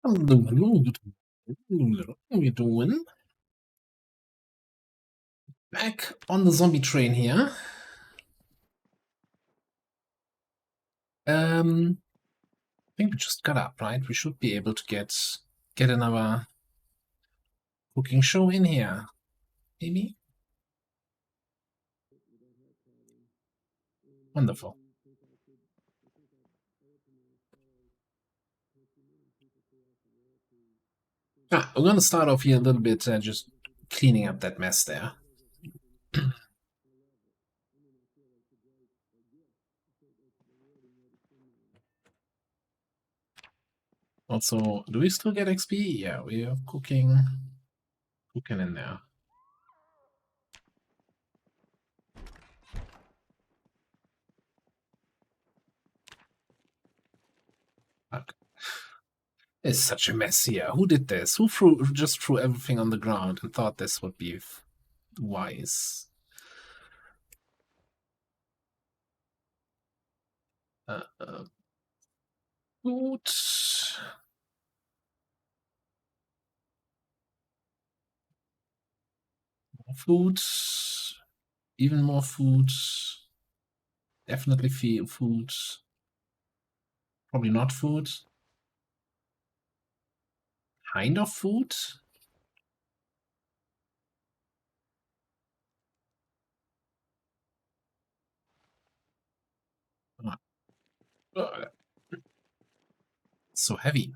Hello, how you doing? Back on the zombie train here. I think we just got up, right? We should be able to get another cooking show in here, maybe. Wonderful. We're gonna start off here a little bit, just cleaning up that mess there. Also, do we still get XP? Yeah, we are cooking in there. Fuck. It's such a mess here. Who did this? Who just threw everything on the ground and thought this would be wise? Uh, uh, Food. More food. Even more food. Definitely food. Probably not food. Kind of food. So heavy.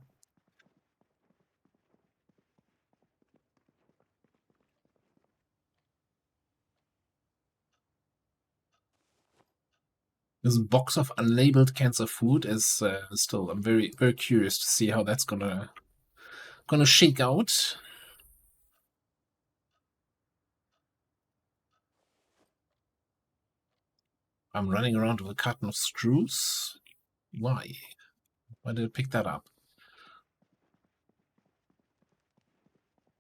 This box of unlabeled cans of food is still. I'm very curious to see how that's gonna shake out. I'm running around with a carton of screws. Why? Why did I pick that up?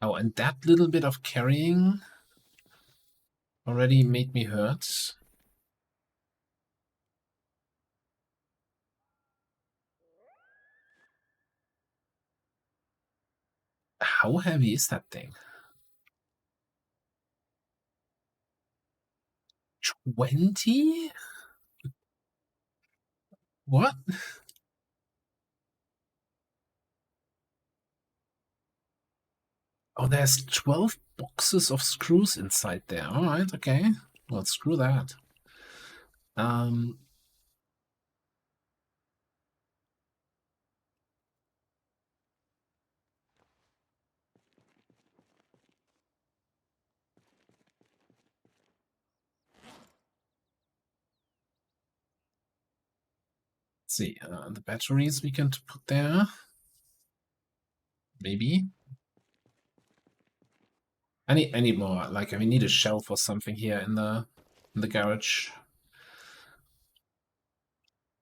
Oh, and that little bit of carrying already made me hurt. How heavy is that thing? 20? What? Oh, there's 12 boxes of screws inside there. All right, okay. Well, screw that. Let's see, the batteries we can put there. Maybe. I need more. Like, I need a shelf or something here in the garage.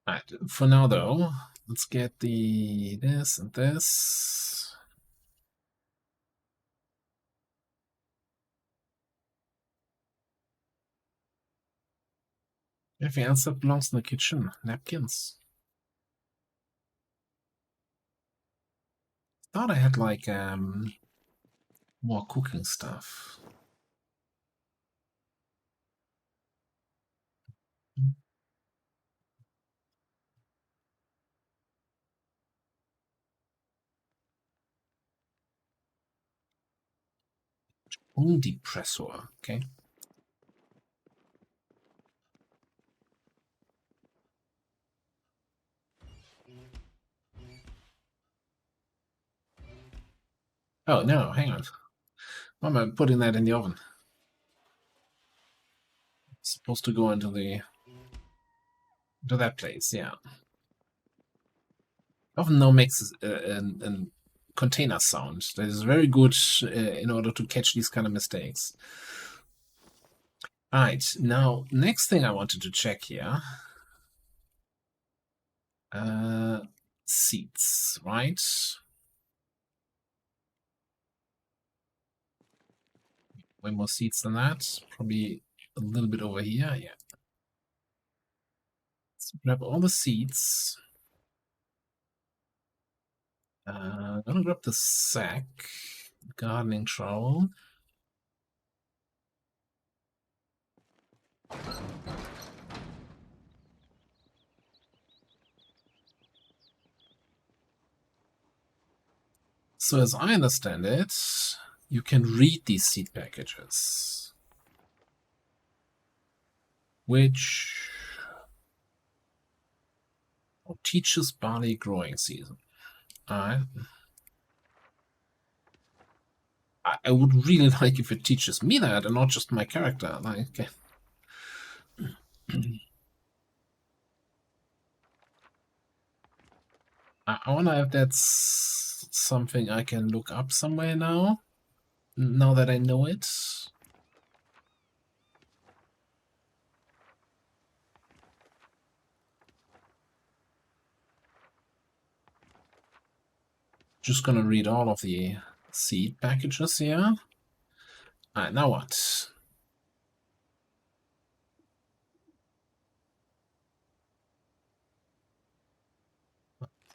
All right. For now, though, let's get this and this. Anything else that belongs in the kitchen? Napkins. Thought I had like more cooking stuff. Depressor. Okay. Oh no, hang on. Why am I putting that in the oven? It's supposed to go into that place, yeah. Oven now makes a container sound that is very good in order to catch these kind of mistakes. All right, now next thing I wanted to check here. Seats, right? Way more seats than that. Probably a little bit over here, yeah. Let's grab all the seats. Gonna grab the sack, gardening trowel. So as I understand it, you can read these seed packages, which teaches barley growing season. I would really like if it teaches me that and not just my character. Like, I wonder if that's something I can look up somewhere now. Now that I know it. Just gonna read all of the seed packages here. Alright, now what?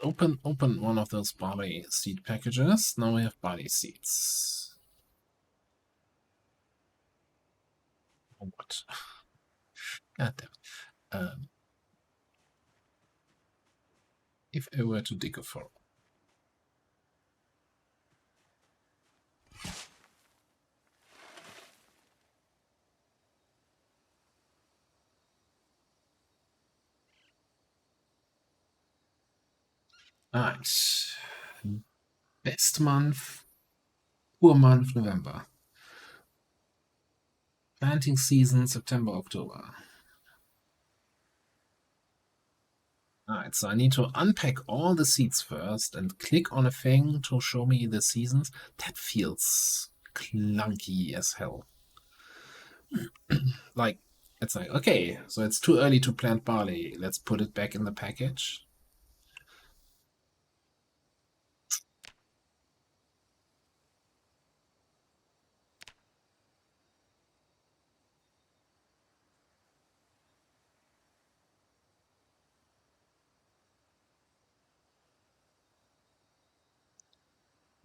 Open one of those barley seed packages. Now we have barley seeds. Oh, what? God damn it. If I were to dig a furrow. Alright. Best month, poor month, November. Planting season, September, October. Alright, so I need to unpack all the seeds first and click on a thing to show me the seasons. That feels clunky as hell. Like, it's like, okay, so it's too early to plant barley. Let's put it back in the package.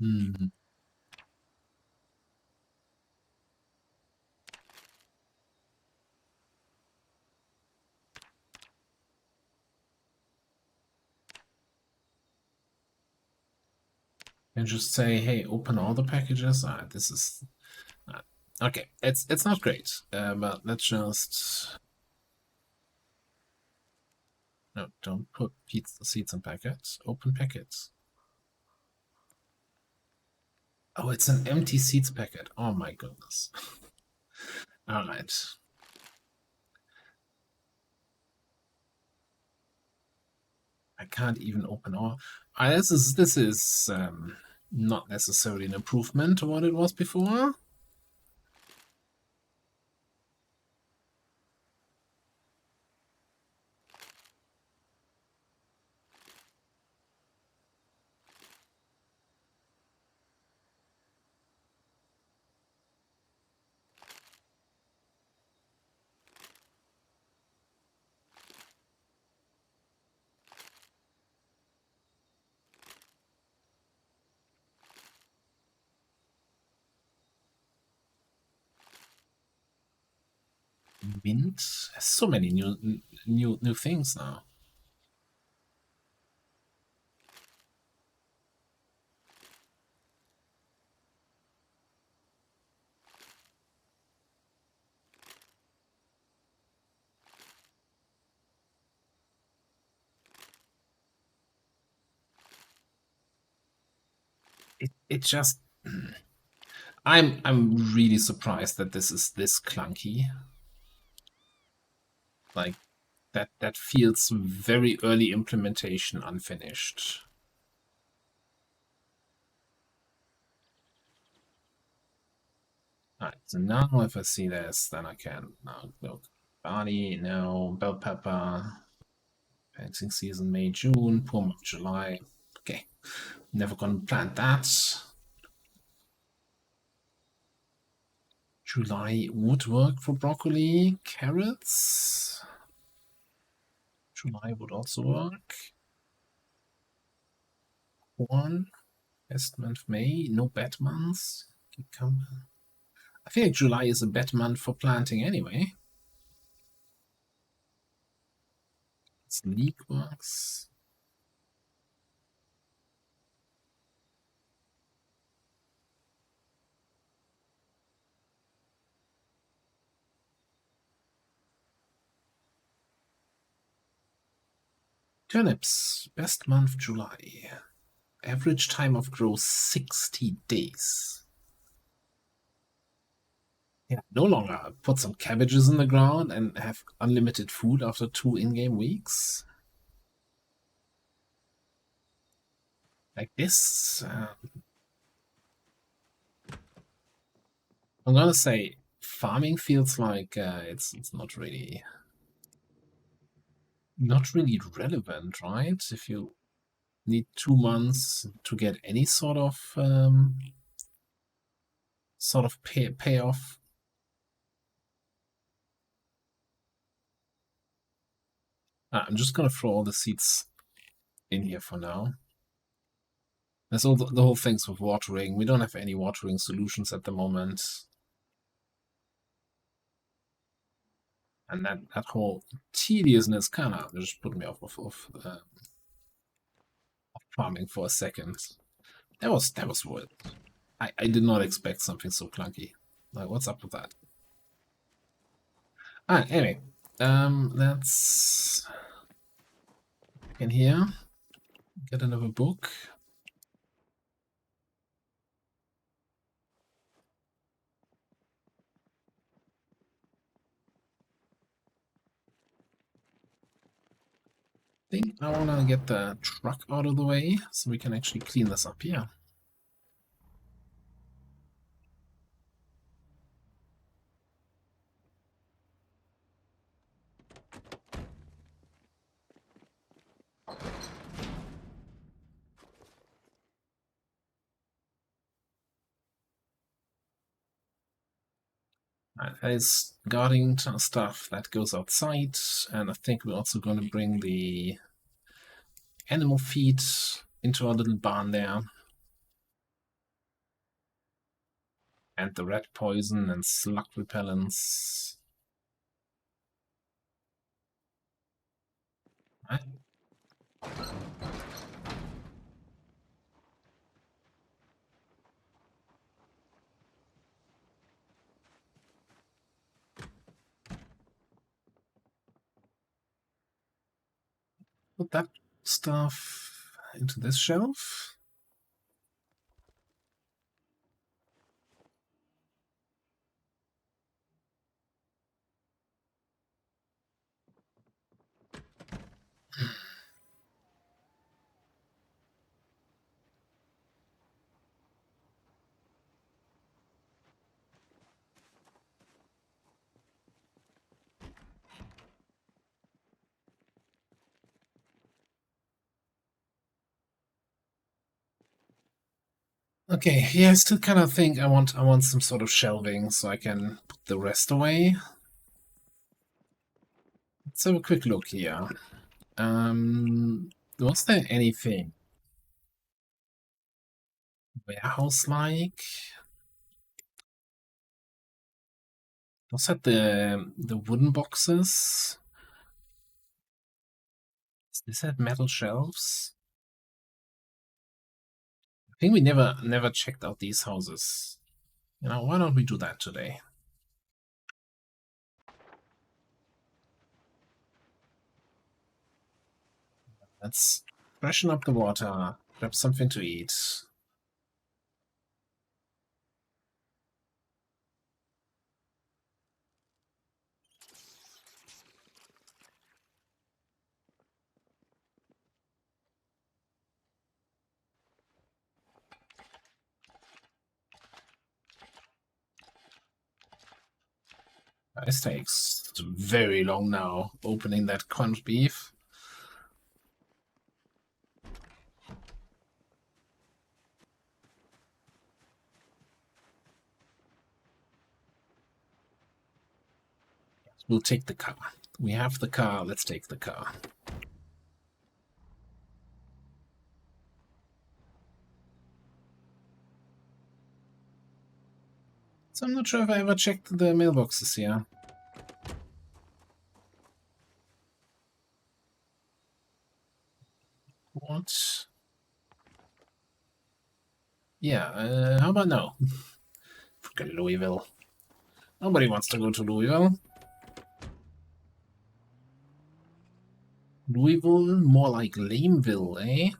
Hmm. And just say, hey, open all the packages. This is okay. It's not great, but let's just no. Don't put seeds in packets. Open packets. Oh, it's an empty seeds packet. Oh my goodness. All right. I can't even open all. This is not necessarily an improvement to what it was before. Mint. So many new things now. It just I'm really surprised that this is this clunky. Like that feels very early implementation unfinished. Alright, so now if I see this, then I can now look. Barley, no, bell pepper, planting season May, June, poor month July. Okay, never gonna plant that. July would work for broccoli, carrots. July would also work. Corn. Best month May, no bad months. Cucumber. I feel like July is a bad month for planting anyway. It's leek works. Turnips, best month July. Average time of growth 60 days. Yeah, no longer put some cabbages in the ground and have unlimited food after 2 in-game weeks. Like this. I'm gonna say farming feels like it's not really relevant, right? If you need 2 months to get any sort of payoff. I'm just gonna throw all the seeds in here for now. There's all the whole things with watering. We don't have any watering solutions at the moment. And that whole tediousness kind of just put me off of farming for a second. That was weird. I did not expect something so clunky. Like, what's up with that? Anyway, let's in here get another book. I think I want to get the truck out of the way so we can actually clean this up here. That is guarding stuff that goes outside, and I think we're also going to bring the animal feed into our little barn there. And the rat poison and slug repellents. Right. Put that stuff into this shelf. Okay, yeah, I still kind of think I want some sort of shelving so I can put the rest away. Let's have a quick look here. Was there anything warehouse-like? Was that the wooden boxes? Is that metal shelves? I think we never checked out these houses. You know, why don't we do that today? Let's freshen up the water, grab something to eat. This takes very long now, opening that corned beef. We'll take the car. We have the car, let's take the car. So I'm not sure if I ever checked the mailboxes here. What? Yeah, how about no? Freaking Louisville. Nobody wants to go to Louisville. Louisville, more like Lameville, eh?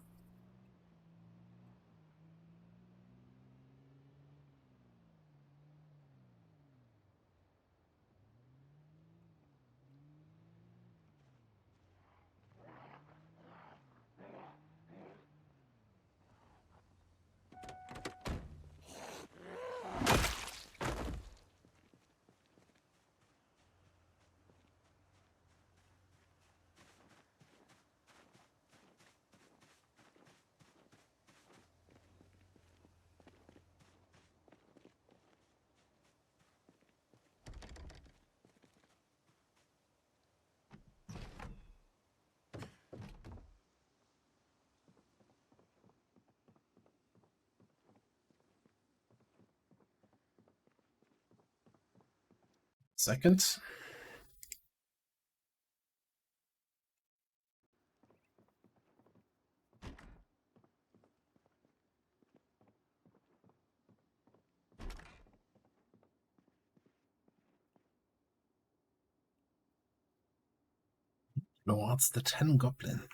Second. Lords the 10 Goblin.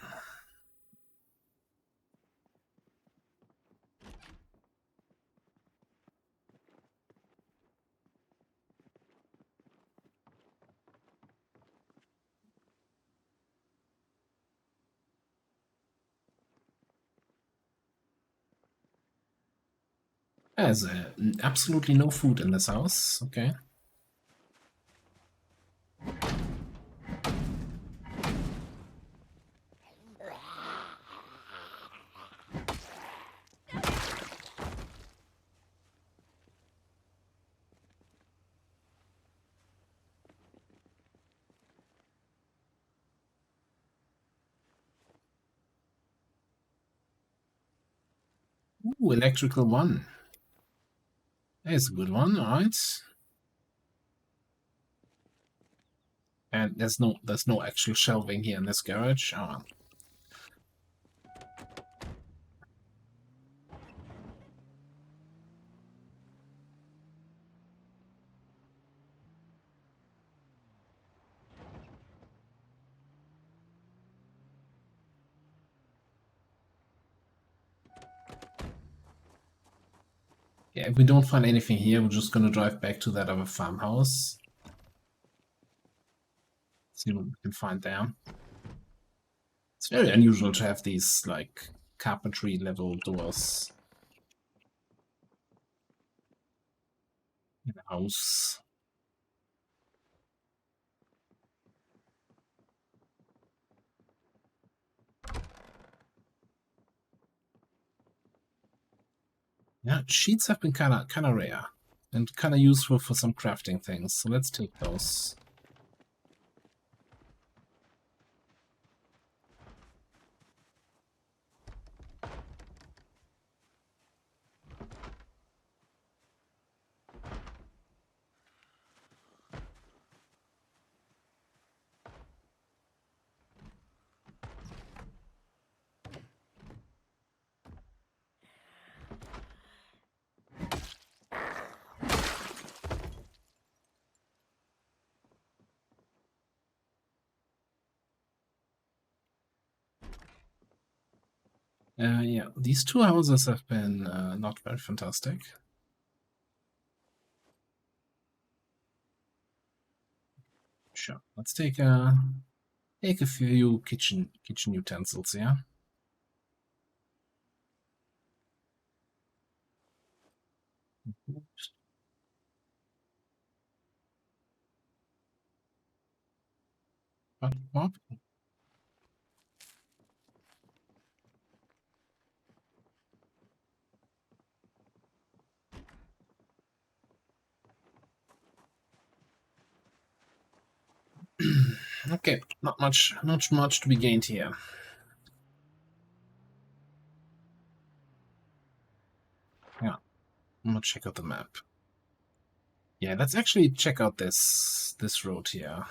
There's absolutely no food in this house. Okay. Ooh, electrical one. There's a good one, alright. And there's no actual shelving here in this garage. Oh. Yeah, if we don't find anything here, we're just gonna drive back to that other farmhouse. See what we can find there. It's very unusual to have these like carpentry level doors in a house. Yeah, sheets have been kinda rare and kinda useful for some crafting things. So let's take those. Yeah, these two houses have been not very fantastic. Sure, let's take a few kitchen utensils here. Oops. What? Okay, not much to be gained here. Yeah, I'm gonna check out the map. Yeah, let's actually check out this road here.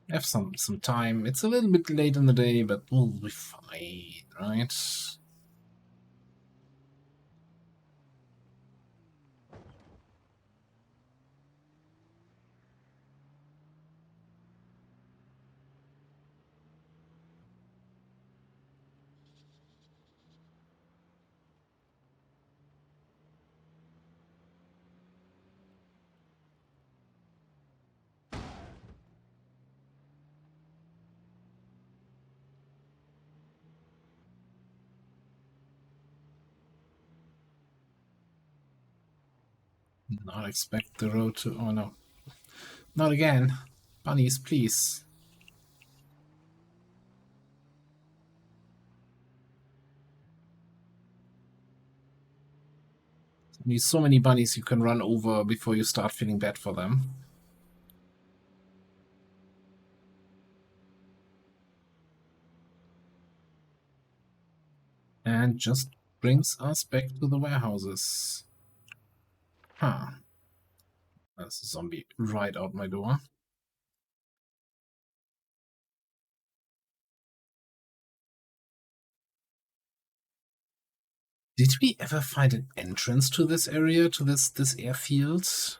Have some time. It's a little bit late in the day, but we'll be fine, right? Not expect the road to. Oh no, not again, bunnies, please. Need so many bunnies you can run over before you start feeling bad for them. And just brings us back to the warehouses. Huh. There's a zombie right out my door. Did we ever find an entrance to this area, to this airfield? That's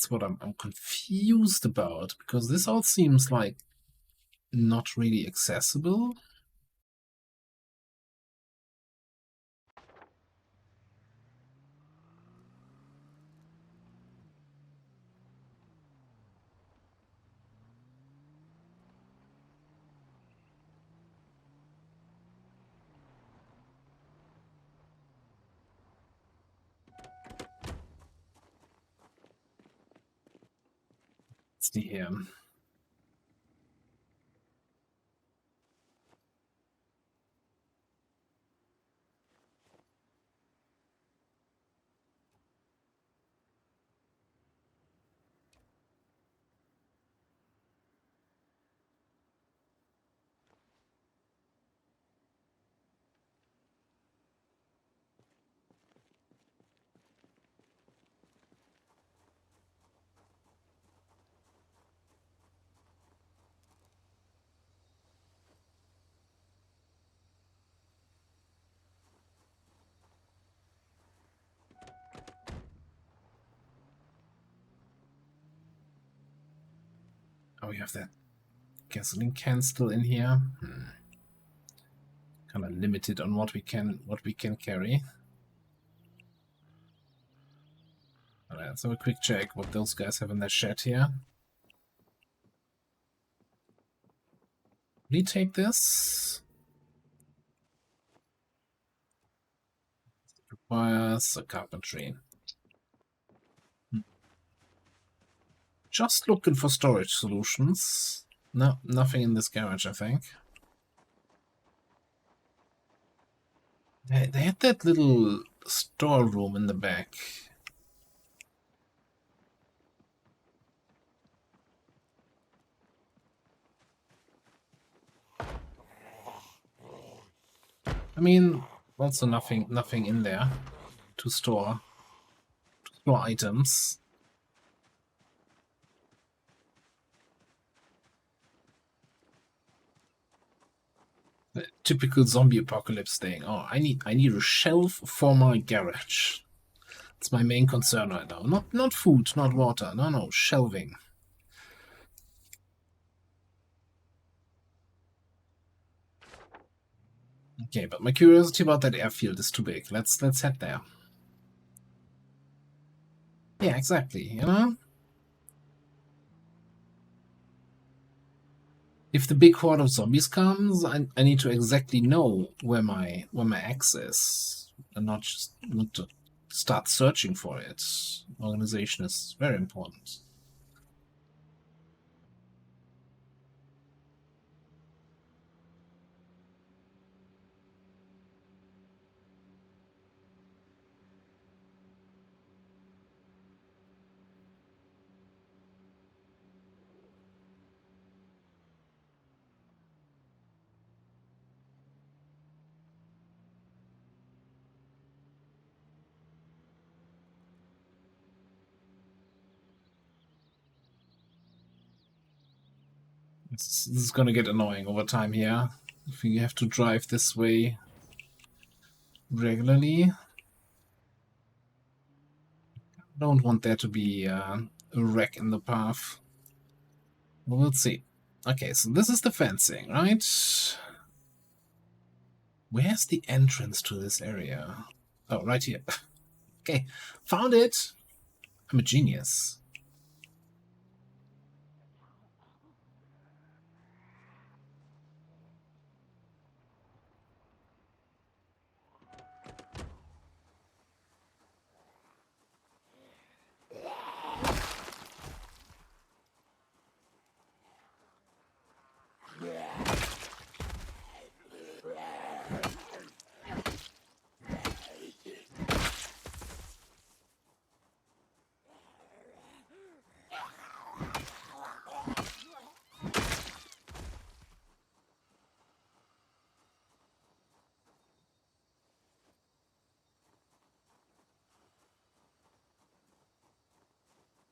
what I'm confused about, because this all seems like not really accessible. Let's see here. Oh, we have that gasoline can still in here. Kind of limited on what we can carry. Let's have a quick check what those guys have in their shed here. We take this. Requires a carpentry. Just looking for storage solutions. No, nothing in this garage, I think. They had that little storeroom in the back. I mean, also nothing in there to store items. The typical zombie apocalypse thing. Oh, I need a shelf for my garage. It's my main concern right now. Not food, not water. No, shelving. Okay, but my curiosity about that airfield is too big. Let's head there. Yeah, exactly. You know, if the big horde of zombies comes, I need to exactly know where my axe is, and not to start searching for it. Organization is very important. This is gonna get annoying over time here. If we have to drive this way regularly. Don't want there to be a wreck in the path. We'll see. Okay, so this is the fencing, right? Where's the entrance to this area? Oh, right here. Okay, found it. I'm a genius.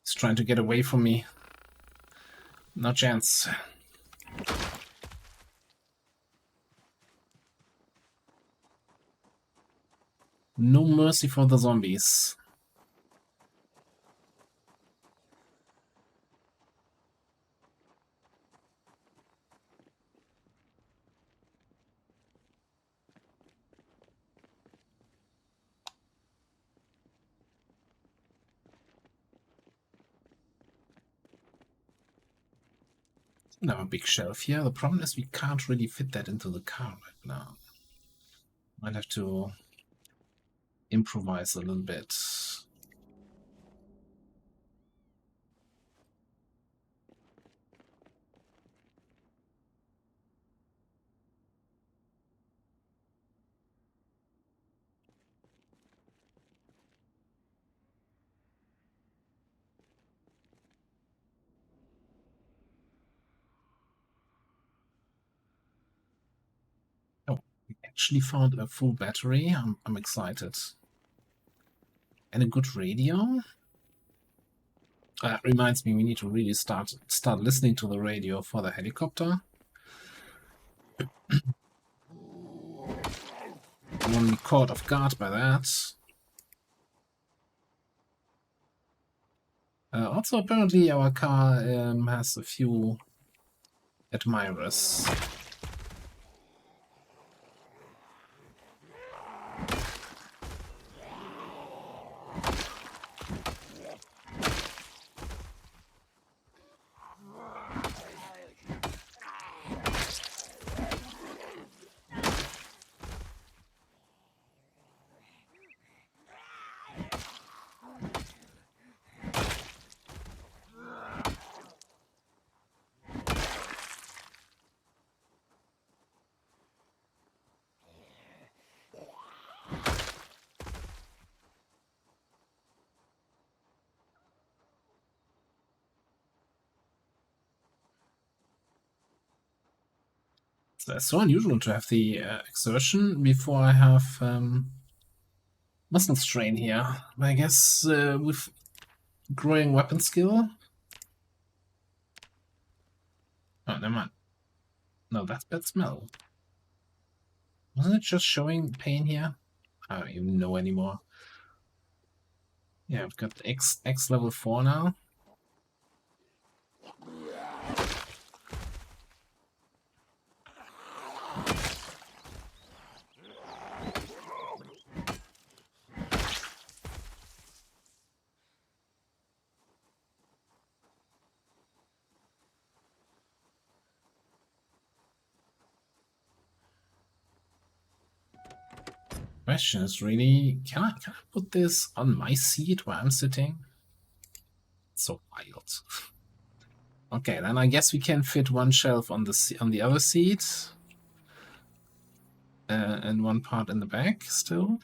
He's trying to get away from me. No chance. No mercy for the zombies. Now a big shelf here. The problem is we can't really fit that into the car right now. Might have to improvise a little bit. Oh, we actually found a full battery. I'm excited. And a good radio. That reminds me, we need to really start listening to the radio for the helicopter. I won't be caught off guard by that. Also, apparently our car has a few admirers. It's so unusual to have the exertion before I have muscle strain here. I guess with growing weapon skill. Oh, never mind. No, that's bad smell. Wasn't it just showing pain here? I don't even know anymore. Yeah, I've got X level 4 now. Question is really, can I put this on my seat where I'm sitting? It's so wild. Okay, then I guess we can fit one shelf on the other seat, and one part in the back still.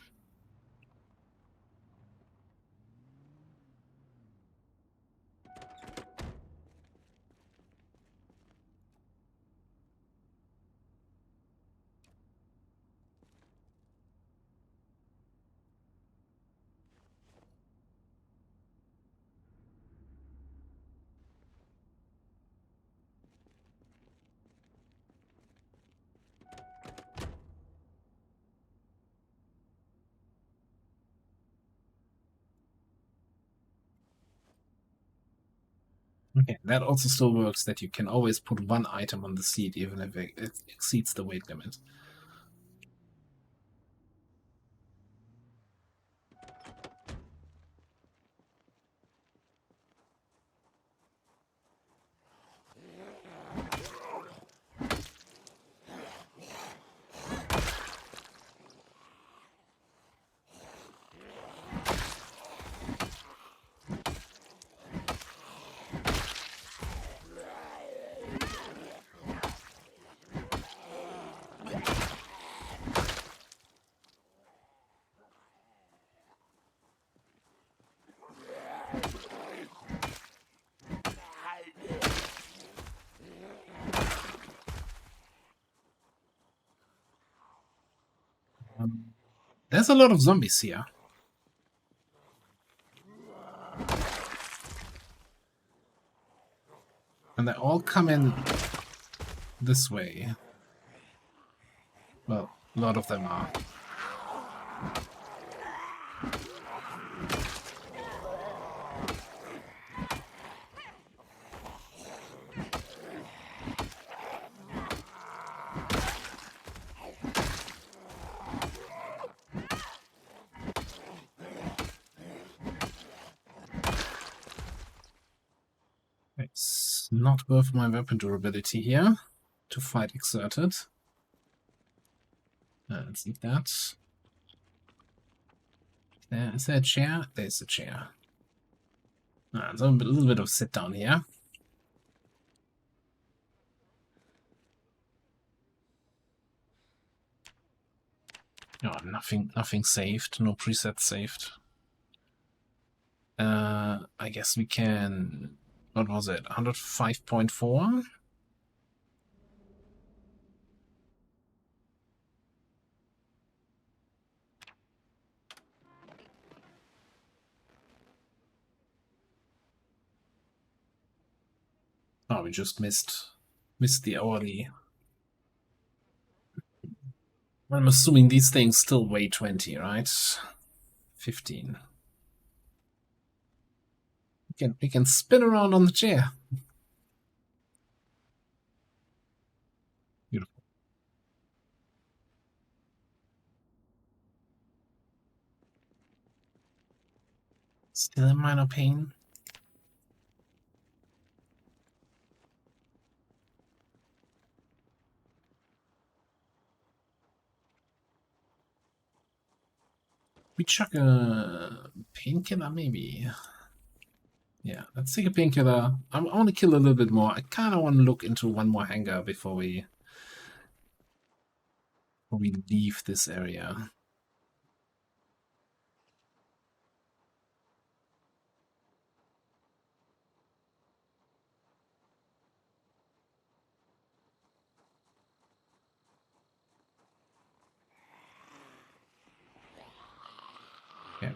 Okay, that also still works, that you can always put one item on the seat even if it exceeds the weight limit. There's a lot of zombies here. And they all come in this way. Well, a lot of them are. It's not worth my weapon durability here to fight exerted. Let's leave that. Is there a chair? There's a chair. So a little bit of sit down here. Oh, nothing saved. No preset saved. I guess we can. What was it? 105.4. Oh, we just missed the hourly. I'm assuming these things still weigh 20, right? 15. We can spin around on the chair. Beautiful. Still in minor pain. We chuck a painkiller, maybe. Yeah, let's take a painkiller. I want to kill a little bit more. I kind of want to look into one more hangar before we leave this area. Okay.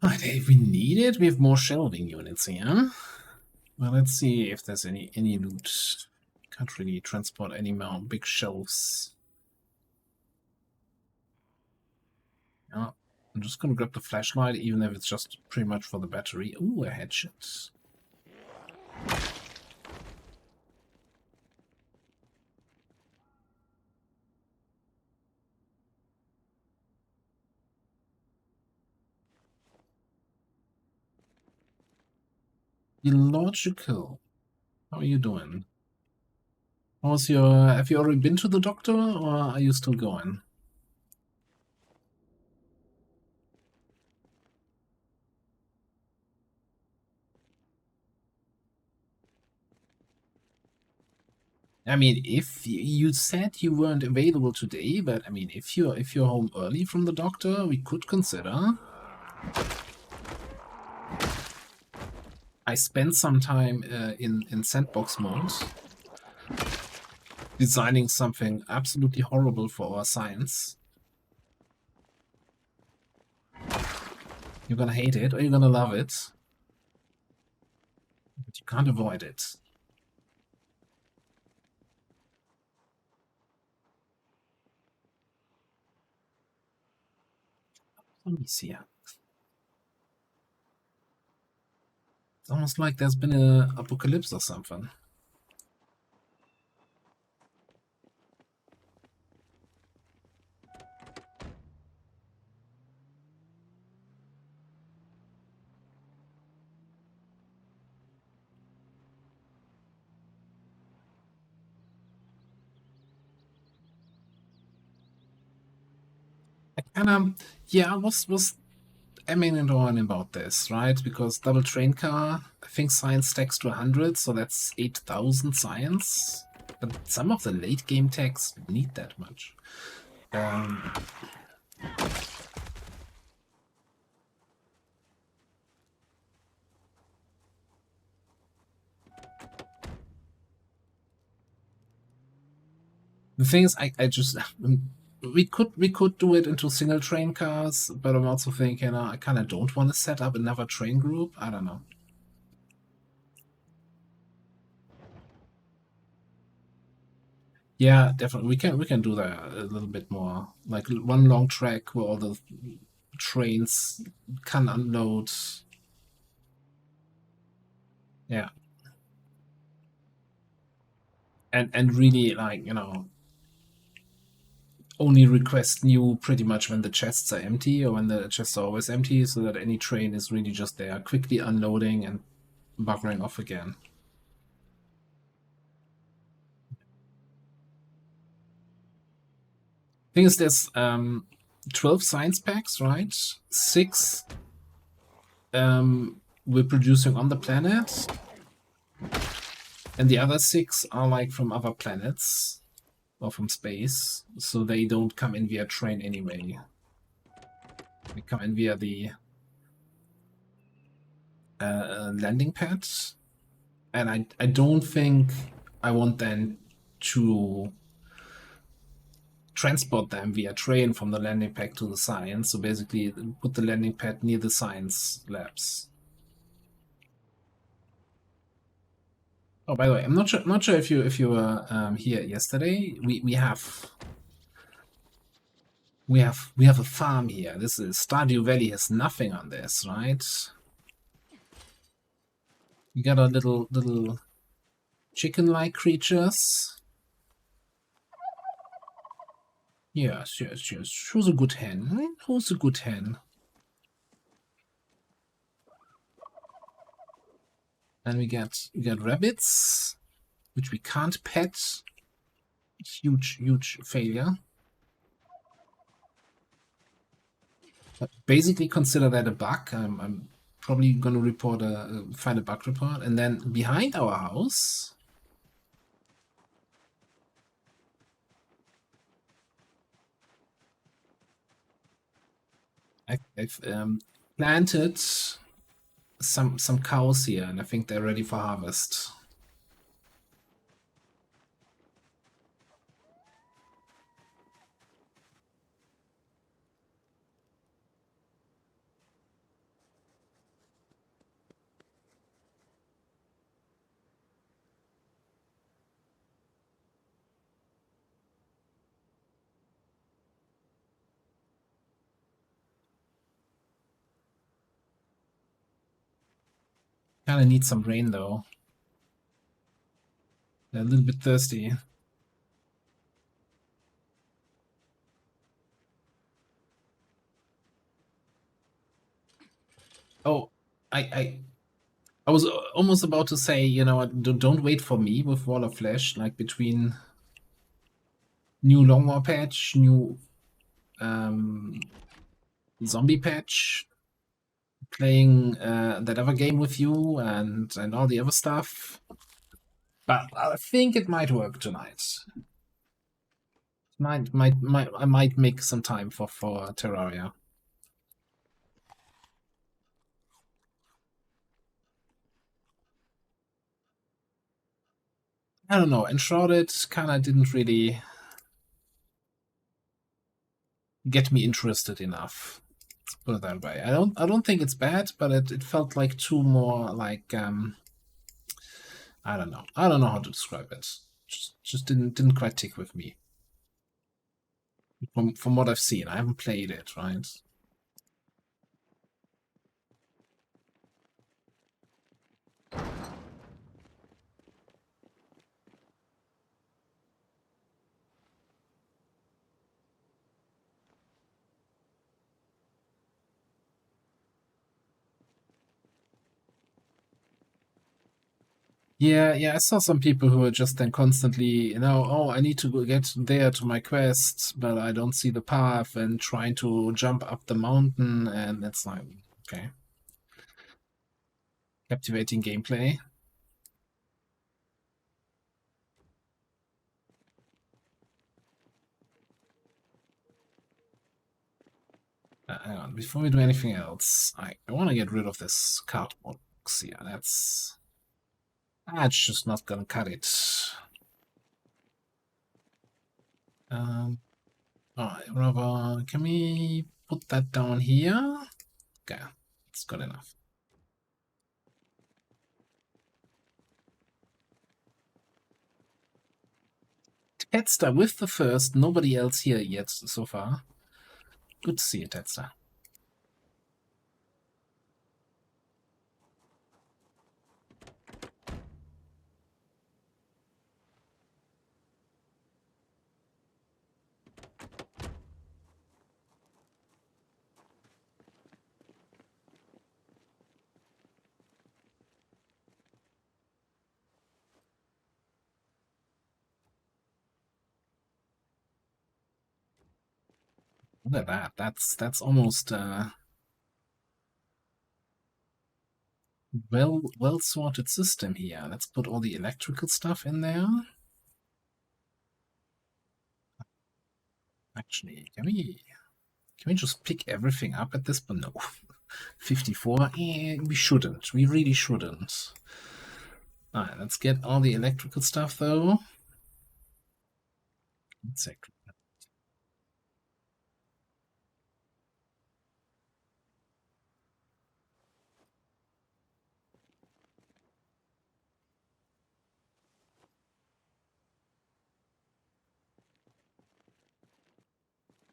Right, if we need it, we have more shelving units here. Well, let's see if there's any loot. Can't really transport any more big shelves. Yeah, I'm just gonna grab the flashlight, even if it's just pretty much for the battery. Ooh, a headshot. Illogical. How are you doing? How's your? Have you already been to the doctor, or are you still going? I mean, if you said you weren't available today, but I mean, if you're home early from the doctor, we could consider. I spent some time in sandbox mode designing something absolutely horrible for our science. You're gonna hate it or you're gonna love it, but you can't avoid it. Let me see. It's almost like there's been a apocalypse or something. I kind of, yeah, I was emming and on about this, right? Because double train car, I think science stacks to 100, so that's 8,000 science. But some of the late game techs need that much. Um, the thing is, I just we could do it into single train cars, but I'm also thinking I kind of don't want to set up another train group. I don't know. Yeah, definitely. We can do that a little bit more. Like one long track where all the trains can unload. Yeah. And really like, only request new pretty much when the chests are empty or when the chests are always empty, so that any train is really just there, quickly unloading and buggering off again. Thing is, there's 12 science packs, right? Six we're producing on the planet, and the other six are like from other planets or from space, so they don't come in via train anyway. They come in via the landing pad, and I don't think I want then to transport them via train from the landing pad to the science. So basically, put the landing pad near the science labs. Oh, by the way, I'm not sure if you were here yesterday. We have a farm here. This is Stardew Valley has nothing on this, right? We got our little chicken-like creatures. Yes, yes, yes. Who's a good hen? Who's a good hen? And we got rabbits, which we can't pet. Huge, huge failure. But basically, consider that a bug. I'm probably gonna report find a bug report, and then behind our house, I've planted some cows here, and I think they're ready for harvest. Kind of need some rain though. They're a little bit thirsty. Oh, I I was almost about to say, you know, don't wait for me with Wall of Flesh, like between new Longmore patch, new zombie patch, playing that other game with you and all the other stuff. But I think it might work tonight. I might make some time for Terraria. I don't know. Enshrouded kind of didn't really get me interested enough. Let's put it that way. I don't think it's bad, but it felt like too more like I don't know. I don't know how to describe it. Just didn't quite tick with me. From what I've seen, I haven't played it, right? Yeah, I saw some people who are just then constantly, you know, oh, I need to go get there to my quest, but I don't see the path, and trying to jump up the mountain, and it's like, okay. Captivating gameplay. Hang on, before we do anything else, I want to get rid of this cardboard box here. That's just not gonna cut it. Rather, can we put that down here? Okay, it's good enough. Tedster with the first, nobody else here yet so far. Good to see you, Tedster. Look at that. That's almost well sorted system here. Let's put all the electrical stuff in there. Actually, can we just pick everything up at this point? No. 54? We shouldn't. We really shouldn't. Alright, let's get all the electrical stuff though.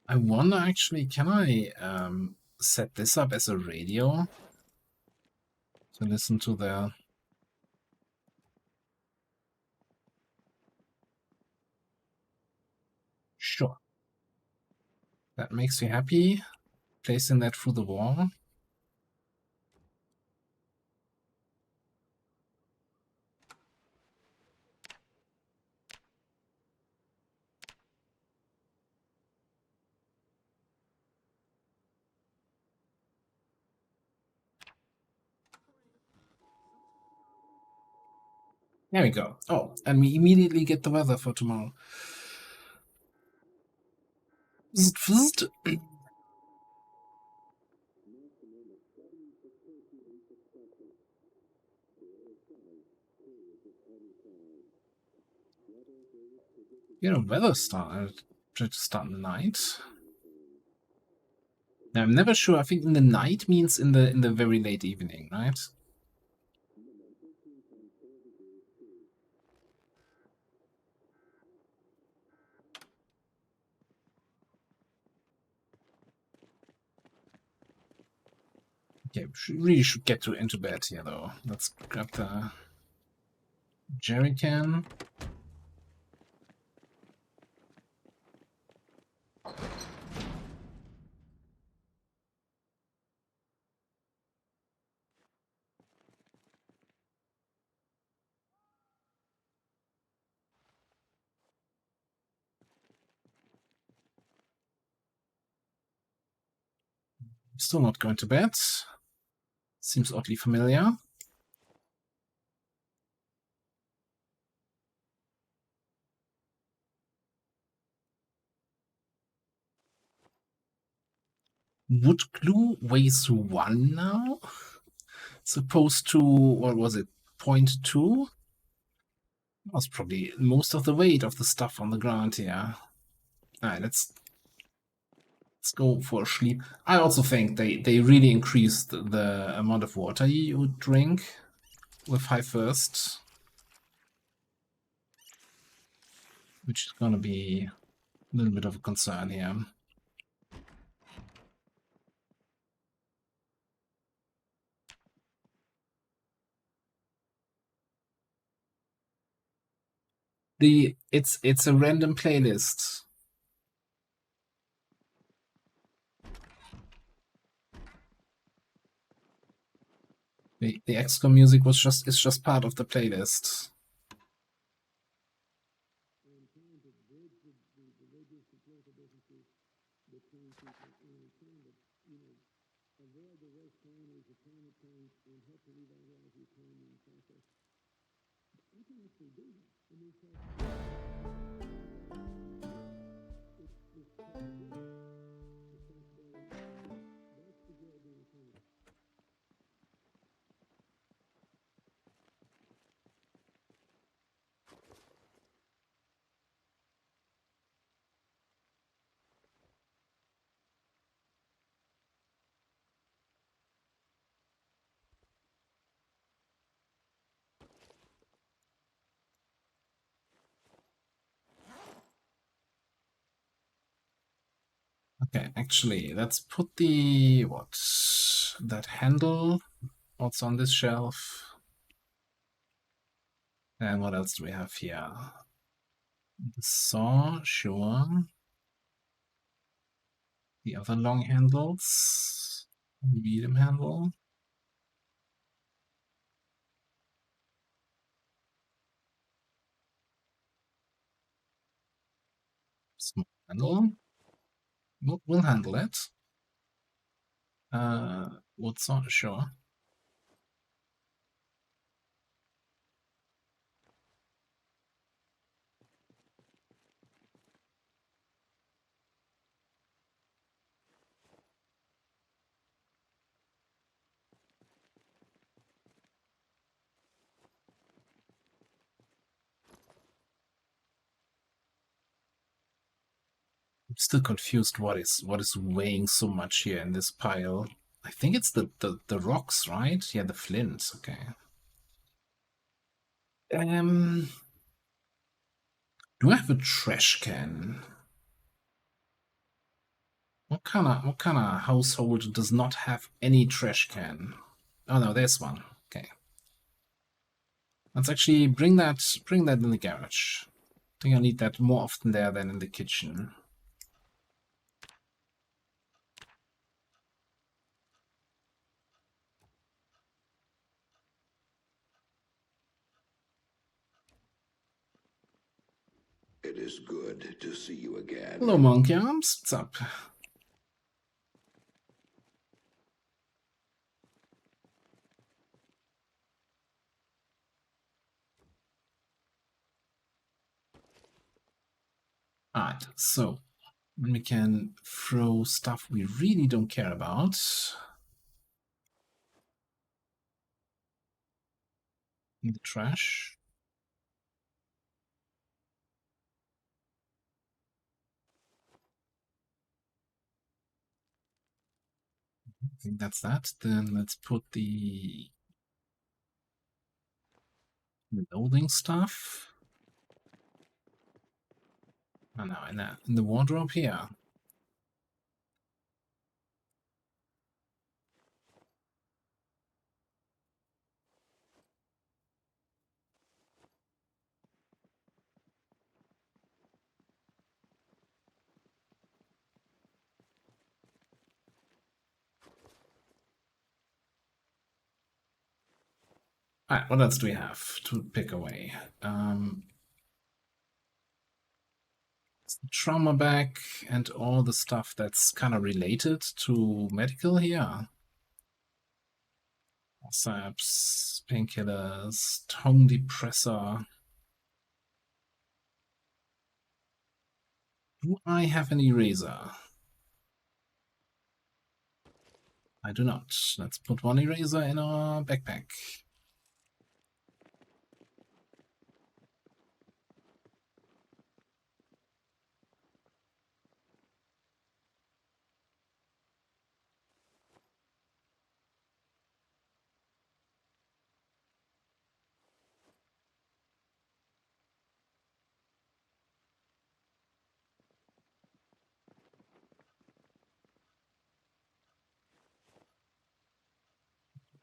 I wonder actually, can I set this up as a radio to listen to the... Sure. That makes me happy. Placing that through the wall. There we go. Oh, and we immediately get the weather for tomorrow. You know, weather started to start in the night. Now, I'm never sure. I think in the night means in the very late evening, right? Okay, we really should get into bed here, though. Let's grab the jerry can. Still not going to bed. Seems oddly familiar. Wood glue weighs 1 now? Supposed to, what was it, 0.2? Was probably most of the weight of the stuff on the ground here. Alright, let's go for a sleep. I also think they really increased the amount of water you drink with high first, which is gonna be a little bit of a concern here. It's a random playlist. The XCOM music is just part of the playlist. Okay, actually, let's put that handle also on this shelf. And what else do we have here? The saw, sure. The other long handles, medium handle. Small handle. We'll handle it. Wood saw, sure. I'm still confused what is weighing so much here in this pile. I think it's the rocks, right? Yeah, the flints, okay. Do I have a trash can? What kind of household does not have any trash can? Oh no, there's one. Okay. Let's actually bring that in the garage. I think I need that more often there than in the kitchen. It is good to see you again. Hello, Monkey Arms. What's up? Alright, so we can throw stuff we really don't care about in the trash. I think that's that. Then let's put the loading stuff. Oh no, in the wardrobe here. Alright, what else do we have to pick away? trauma bag and all the stuff that's kind of related to medical here. Saps, painkillers, tongue depressor. Do I have an eraser? I do not. Let's put one eraser in our backpack.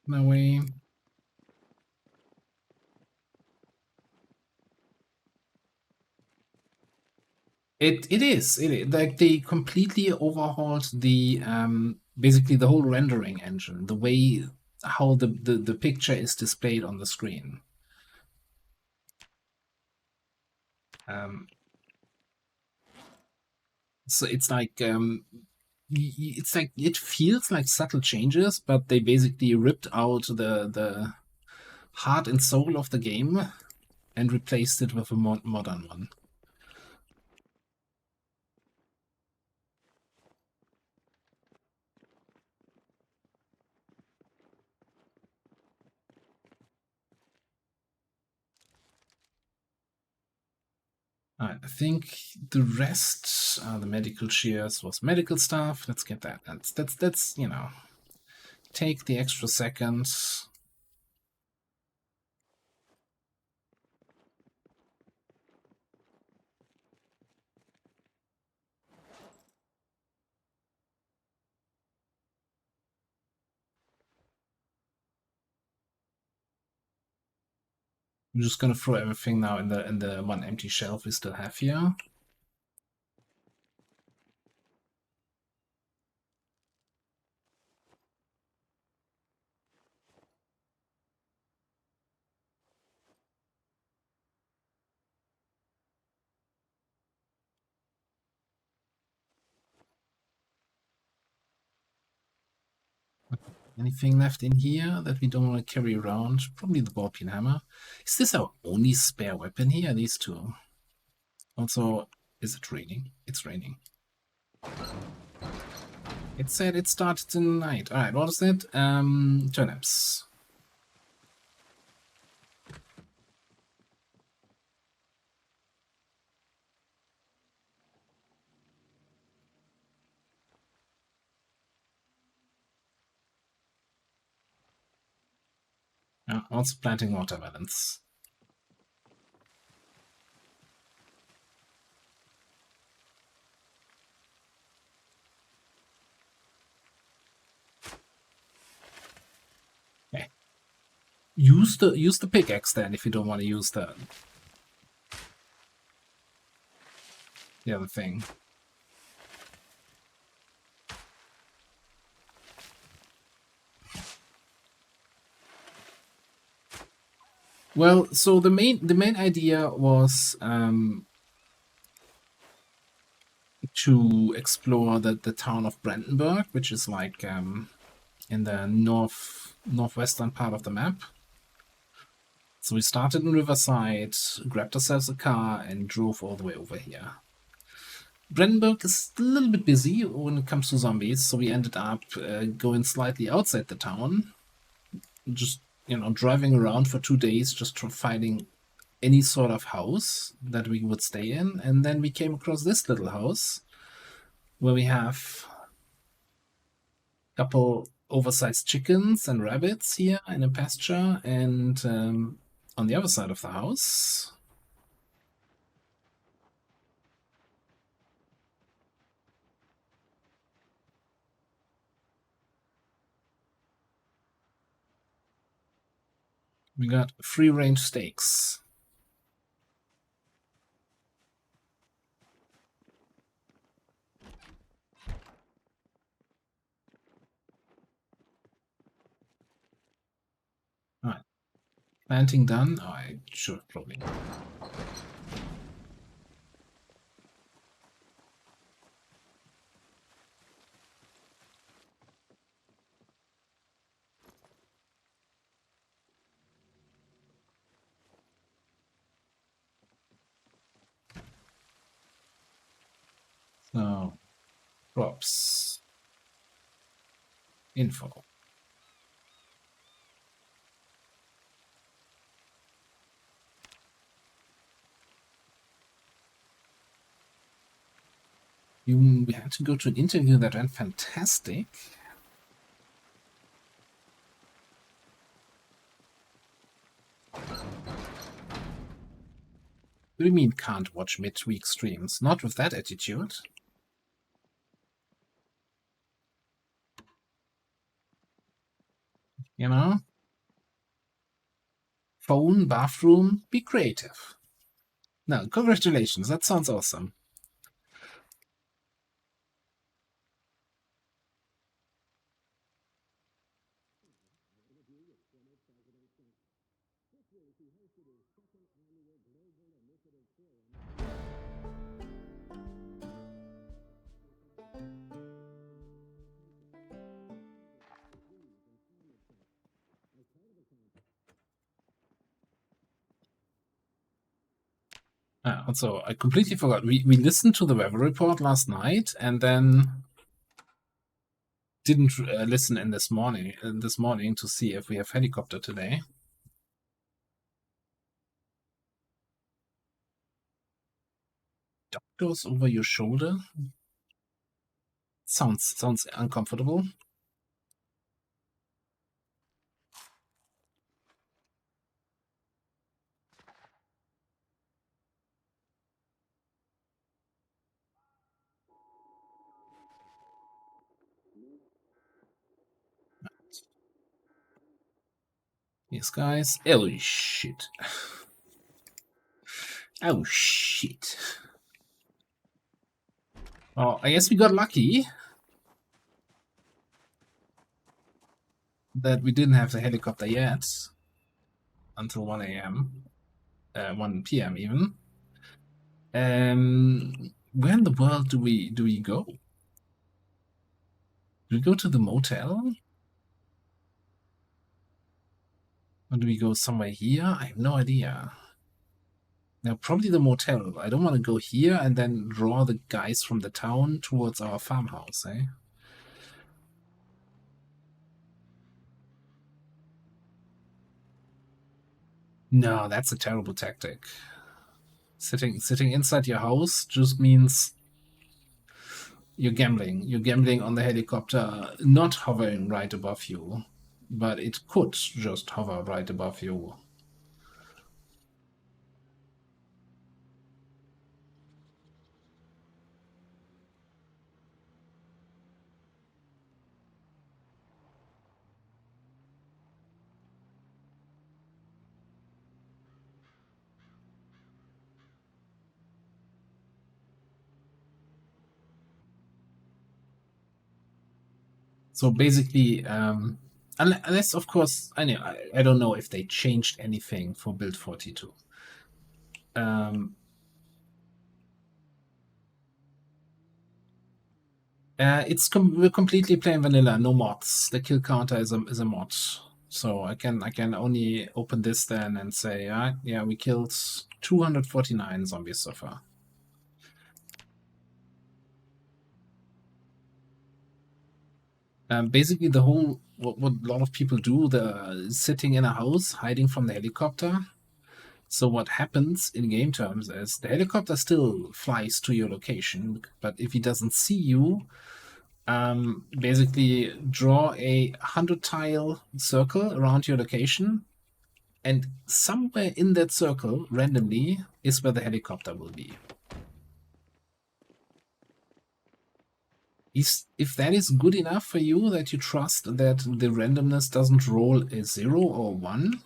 No way. It is. Like they completely overhauled the basically the whole rendering engine, the way how the picture is displayed on the screen. Um, so it's like it feels like subtle changes, but they basically ripped out the heart and soul of the game and replaced it with a modern one. Alright, I think the rest, the medical cheers was medical stuff. Let's get that. That's you know, take the extra second. I'm just gonna throw everything now in the one empty shelf we still have here. Anything left in here that we don't want to carry around? Probably the ball peen hammer. Is this our only spare weapon here? These two. Also, is it raining? It's raining. It said it started tonight. Alright, what is it? Turnips. Also planting watermelons. Okay. Use the pickaxe then if you don't want to use the other thing. Well, so the main idea was to explore the town of Brandenburg, which is like in the northwestern part of the map. So we started in Riverside, grabbed ourselves a car, and drove all the way over here. Brandenburg is a little bit busy when it comes to zombies, so we ended up going slightly outside the town, just driving around for 2 days, just finding any sort of house that we would stay in, and then we came across this little house where we have a couple oversized chickens and rabbits here in a pasture, and on the other side of the house we got free-range steaks. All right, planting done. Oh, I should probably. Now, props. Info. We had to go to an interview that went fantastic. What do you mean can't watch midweek streams? Not with that attitude. You know? Phone, bathroom, be creative. No, congratulations, that sounds awesome. Also, I completely forgot. We listened to the weather report last night and then didn't listen in this morning to see if we have helicopter today. Doctors over your shoulder? Sounds uncomfortable. Yes, guys. Oh, shit. Oh, shit. Oh, I guess we got lucky that we didn't have the helicopter yet until 1 a.m. 1 p.m. even. Where in the world do we go? Do we go to the motel? Or do we go somewhere here? I have no idea. Now, probably the motel. I don't want to go here and then draw the guys from the town towards our farmhouse, eh? No, that's a terrible tactic. Sitting inside your house just means you're gambling. You're gambling on the helicopter not hovering right above you, but it could just hover right above you. So basically, unless of course, I don't know if they changed anything for build 42. We're completely plain vanilla, no mods. The kill counter is a mod, so I can only open this then and say, yeah, we killed 249 zombies so far. Basically, the whole what a lot of people do, they're sitting in a house, hiding from the helicopter. So what happens in game terms is the helicopter still flies to your location, but if he doesn't see you, basically draw a 100-tile circle around your location, and somewhere in that circle, randomly, is where the helicopter will be. If that is good enough for you, that you trust that the randomness doesn't roll a 0 or 1,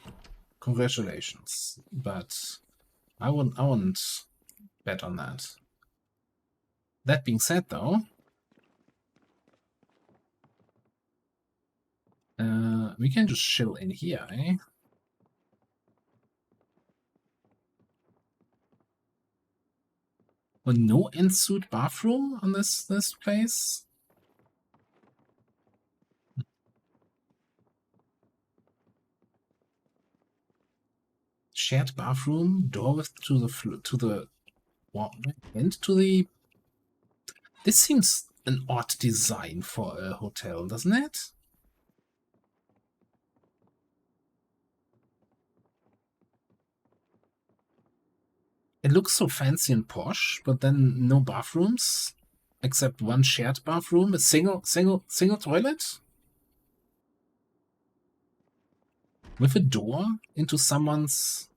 congratulations. But I wouldn't bet on that. That being said, though, we can just chill in here, eh? Oh, no ensuite bathroom on this place? Shared bathroom, door to the wall, and to the This seems an odd design for a hotel, doesn't it? It looks so fancy and posh, but then no bathrooms except one shared bathroom, a single toilet with a door into someone's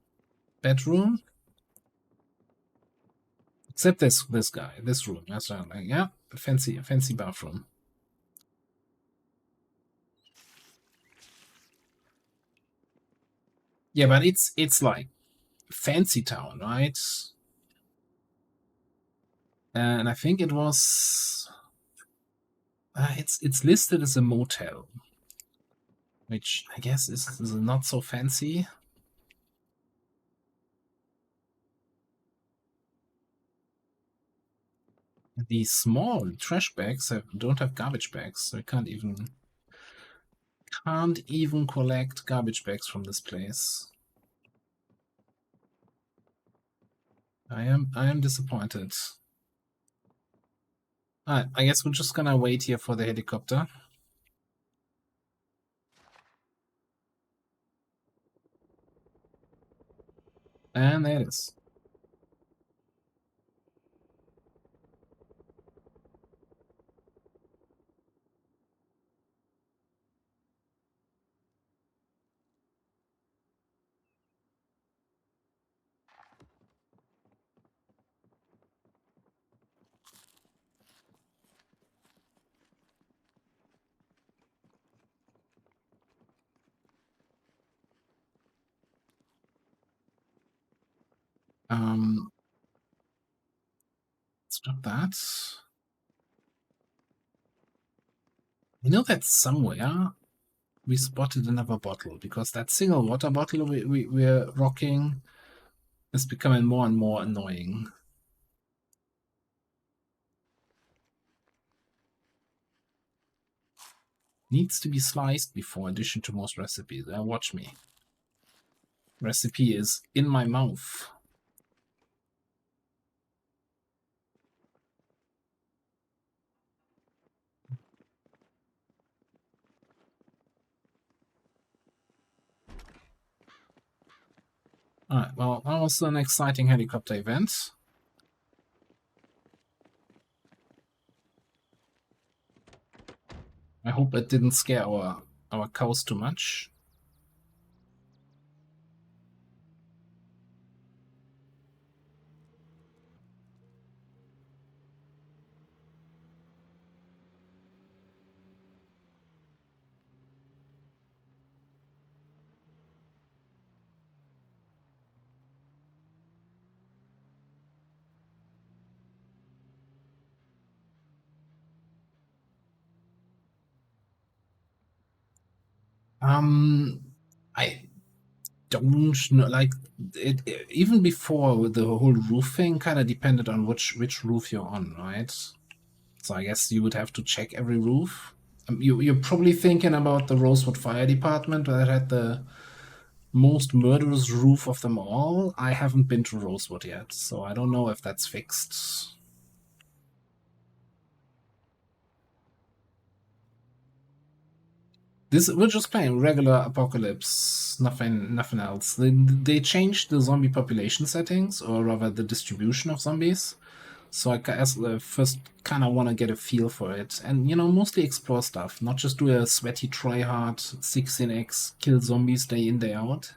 bedroom. Except this room. That's right. Like, yeah, fancy bathroom. Yeah, but it's like fancy town, right? And I think it was it's listed as a motel, which I guess is not so fancy. These small trash bags don't have garbage bags, so I can't even collect garbage bags from this place. I am disappointed. Alright, I guess we're just gonna wait here for the helicopter. And there it is. Let's drop that. I know that somewhere we spotted another bottle, because that single water bottle we're rocking is becoming more and more annoying. Needs to be sliced before addition to most recipes. Watch me. Recipe is in my mouth. Alright, well, that was an exciting helicopter event. I hope it didn't scare our cows too much. I don't know, like even before the whole roof thing kind of depended on which roof you're on, right? So I guess you would have to check every roof. You're probably thinking about the Rosewood Fire Department that had the most murderous roof of them all. I haven't been to Rosewood yet, so I don't know if that's fixed. We're just playing regular Apocalypse, nothing else. They changed the zombie population settings, or rather the distribution of zombies. So I guess first kind of want to get a feel for it, and mostly explore stuff, not just do a sweaty tryhard 16x kill zombies day in day out.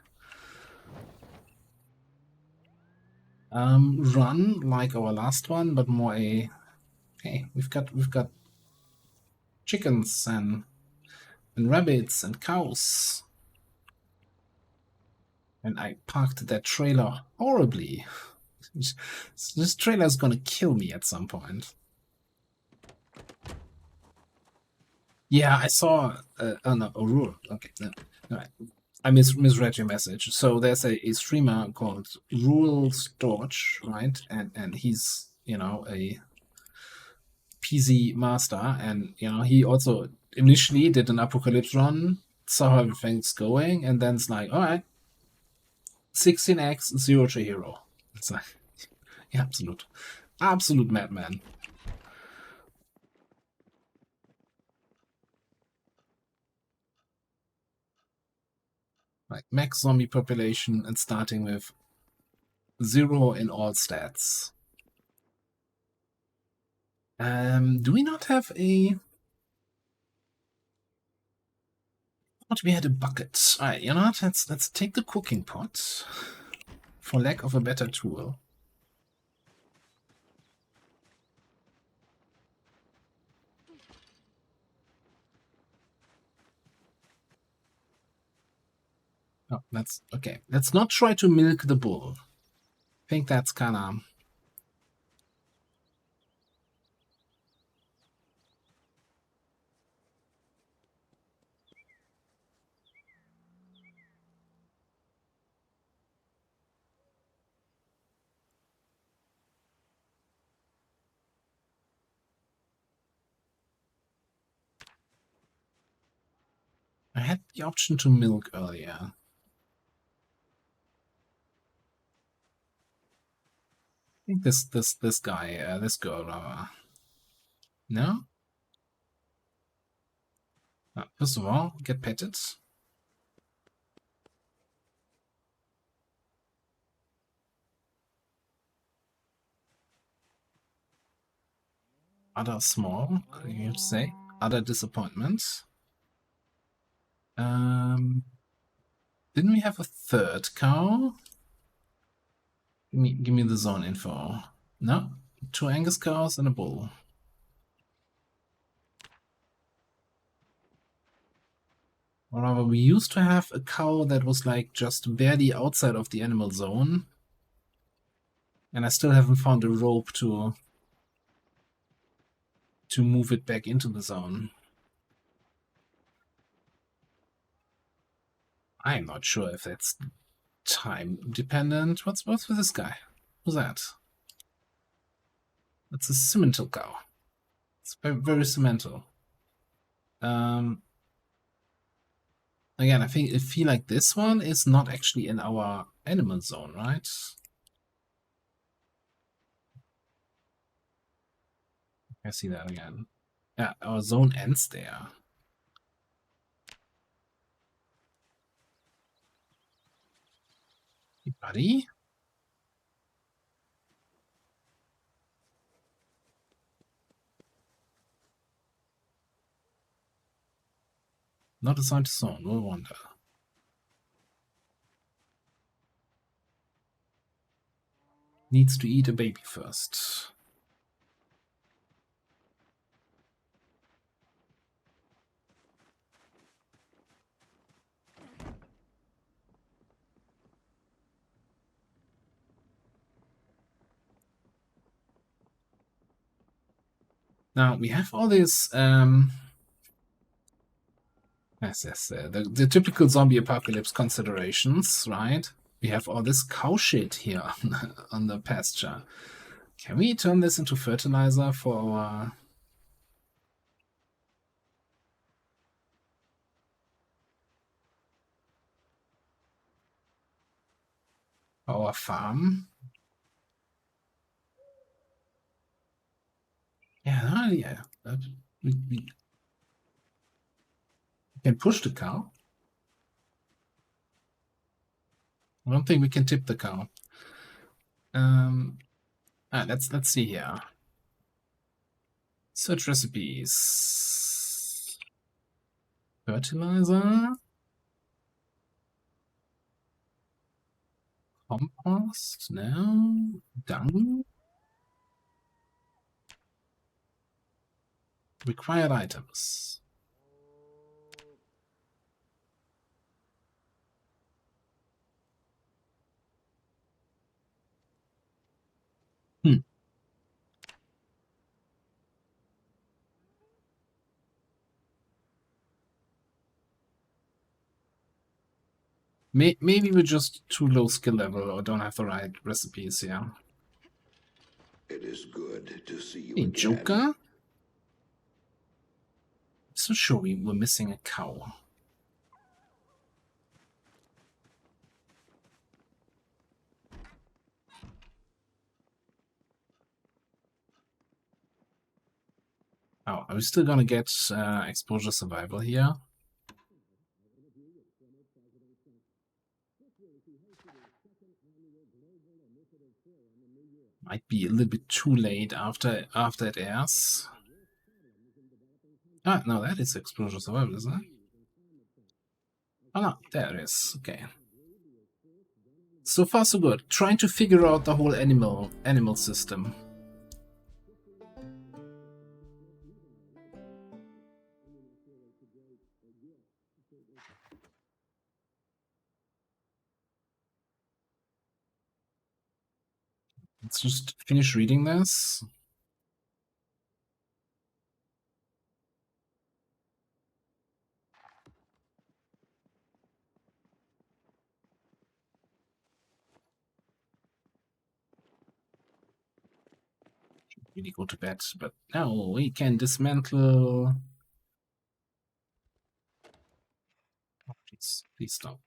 Run like our last one, but more a hey, we've got chickens and rabbits and cows. And I parked that trailer horribly. This trailer is gonna kill me at some point. Yeah, I saw. Oh no, Aurora. Okay, no, I misread your message. So there's a streamer called Rural Storch, right? And he's a PZ master, and he also initially did an apocalypse run, saw how everything's going, and then it's like, all right, 16x 0 to hero. It's like, yeah, absolute madman. Like max zombie population and starting with 0 in all stats. Do we not have a... What, we had a bucket. Alright, you know what? Let's take the cooking pot, for lack of a better tool. Oh, that's okay. Let's not try to milk the bull. I think that's kind of... I had the option to milk earlier. I think this guy, this girl, rather. No? First of all, get petted. Other small, you say? Other disappointments. Didn't we have a third cow? Give me the zone info. No? 2 Angus cows and a bull. However, we used to have a cow that was like just barely outside of the animal zone. And I still haven't found a rope to move it back into the zone. I'm not sure if that's time dependent. What's with this guy? Who's that? That's a cemental cow. It's very, very cemental. Again, I feel like this one is not actually in our animal zone, right? I see that again. Yeah, our zone ends there. Hey, buddy? Not assigned to zone, no wonder. Needs to eat a baby first. Now, we have all these, the typical zombie apocalypse considerations, right? We have all this cow shit here on the pasture. Can we turn this into fertilizer for our farm? Yeah, yeah. We can push the cow. I don't think we can tip the cow. Let's see here. Search recipes. Fertilizer. Compost. No. Dung. Required items. Maybe we're just too low skill level or don't have the right recipes here. It is good to see you Hey, again. Joker? I'm so sure we were missing a cow. Oh, are we still gonna get exposure survival here? Might be a little bit too late after it airs. Ah, no, that is explosion survival, isn't it? Oh no, there it is. Okay. So far so good. Trying to figure out the whole animal system. Let's just finish reading this. Really go to bed, but no, we can dismantle. Oh, please stop.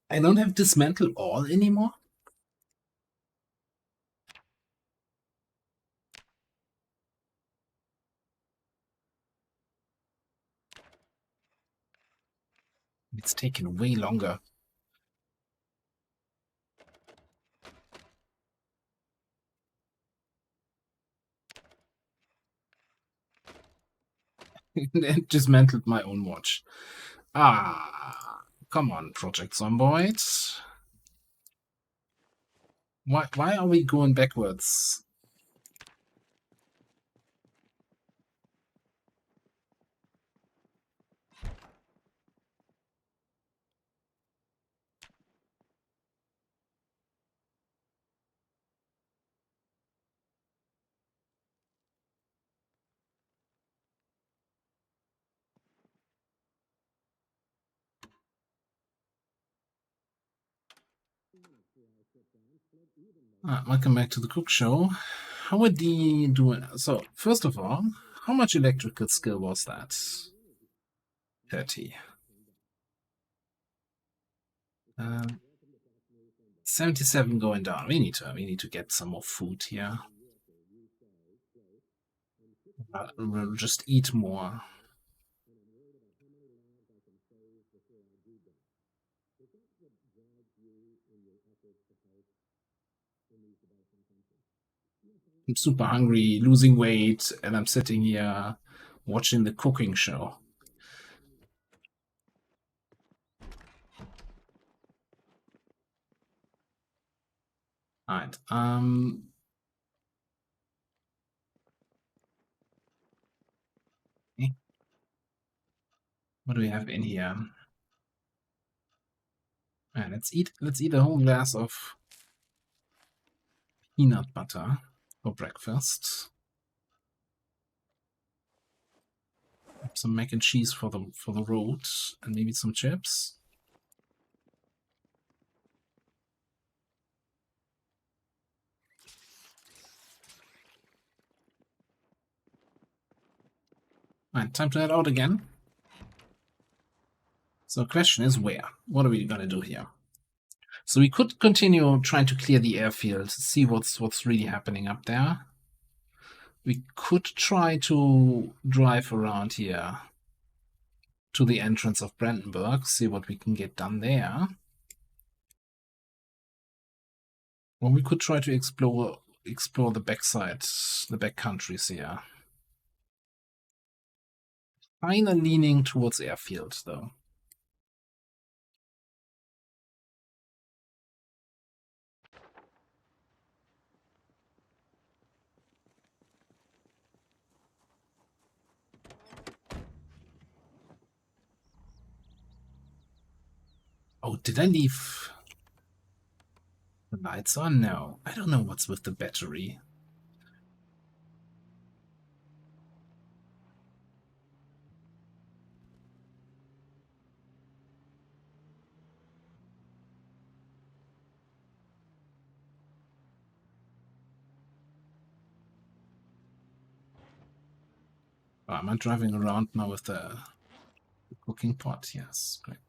I don't have dismantle all anymore. It's taken way longer. And dismantled my own watch. Ah, come on, Project Zomboid. Why are we going backwards? Welcome back to the Cook Show. How are we doing? So, first of all, how much electrical skill was that? 30. 77 going down. We need to get some more food here. We'll just eat more. I'm super hungry, losing weight, and I'm sitting here watching the cooking show. Alright, what do we have in here? Alright, let's eat a whole glass of peanut butter for breakfast. Some mac and cheese for the road, and maybe some chips. Alright, time to head out again. So the question is where? What are we gonna do here? So we could continue trying to clear the airfield, see what's really happening up there. We could try to drive around here to the entrance of Brandenburg, see what we can get done there. Or we could try to explore the backside, the back countries here. Kinda leaning towards airfield though. Oh, did I leave the lights on? No. I don't know what's with the battery. Oh, am I driving around now with the cooking pot? Yes, great.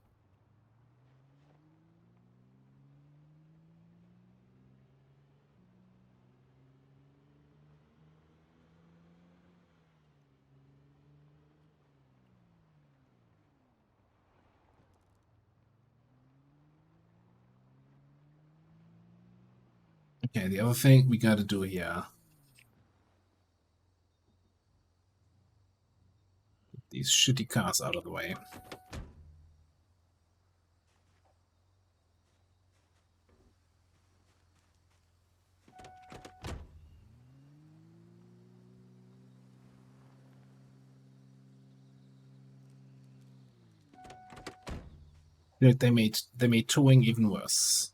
Okay, the other thing we gotta do here. Get these shitty cars out of the way. They made towing even worse.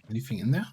Anything in there?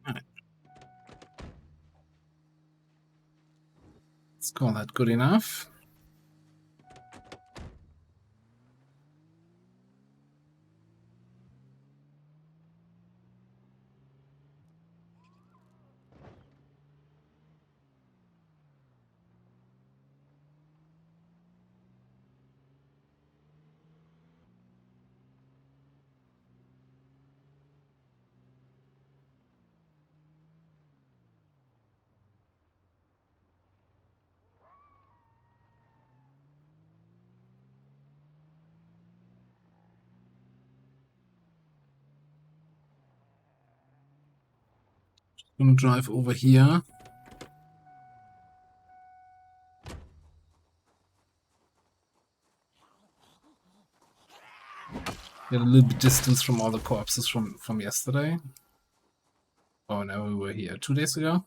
Alright. Let's call that good enough. Gonna drive over here. Get a little bit distance from all the corpses from yesterday. Oh no, we were here 2 days ago.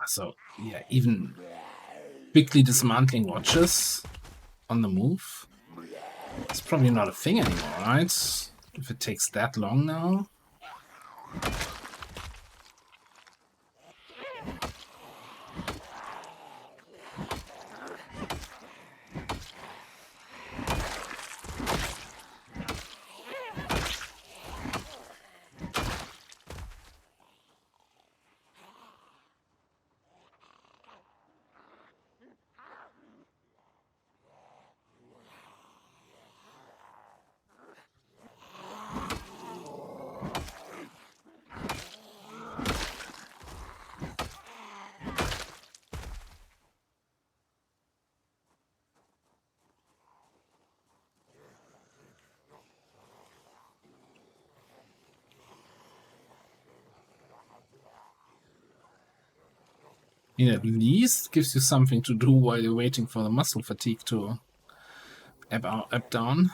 So yeah, even quickly dismantling watches on the move. It's probably not a thing anymore, right? If it takes that long now. At least gives you something to do while you're waiting for the muscle fatigue to ebb down.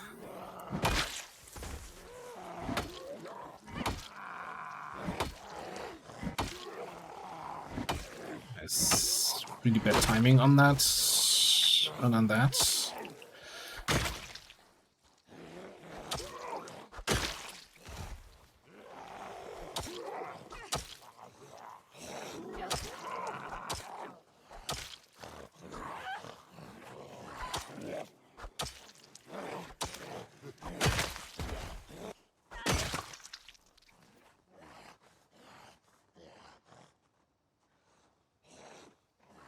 It's really bad timing on that. And on that.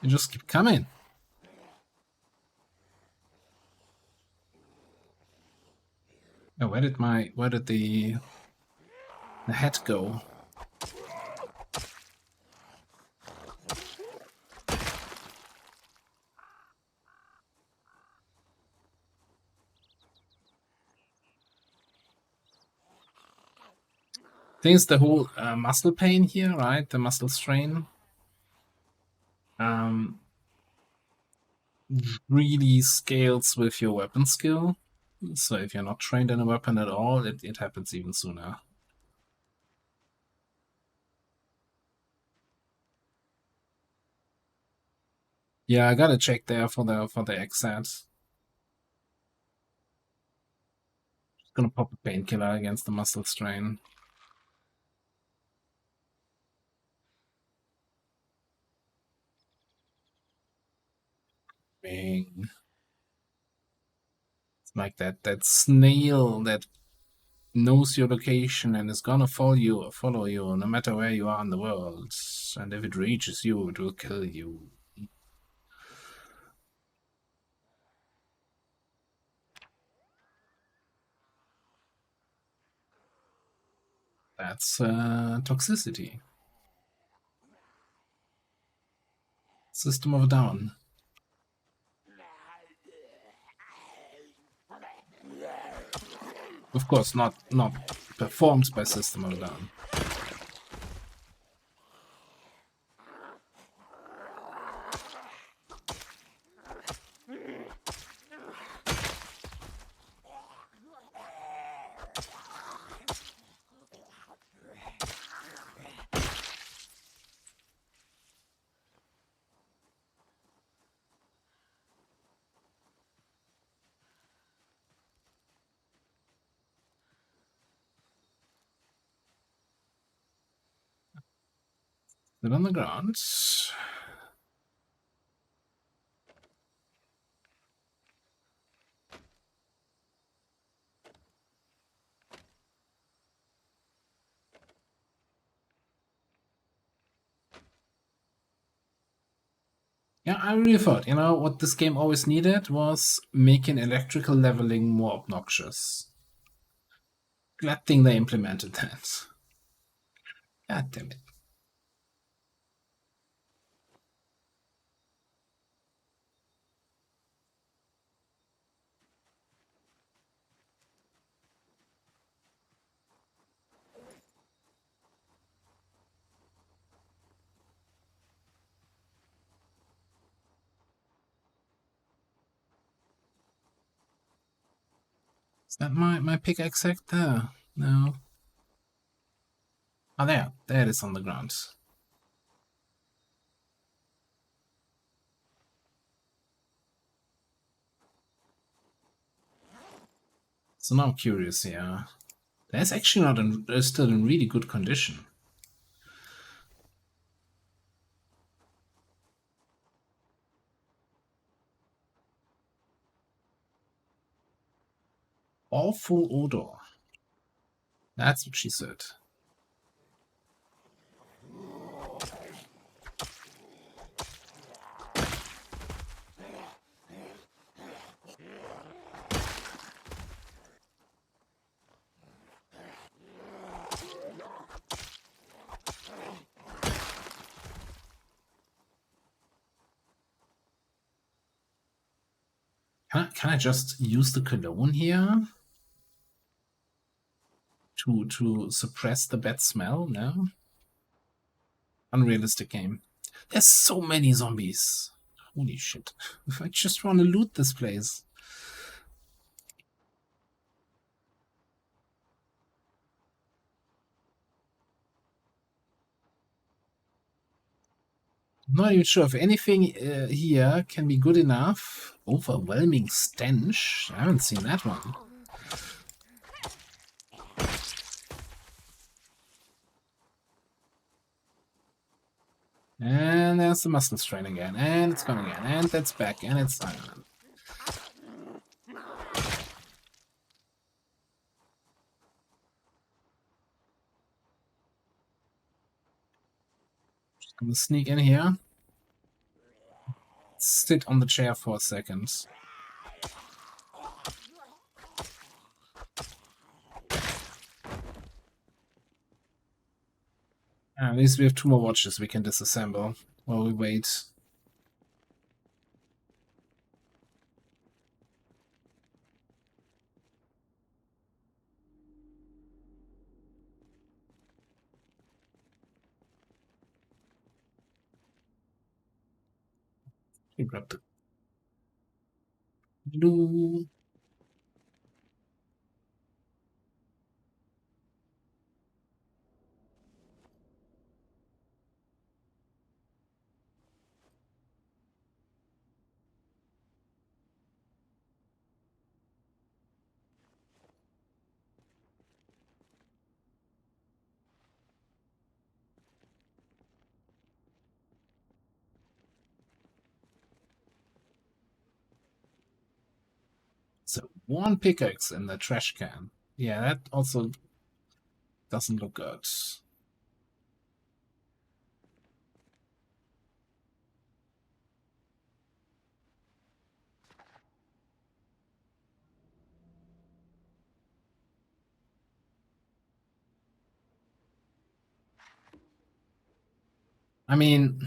You just keep coming. Oh, where did the head go? I think it's the whole muscle pain here, right? The muscle strain. Really scales with your weapon skill. So if you're not trained in a weapon at all, it happens even sooner. Yeah, I gotta check there for the XZ. Gonna pop a painkiller against the muscle strain. Bing. It's like that snail that knows your location and is gonna follow you no matter where you are in the world. And if it reaches you, it will kill you. That's toxicity. System of a Down. Of course, not performed by System of a Down. Sit on the ground. Yeah, I really thought, what this game always needed was making electrical leveling more obnoxious. Glad thing they implemented that. God damn it. Is that my pickaxe there? No. Oh, there. There it is on the ground. So now I'm curious here. That's actually not still in really good condition. Awful odor. That's what she said. Can I just use the cologne here to suppress the bad smell? No? Unrealistic game. There's so many zombies. Holy shit. I just want to loot this place. I'm not even sure if anything here can be good enough. Overwhelming stench. I haven't seen that one. And there's the muscle strain again. And it's gone again. And that's back. And it's... Just gonna sneak in here. Sit on the chair for a second. At least we have 2 more watches we can disassemble while we wait. You grab the blue. One pickaxe in the trash can. Yeah, that also doesn't look good. I mean,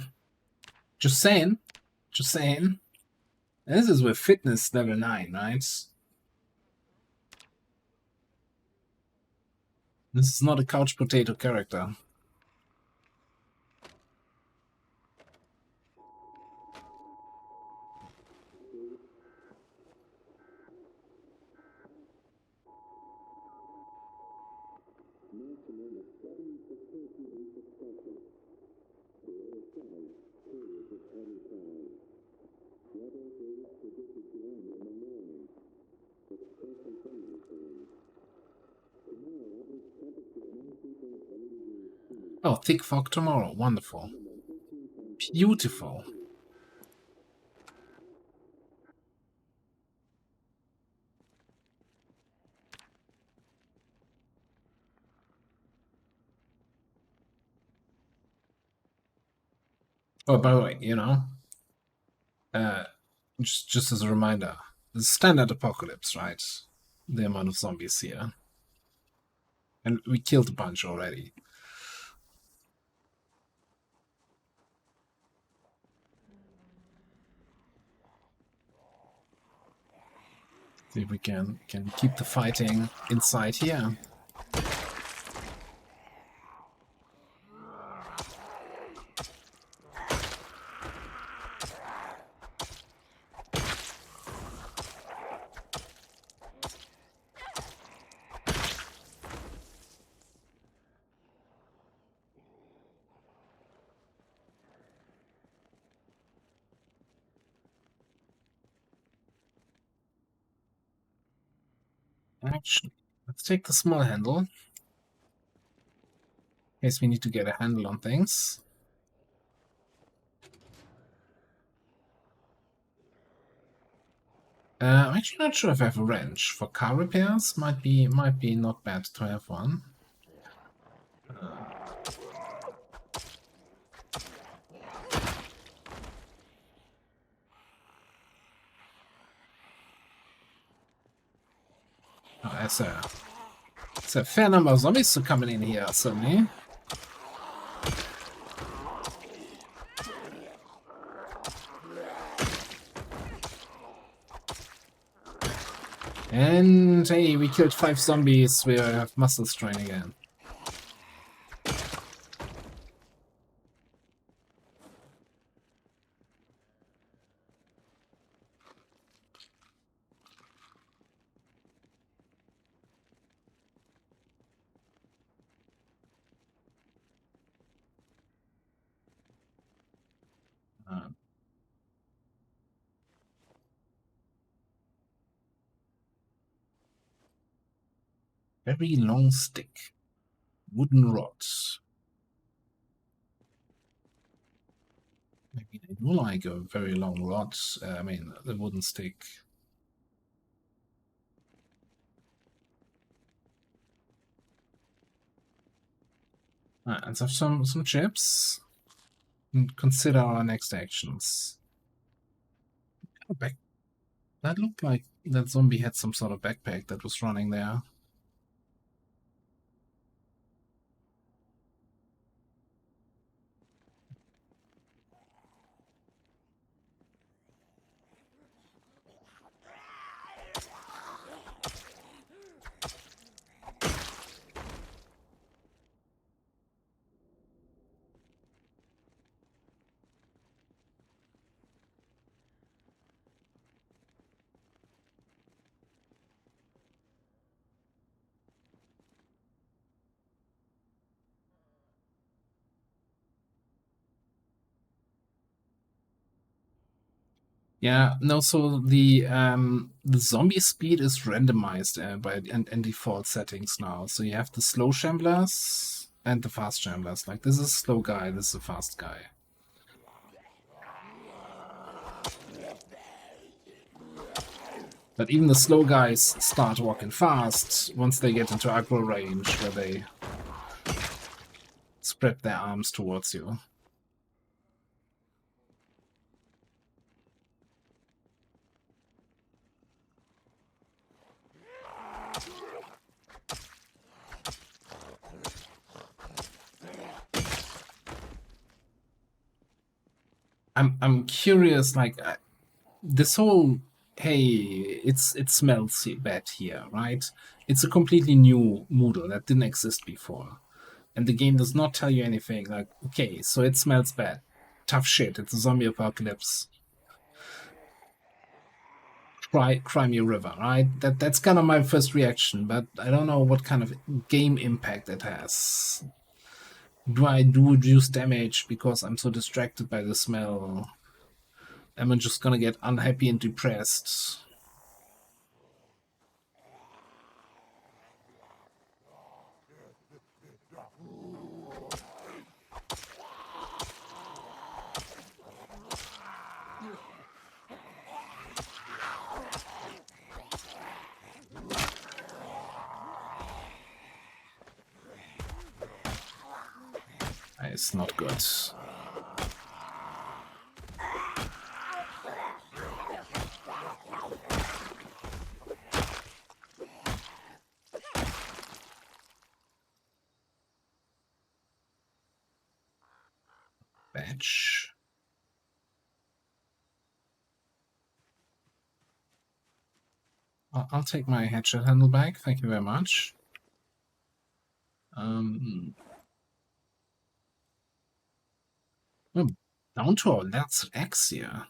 just saying. Just saying. This is with fitness level 9, right? This is not a couch potato character. Oh, thick fog tomorrow. Wonderful. Beautiful. Oh, by the way, you know, uh, just as a reminder, the standard apocalypse, right? The amount of zombies here. And we killed a bunch already. See if we can keep the fighting inside here. Actually, let's take the small handle. In case we need to get a handle on things. I'm actually not sure if I have a wrench. For car repairs, might be not bad to have one. There's a fair number of zombies coming in here, suddenly. And hey, we killed 5 zombies. We have muscle strain again. Very long stick. Wooden rods. Maybe they do like a very long rod. I mean, the wooden stick. Let's have some chips. And consider our next actions. Back. That looked like that zombie had some sort of backpack that was running there. Yeah, no, so the zombie speed is randomized by and default settings now. So you have the slow shamblers and the fast shamblers. Like this is a slow guy, this is a fast guy. But even the slow guys start walking fast once they get into aggro range, where they spread their arms towards you. I'm curious, like this whole it smells bad here, right? It's a completely new Moodle that didn't exist before, and the game does not tell you anything. Like, okay, so it smells bad, tough shit. It's a zombie apocalypse. Cry me a river, right? That's kind of my first reaction, but I don't know what kind of game impact it has. Do I do reduce damage because I'm so distracted by the smell? Am I just gonna get unhappy and depressed? It's not good. Badge. I'll take my hatchet handle back. Thank you very much. Oh, down to our last X here.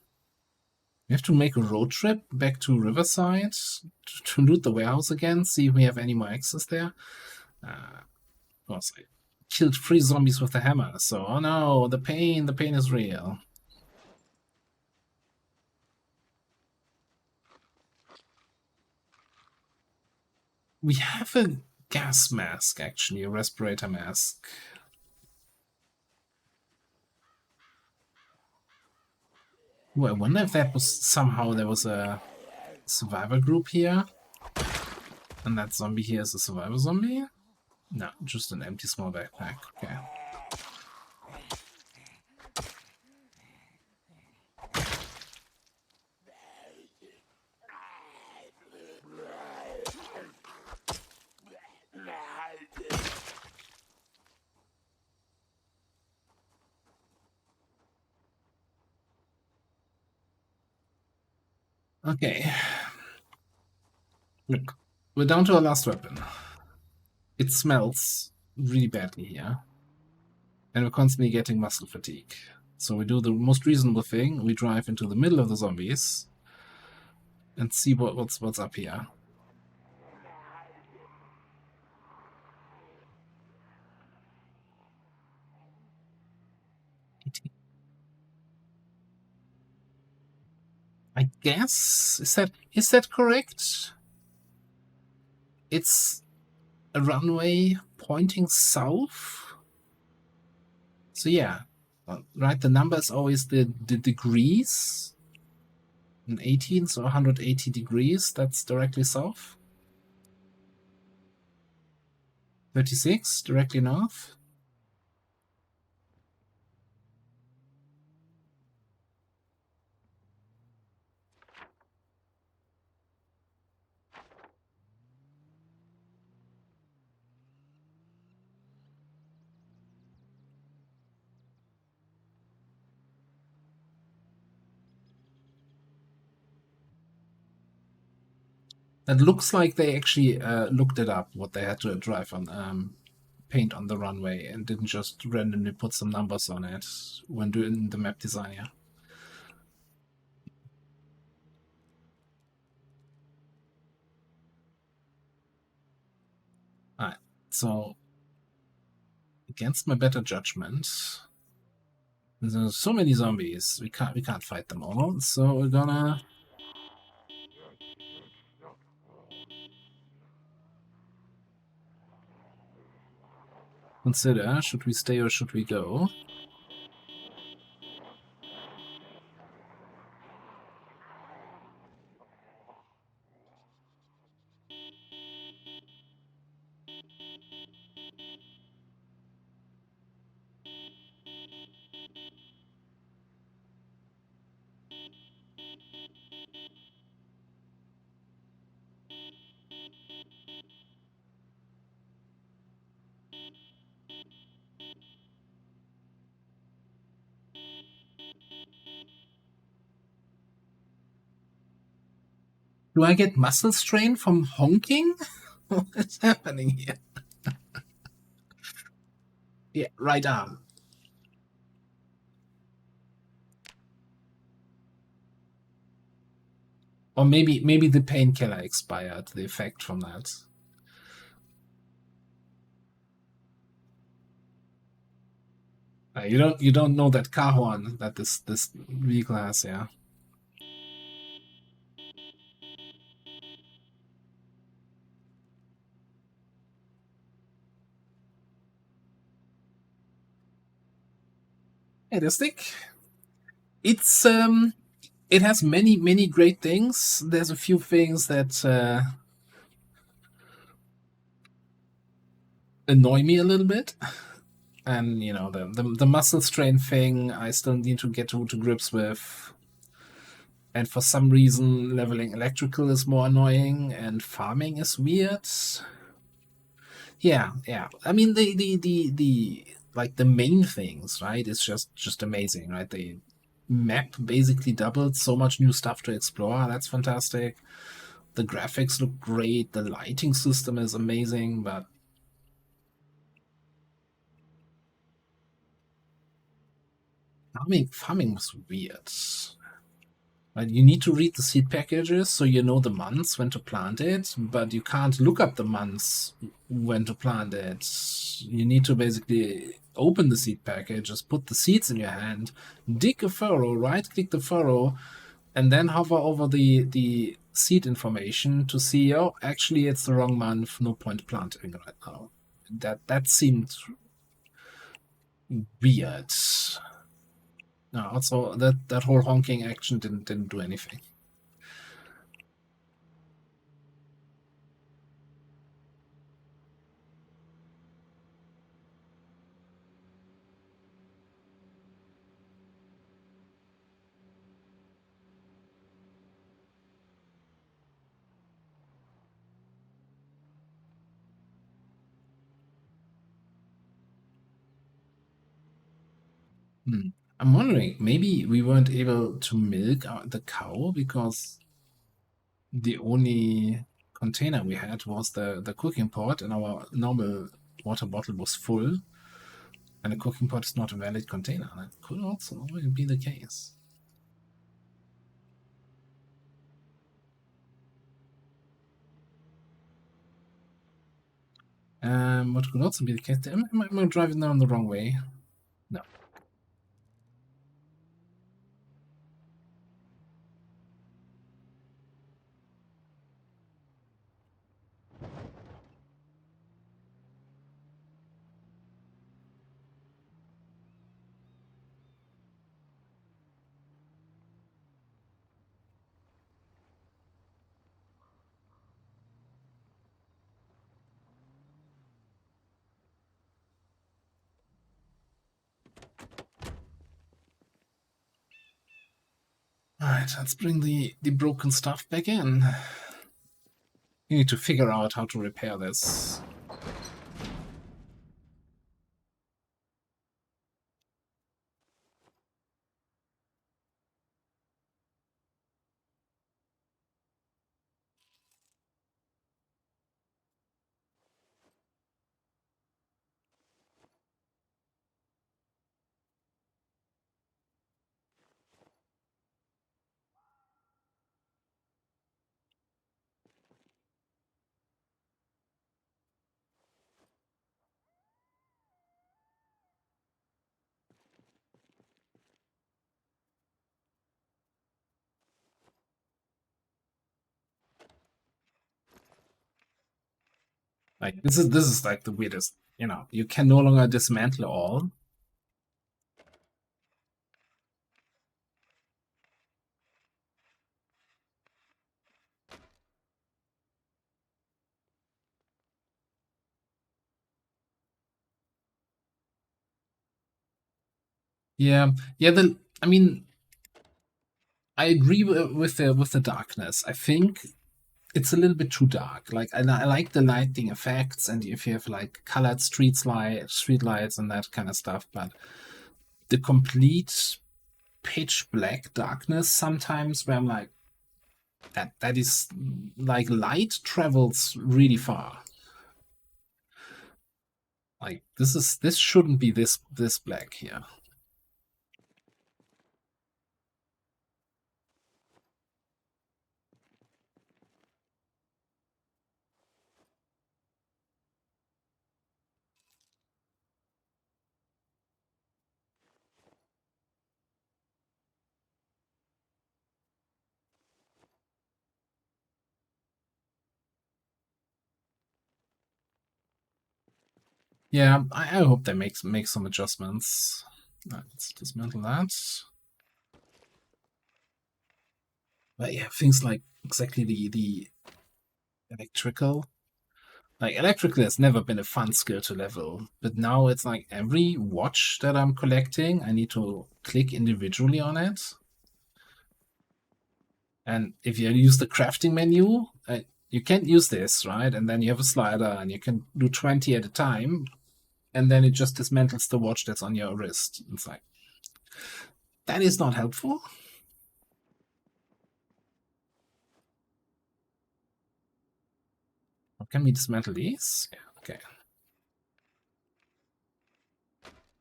We have to make a road trip back to Riverside to loot the warehouse again, see if we have any more access there. Of course, I killed 3 zombies with a hammer, so oh no, the pain is real. We have a gas mask, actually, a respirator mask. Ooh, I wonder if that was somehow there was a survivor group here, and that zombie here is a survivor zombie? No, just an empty small backpack. Okay. Okay. Look, we're down to our last weapon. It smells really badly here. And we're constantly getting muscle fatigue. So we do the most reasonable thing. We drive into the middle of the zombies and see what's up here. I guess is that correct? It's a runway pointing south. So yeah, right. The number is always the degrees. An 18, so 180 degrees. That's directly south. 36 directly north. That looks like they actually looked it up, what they had to drive on, paint on the runway, and didn't just randomly put some numbers on it when doing the map design. Yeah. Alright, so against my better judgment, there's so many zombies, we can't fight them all, so we're gonna consider, should we stay or should we go? Do I get muscle strain from honking? What's happening here? Yeah, right arm. Or maybe the painkiller expired, the effect from that. You don't know that car horn that this vehicle has, yeah. Fantastic. It's it has many great things. There's a few things that annoy me a little bit, and the muscle strain thing I still need to get to grips with. And for some reason, leveling electrical is more annoying, and farming is weird. Yeah. I mean, the like the main things, right? It's just amazing, right? The map basically doubled, so much new stuff to explore. That's fantastic. The graphics look great. The lighting system is amazing, but farming was weird. Right? You need to read the seed packages so you know the months when to plant it, but you can't look up the months when to plant it. You need to basically open the seed package, just put the seeds in your hand, dig a furrow, right click the furrow, and then hover over the seed information to see, oh, actually it's the wrong month, no point planting right now. That seemed weird. No, also that whole honking action didn't do anything. Hmm. I'm wondering, maybe we weren't able to milk the cow because the only container we had was the cooking pot, and our normal water bottle was full, and the cooking pot is not a valid container. That could also be the case. What could also be the case? Am I driving down the wrong way? No. All right, let's bring the broken stuff back in. You need to figure out how to repair this. Like this is like the weirdest. You can no longer dismantle all. Yeah, yeah. I mean, I agree with the darkness. I think it's a little bit too dark. Like, I like the lighting effects, and if you have like colored street lights and that kind of stuff, but the complete pitch black darkness sometimes, where I'm like, That is like light travels really far. Like this shouldn't be this black here. Yeah, I hope they make some adjustments. Let's dismantle that. But yeah, things like exactly the electrical. Like electrical has never been a fun skill to level, but now it's like every watch that I'm collecting, I need to click individually on it. And if you use the crafting menu, you can't use this, right? And then you have a slider and you can do 20 at a time, and then it just dismantles the watch that's on your wrist. It's like, that is not helpful. Can we dismantle these? Yeah, okay.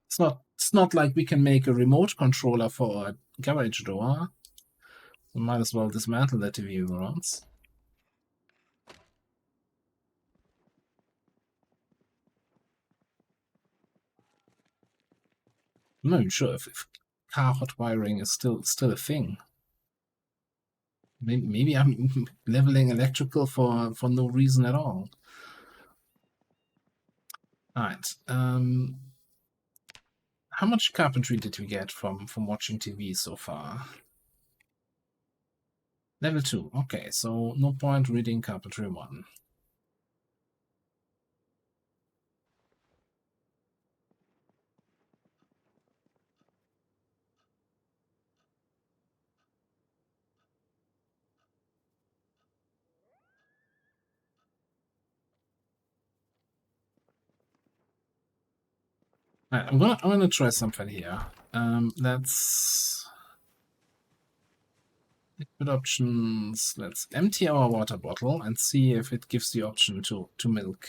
It's not like we can make a remote controller for a garage door. We might as well dismantle the TV rods. I'm not even sure if car hot wiring is still a thing. Maybe I'm leveling electrical for no reason at all. All right. How much carpentry did we get from watching TV so far? Level 2. Okay, so no point reading carpentry 1. All right, I'm gonna try something here. Let's liquid options. Let's empty our water bottle and see if it gives the option to milk.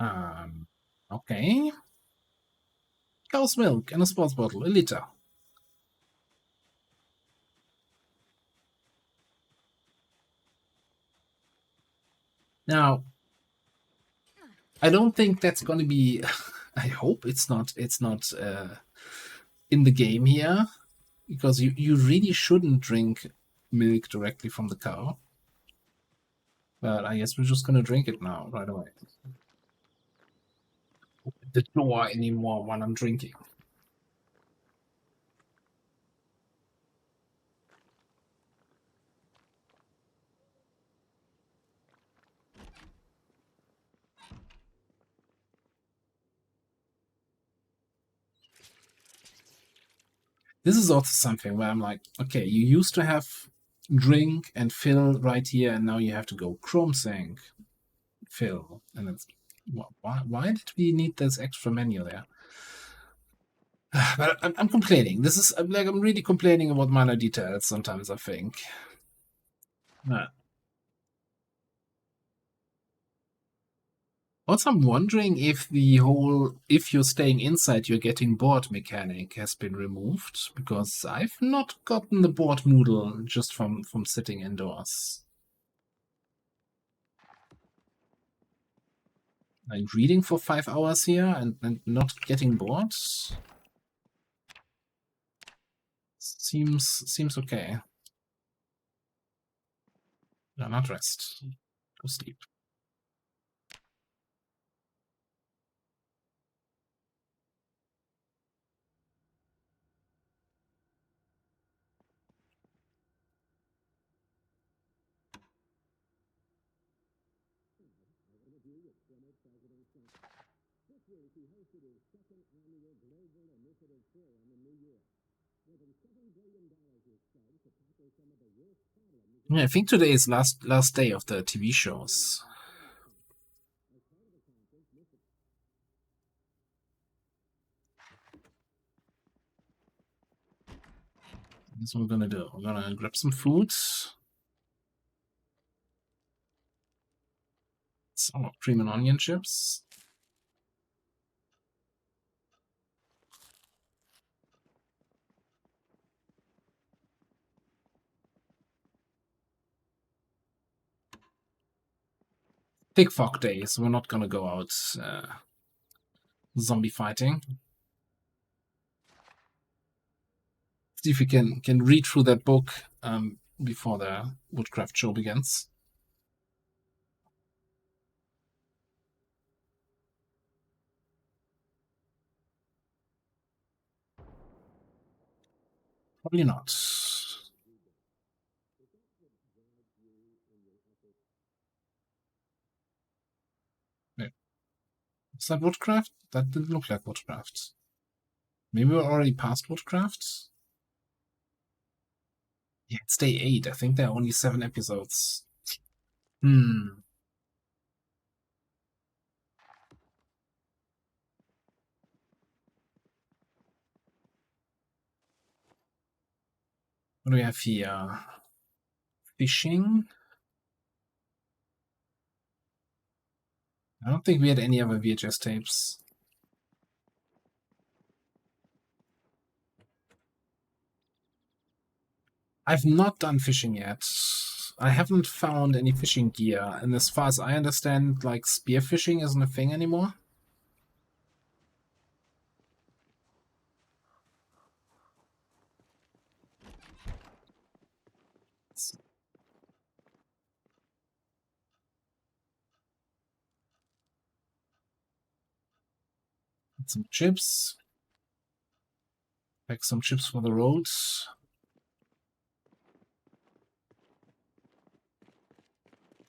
Um, okay. Cow's milk in a sports bottle, a liter. Now, I don't think that's going to be. I hope it's not. It's not in the game here, because you really shouldn't drink milk directly from the cow. But I guess we're just going to drink it now, right away. The door anymore while I'm drinking. This is also something where I'm like, okay, you used to have drink and fill right here, and now you have to go chrome sink, fill, and it's why did we need this extra menu there? But I'm complaining. This is like I'm really complaining about minor details sometimes. I think. Also, I'm wondering if the whole if you're staying inside, you're getting bored mechanic has been removed, because I've not gotten the bored moodle just from sitting indoors. Like reading for 5 hours here and not getting bored seems okay. No, not rest. Go sleep. Yeah, I think today is last day of the TV shows. That's what we're gonna do. We're gonna grab some food. Some cream and onion chips. Thick fog days. We're not gonna go out zombie fighting. See if we can read through that book before the woodcraft show begins. Probably not. Wait, is that woodcraft? That didn't look like woodcraft. Maybe we're already past woodcraft? Yeah, it's day 8. I think there are only 7 episodes. Hmm. What do we have here? Fishing? I don't think we had any other VHS tapes. I've not done fishing yet. I haven't found any fishing gear, and as far as I understand, like spearfishing isn't a thing anymore. Some chips. Pack some chips for the road.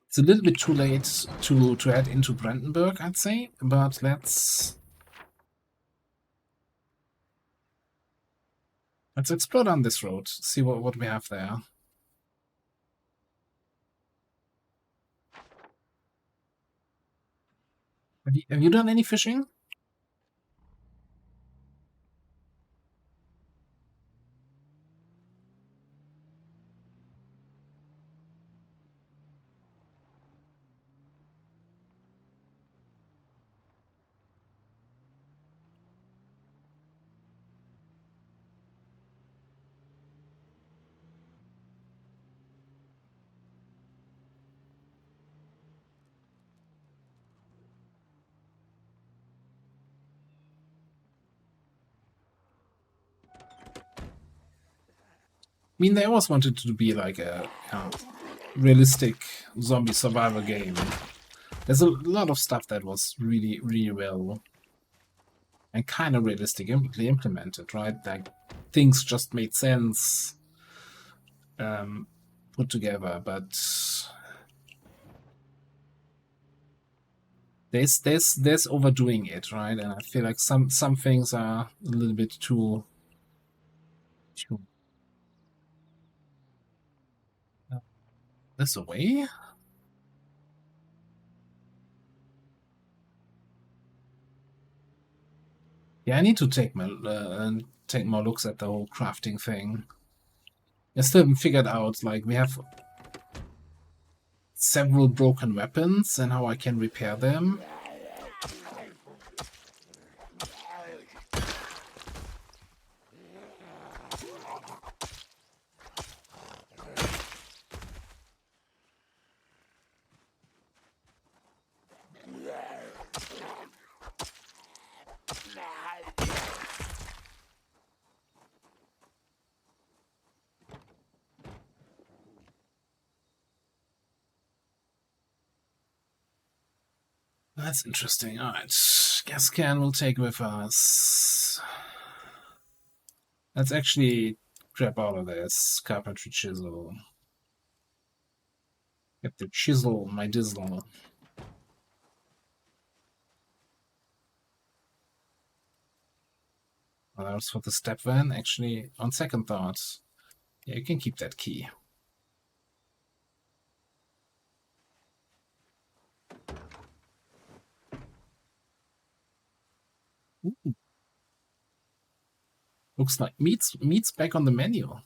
It's a little bit too late to head into Brandenburg, I'd say, but let's explore down this road, see what we have there. Have you done any fishing? I mean, they always wanted to be like a realistic zombie survival game. There's a lot of stuff that was really, really well and kind of realistically implemented, right? Like things just made sense put together, but there's overdoing it, right? And I feel like some things are a little bit too. This away? Yeah, I need to take more looks at the whole crafting thing. I still haven't figured out, like, we have several broken weapons and how I can repair them. That's interesting. Alright. Gas can we'll take with us. Let's actually grab all of this. Carpentry chisel. Get the chisel, my dizzle. Well, that was for the step van. Actually, on second thought, yeah, you can keep that key. Ooh. Looks like meat's back on the menu.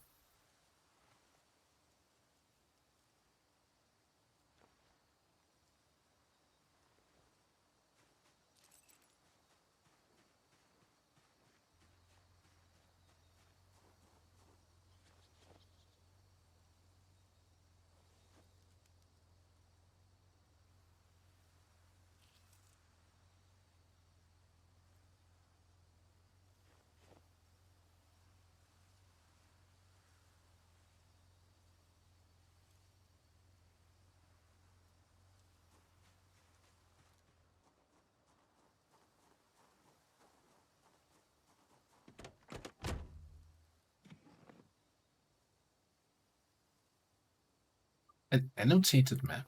An annotated map.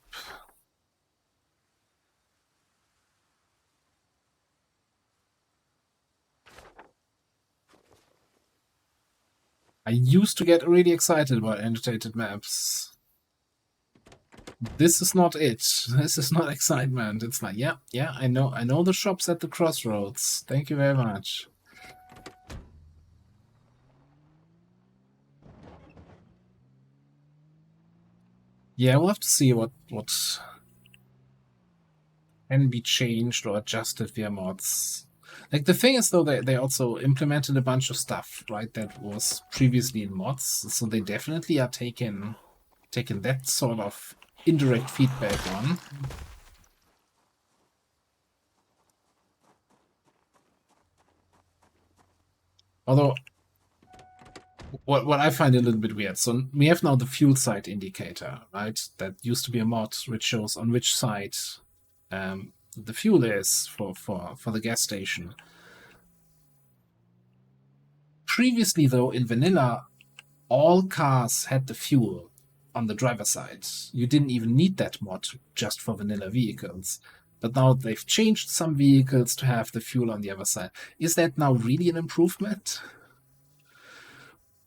I used to get really excited about annotated maps. This is not it. This is not excitement. It's like, yeah, I know the shops at the crossroads. Thank you very much. Yeah, we'll have to see what can be changed or adjusted via mods. Like the thing is though, they also implemented a bunch of stuff, right, that was previously in mods. So they definitely are taking that sort of indirect feedback on. Although what I find a little bit weird, so we have now the fuel side indicator, right? That used to be a mod which shows on which side the fuel is for the gas station. Previously, though, in vanilla, all cars had the fuel on the driver's side. You didn't even need that mod just for vanilla vehicles. But now they've changed some vehicles to have the fuel on the other side. Is that now really an improvement?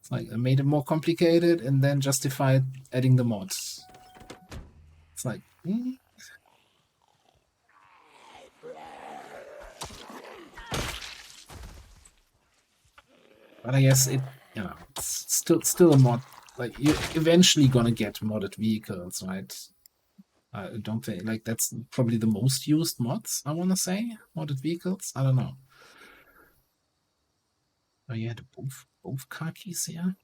It's like they made it more complicated and then justified adding the mods. It's like, But I guess it's still a mod. Like you're eventually gonna get modded vehicles, right? I don't think like that's probably the most used mods. I want to say modded vehicles. I don't know. Oh, you had both car keys here.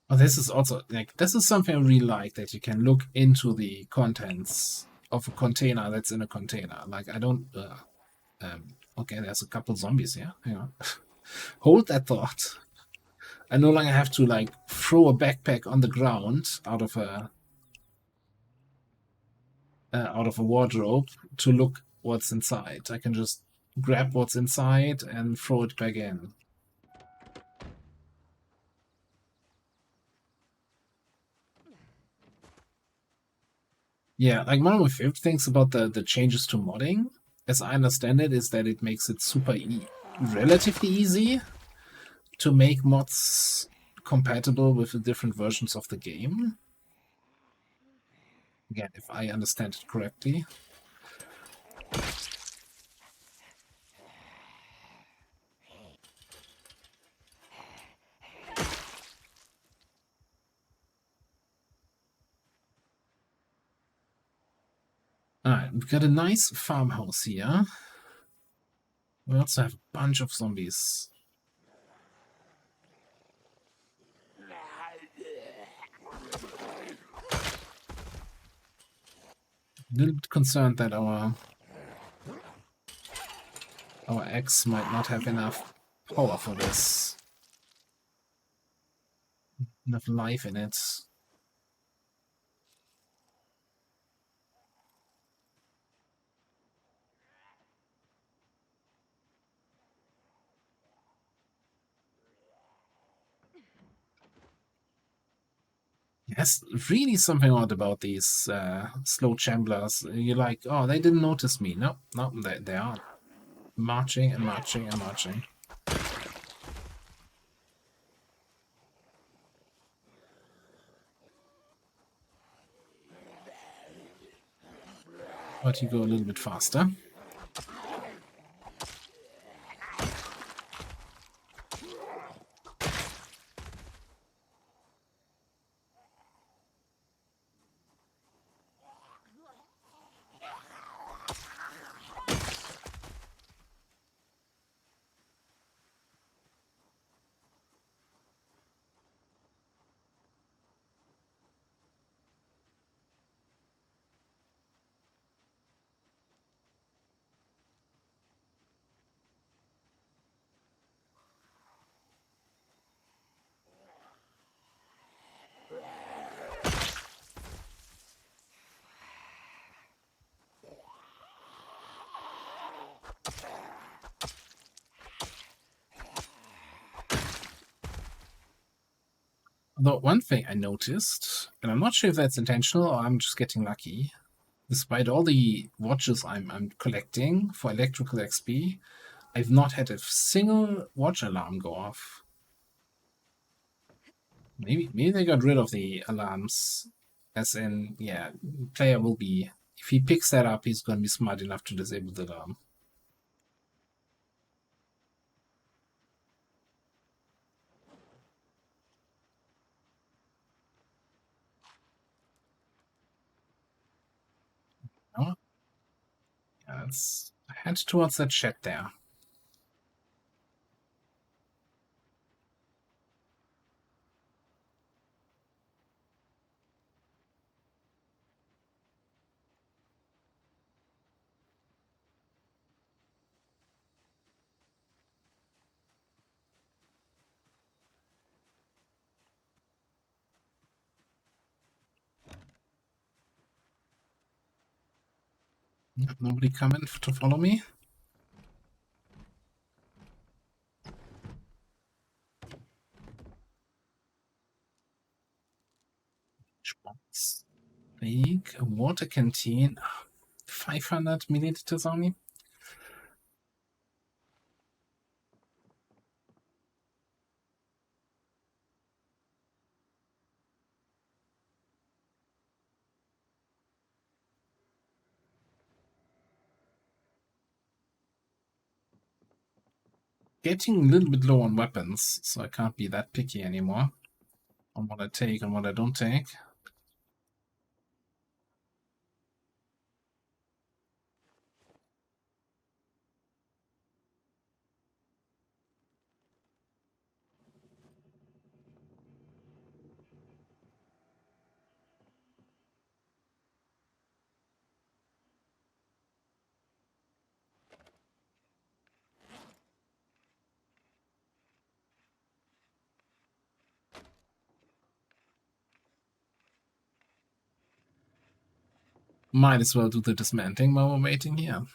Oh, this is also like this is something I really like that you can look into the contents of a container that's in a container. Like I don't. Okay, there's a couple zombies here. Hang on. Hold that thought. I no longer have to like throw a backpack on the ground out of a wardrobe to look what's inside. I can just grab what's inside and throw it back in. Yeah, like one of my favorite things about the changes to modding, as I understand it, is that it makes it relatively easy to make mods compatible with the different versions of the game. Again, if I understand it correctly. Alright, we've got a nice farmhouse here. We also have a bunch of zombies. A little bit concerned that our axe might not have enough power for this. Enough life in it. There's really something odd about these slow chamblers. You're like, oh, they didn't notice me. No, no, they are marching and marching and marching. But you go a little bit faster. Though one thing I noticed, and I'm not sure if that's intentional or I'm just getting lucky, despite all the watches I'm collecting for electrical XP, I've not had a single watch alarm go off. Maybe they got rid of the alarms, as in, yeah, player will be, if he picks that up, he's going to be smart enough to disable the alarm. Oh, yeah, let's head towards that shed there. Nobody coming to follow me? Box. Big water canteen. 500 milliliters only. Getting a little bit low on weapons, so I can't be that picky anymore on what I take and what I don't take. Might as well do the dismantling while we're waiting here.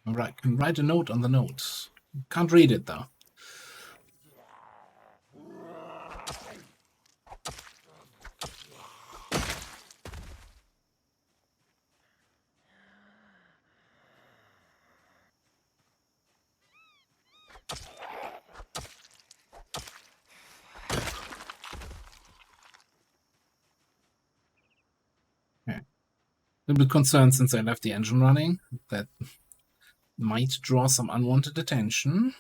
Alright, can write a note on the note. Can't read it though. Okay. A little bit concerned since I left the engine running. That might draw some unwanted attention.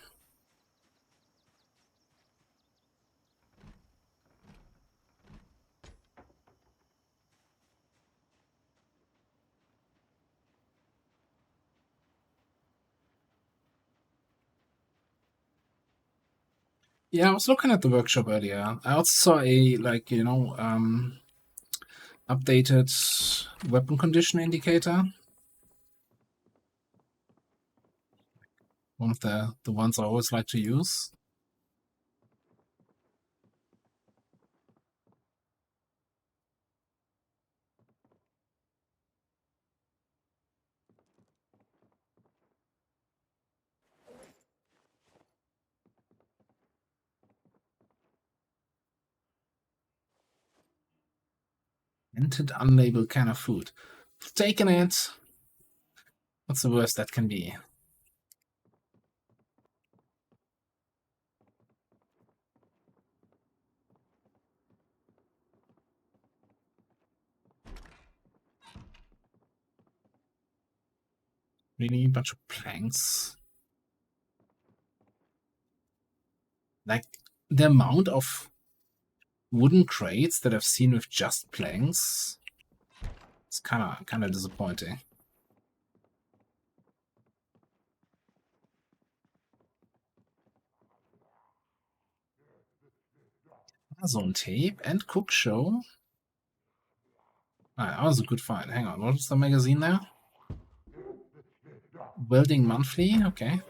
Yeah, I was looking at the workshop earlier. I also saw a updated weapon condition indicator. One of the ones I always like to use. Entered unlabeled can of food. Taking it. What's the worst that can be? Really, a bunch of planks. Like the amount of wooden crates that I've seen with just planks. It's kind of disappointing. Amazon tape and cook show. Alright, that was a good find. Hang on, what was the magazine there? Welding Monthly, okay.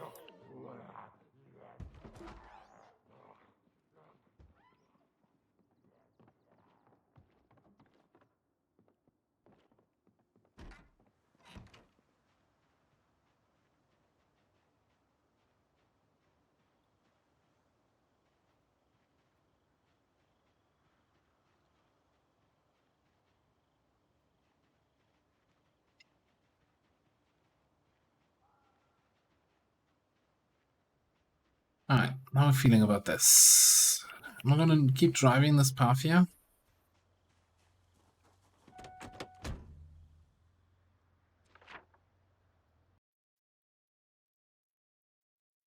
Alright, how am I feeling about this? Am I gonna keep driving this path here?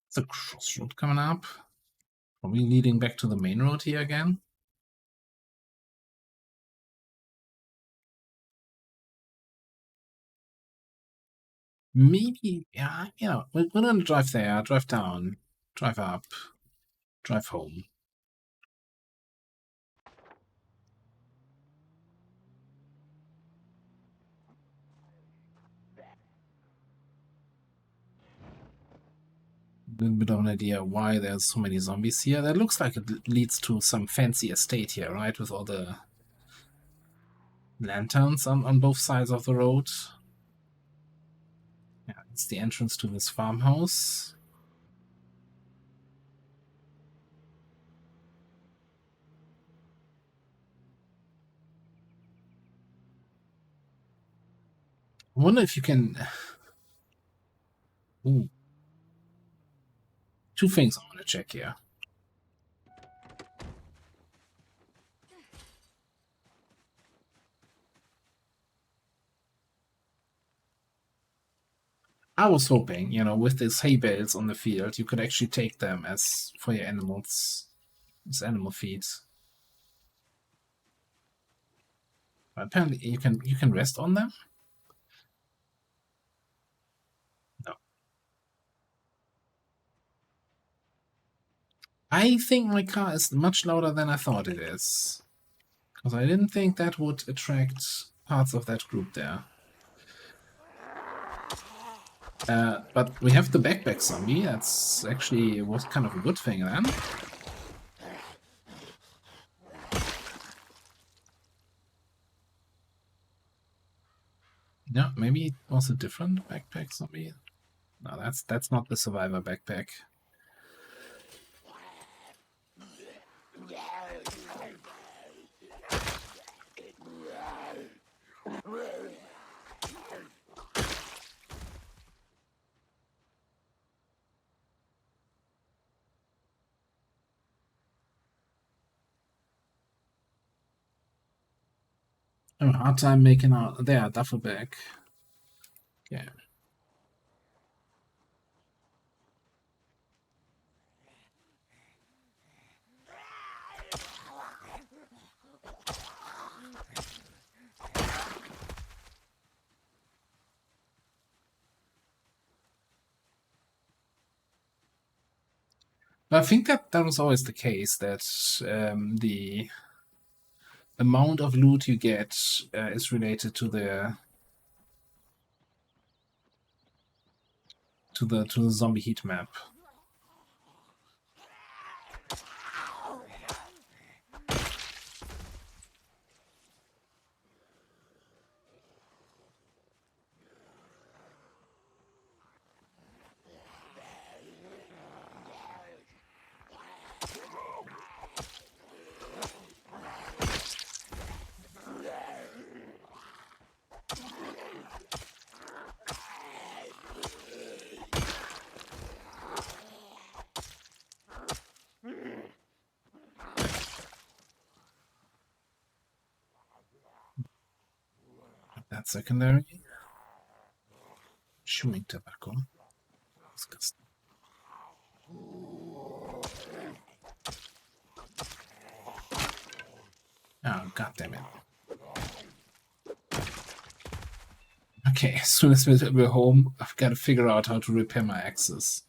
It's a crossroad coming up. Probably leading back to the main road here again. Maybe, yeah, we're gonna drive there, drive down, drive up, drive home. A little bit of an idea why there's so many zombies here. That looks like it leads to some fancy estate here, right? With all the lanterns on both sides of the road. Yeah, it's the entrance to this farmhouse. I wonder if you can... Ooh. Two things I want to check here. I was hoping, with these hay bales on the field, you could actually take them as for your animals, as animal feed. But apparently, you can rest on them. No, I think my car is much louder than I thought it is, because I didn't think that would attract parts of that group there. But we have the backpack zombie. That's actually was kind of a good thing then. Yeah, maybe it was a different backpack zombie. No, that's not the survivor backpack. I have a hard time making out. There, duffel bag. Yeah. But I think that was always the case, that the amount of loot you get is related to the zombie heat map. That's secondary. Chewing tobacco. Disgusting. Oh, god damn it. Okay, as soon as we're home, I've got to figure out how to repair my axes.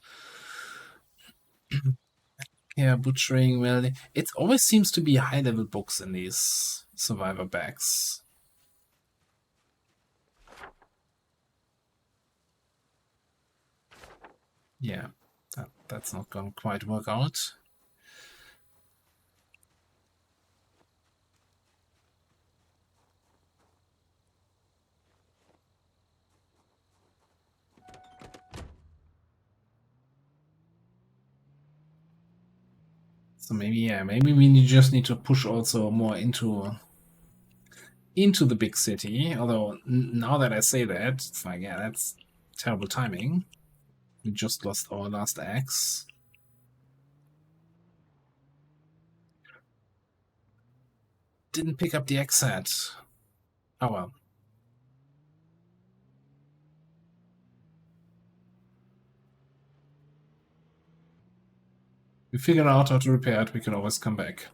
Yeah, butchering, well, it always seems to be high-level books in these survivor bags. Yeah, that's not gonna quite work out. So maybe we just need to push also more into the big city. Although now that I say that, it's like, yeah, that's terrible timing. We just lost our last axe. Didn't pick up the axe set. Oh well. We figure out how to repair it, we can always come back.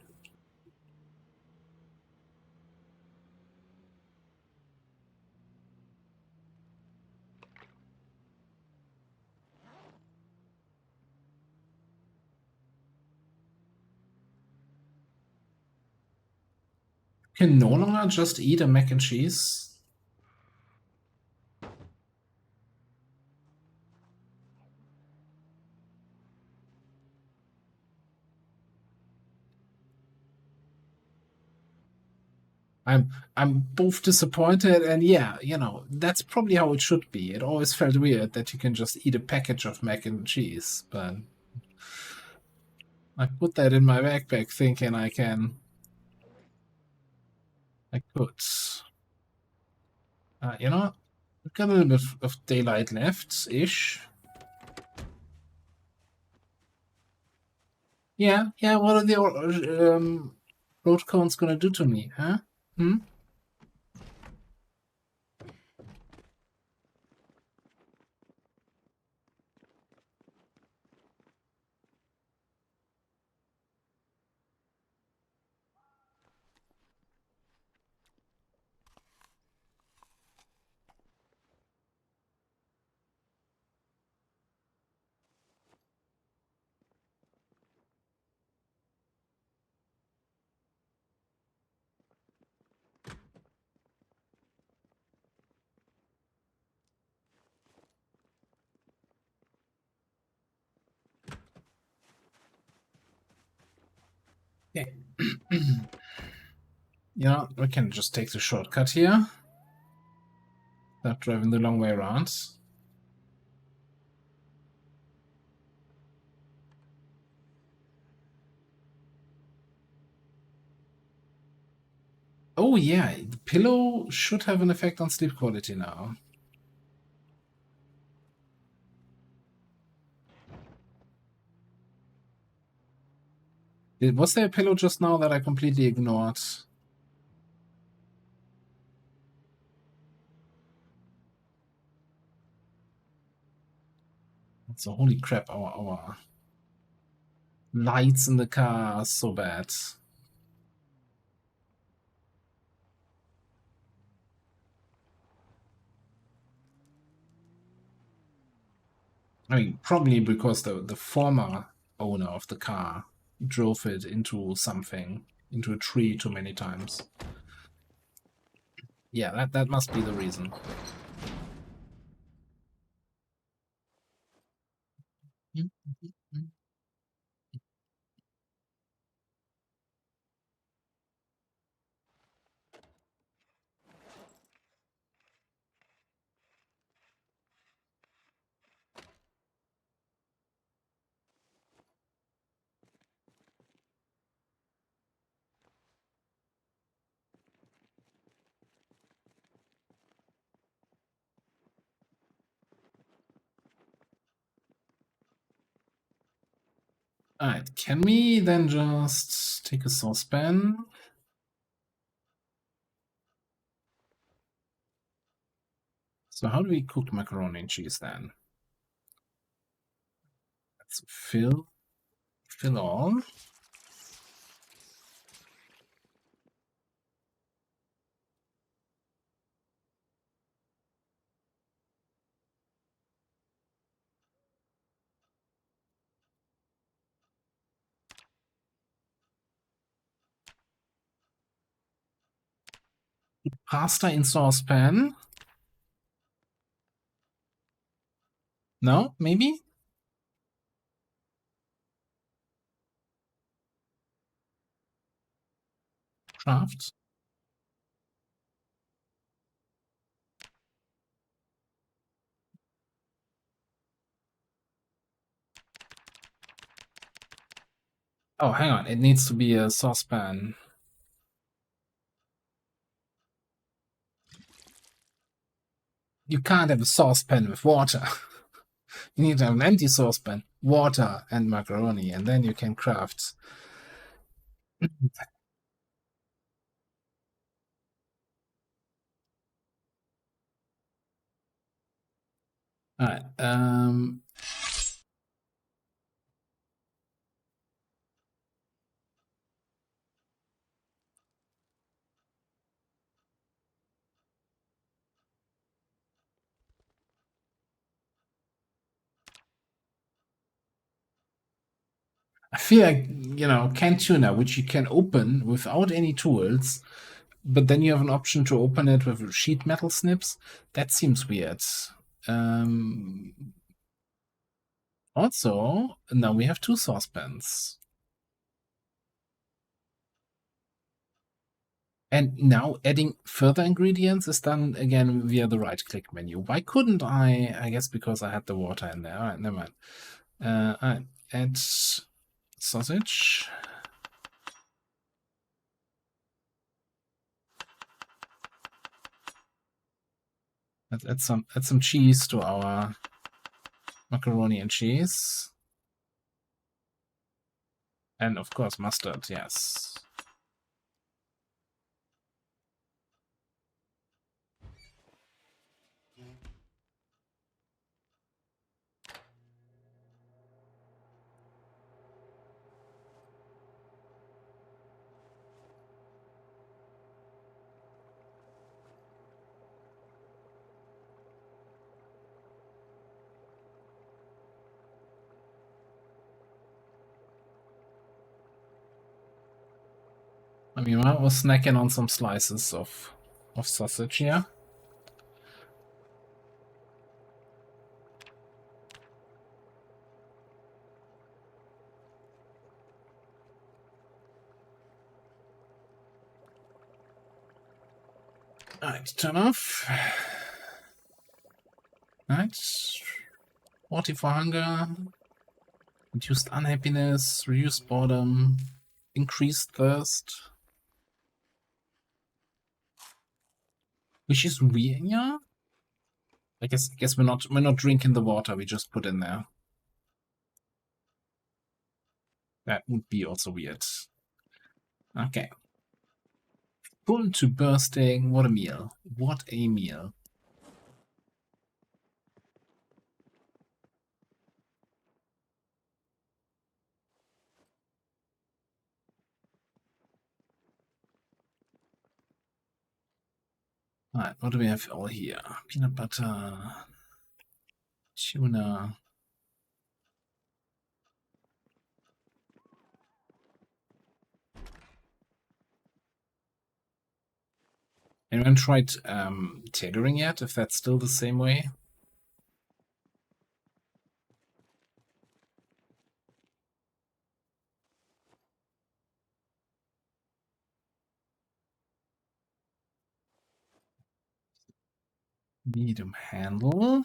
Can no longer just eat a mac and cheese? I'm both disappointed and, yeah, that's probably how it should be. It always felt weird that you can just eat a package of mac and cheese, but I put that in my backpack thinking I could. We've got a little bit of daylight left-ish. Yeah, what are the road cones gonna do to me, huh? Okay. We can just take the shortcut here. Start driving the long way around. Oh yeah, the pillow should have an effect on sleep quality now. Was there a pillow just now that I completely ignored? So holy crap, our lights in the car are so bad. I mean, probably because the former owner of the car drove it into something, into a tree too many times. Yeah, that must be the reason. Alright, can we then just take a saucepan? So how do we cook macaroni and cheese then? Let's fill all. Pasta in saucepan. No, maybe? Craft. Oh, hang on. It needs to be a saucepan. You can't have a saucepan with water. You need to have an empty saucepan, water, and macaroni, and then you can craft. Alright. I feel like, canned tuna, which you can open without any tools, but then you have an option to open it with sheet metal snips. That seems weird. Also, now we have 2 saucepans. And now adding further ingredients is done again via the right-click menu. Why couldn't I guess because I had the water in there. All right, never mind. All right, add sausage. Let's add some cheese to our macaroni and cheese. And of course mustard, yes. I mean, I was snacking on some slices of sausage here. Alright, turn off. Alright. 40 for hunger. Reduced unhappiness, reduced boredom, increased thirst. Which is weird, yeah? I guess we're not drinking the water we just put in there. That would be also weird. Okay. Full to bursting. What a meal. What a meal. Alright, what do we have all here? Peanut butter, tuna. Anyone tried tailoring yet? If that's still the same way? Medium handle.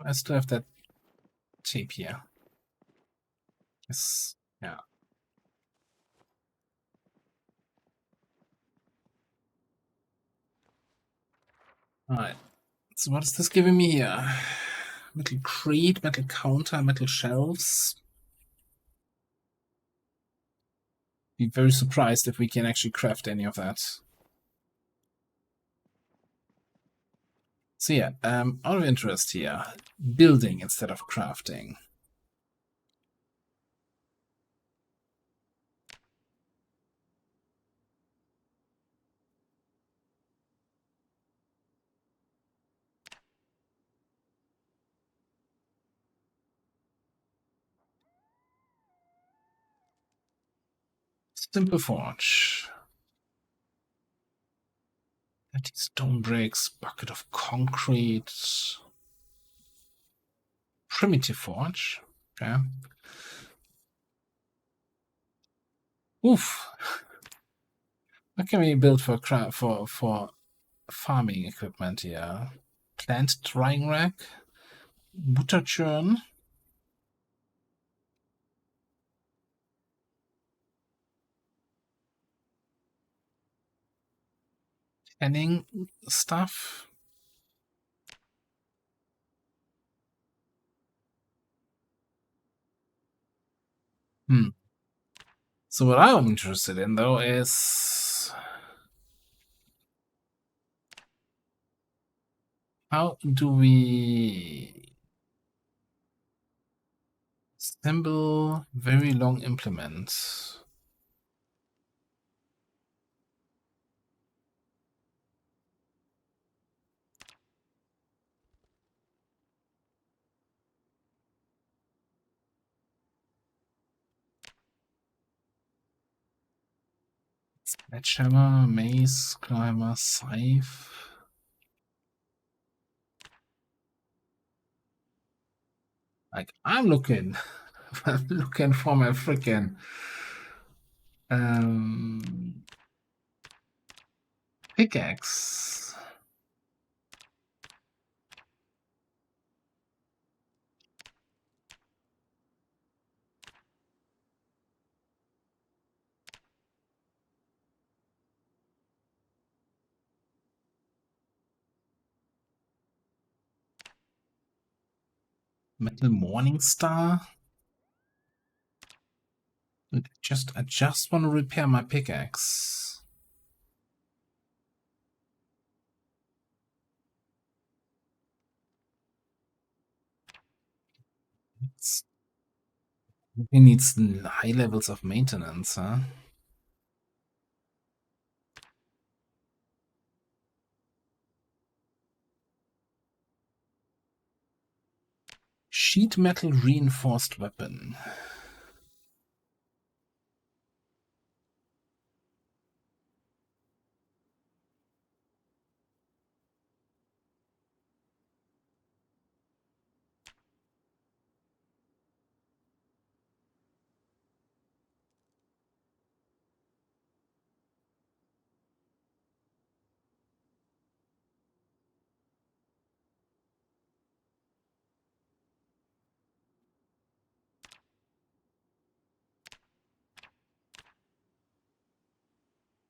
I still have that tape here. Yes. Yeah. Alright. So what is this giving me here? Metal crate, metal counter, metal shelves. Be very surprised if we can actually craft any of that. So yeah, out of interest here, building instead of crafting. Simple forge. 30 stone bricks, bucket of concrete. Primitive forge. Okay. Oof. What can we build for farming equipment here? Plant drying rack, butter churn, tanning stuff. Hmm. So what I'm interested in though is how do we assemble very long implements? Sledgehammer, mace, climber, scythe. Like I'm looking, I'm looking for my freaking um, pickaxe. Metal Morning Star. I just want to repair my pickaxe. It needs high levels of maintenance, huh? Sheet metal reinforced weapon.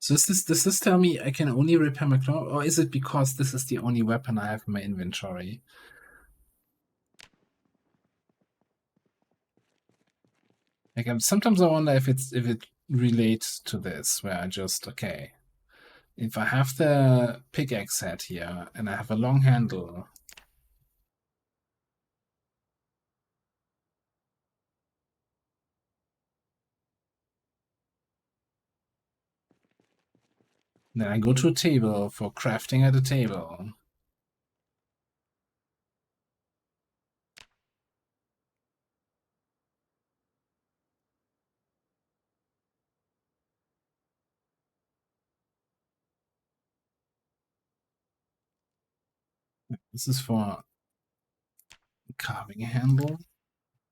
So does this tell me I can only repair my claw, or is it because this is the only weapon I have in my inventory? Like sometimes I wonder if it relates to this, where I just okay, if I have the pickaxe set here and I have a long handle, then I go to a table for crafting at a table. This is for carving a handle.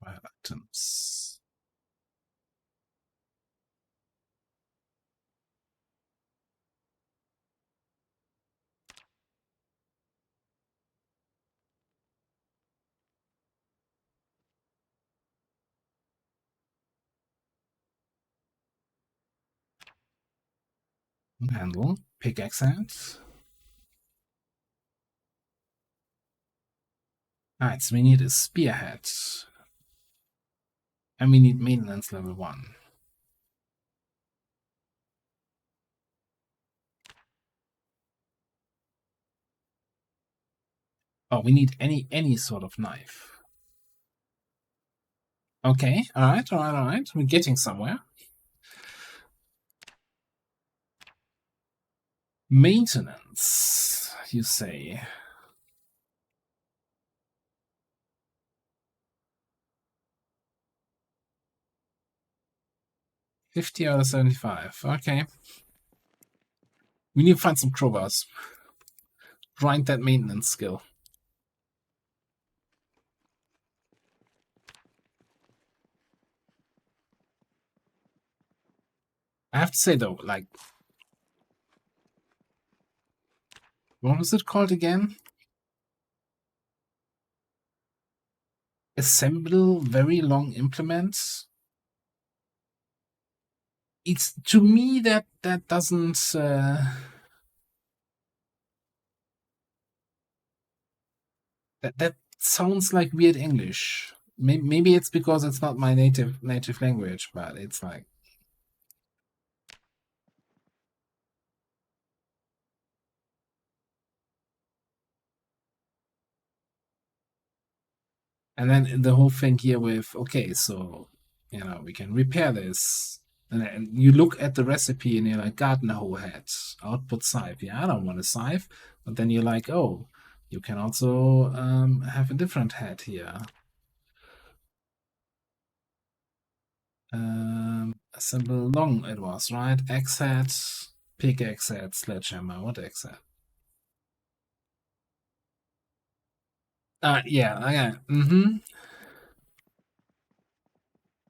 File items. Handle. Pickaxe hands. Alright, so we need a spearhead. And we need maintenance level 1. Oh, we need any sort of knife. Okay, alright. We're getting somewhere. Maintenance, you say? $50 out of 75. Okay. We need to find some crowbars. Grind that maintenance skill. I have to say though, like, what was it called again? Assemble very long implements. It's to me that doesn't. That sounds like weird English. Maybe it's because it's not my native language, but it's like. And then the whole thing here with, okay, so, we can repair this. And you look at the recipe and you're like, gardener hoe head, output scythe. Yeah, I don't want a scythe. But then you're like, oh, you can also have a different head here. Assemble long it was, right? Axe head, pickaxe head, sledgehammer. What axe head? Yeah, okay.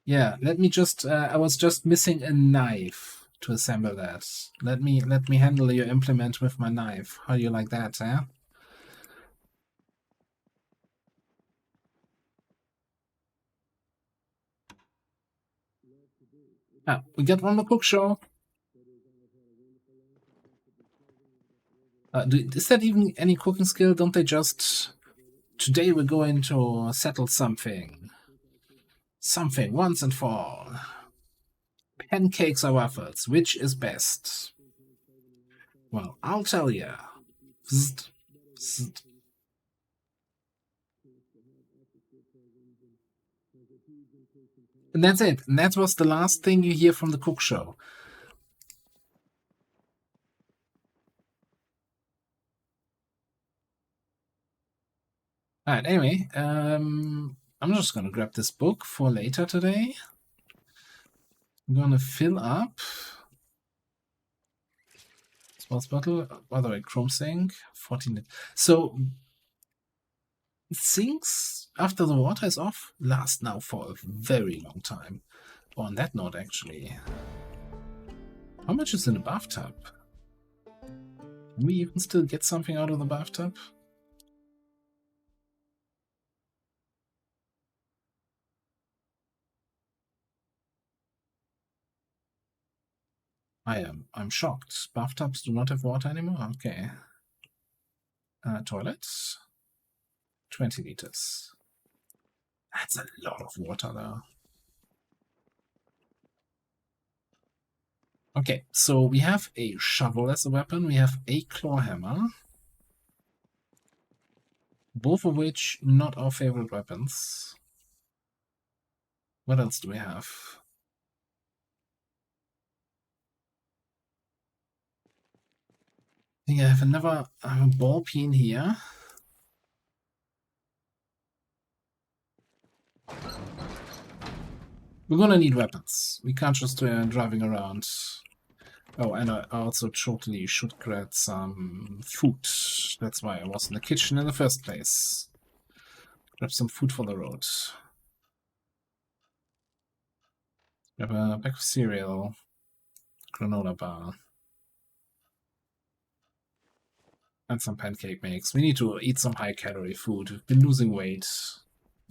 Yeah, let me just. I was just missing a knife to assemble that. Let me handle your implement with my knife. How do you like that, eh? Ah, we got one more cook show. Is that even any cooking skill? Don't they just... Today we're going to settle something. Something, once and for all. Pancakes or waffles, which is best? Well, I'll tell you. And that's it. And that was the last thing you hear from the cook show. Alright, anyway, I'm just gonna grab this book for later today. I'm gonna fill up. Sports bottle, by the way, chrome sink, 14. So, sinks, after the water is off, last now for a very long time. On that note, actually, how much is in the bathtub? Can we even still get something out of the bathtub? I'm shocked. Bathtubs do not have water anymore? Okay. Toilets? 20 liters. That's a lot of water, though. Okay, so we have a shovel as a weapon. We have a claw hammer. Both of which not our favorite weapons. What else do we have? I think I have another ball peen here. We're gonna need weapons. We can't just driving around. Oh, and I also totally should grab some food. That's why I was in the kitchen in the first place. Grab some food for the road. Grab a bag of cereal, granola bar, and some pancake mix. We need to eat some high-calorie food. We've been losing weight.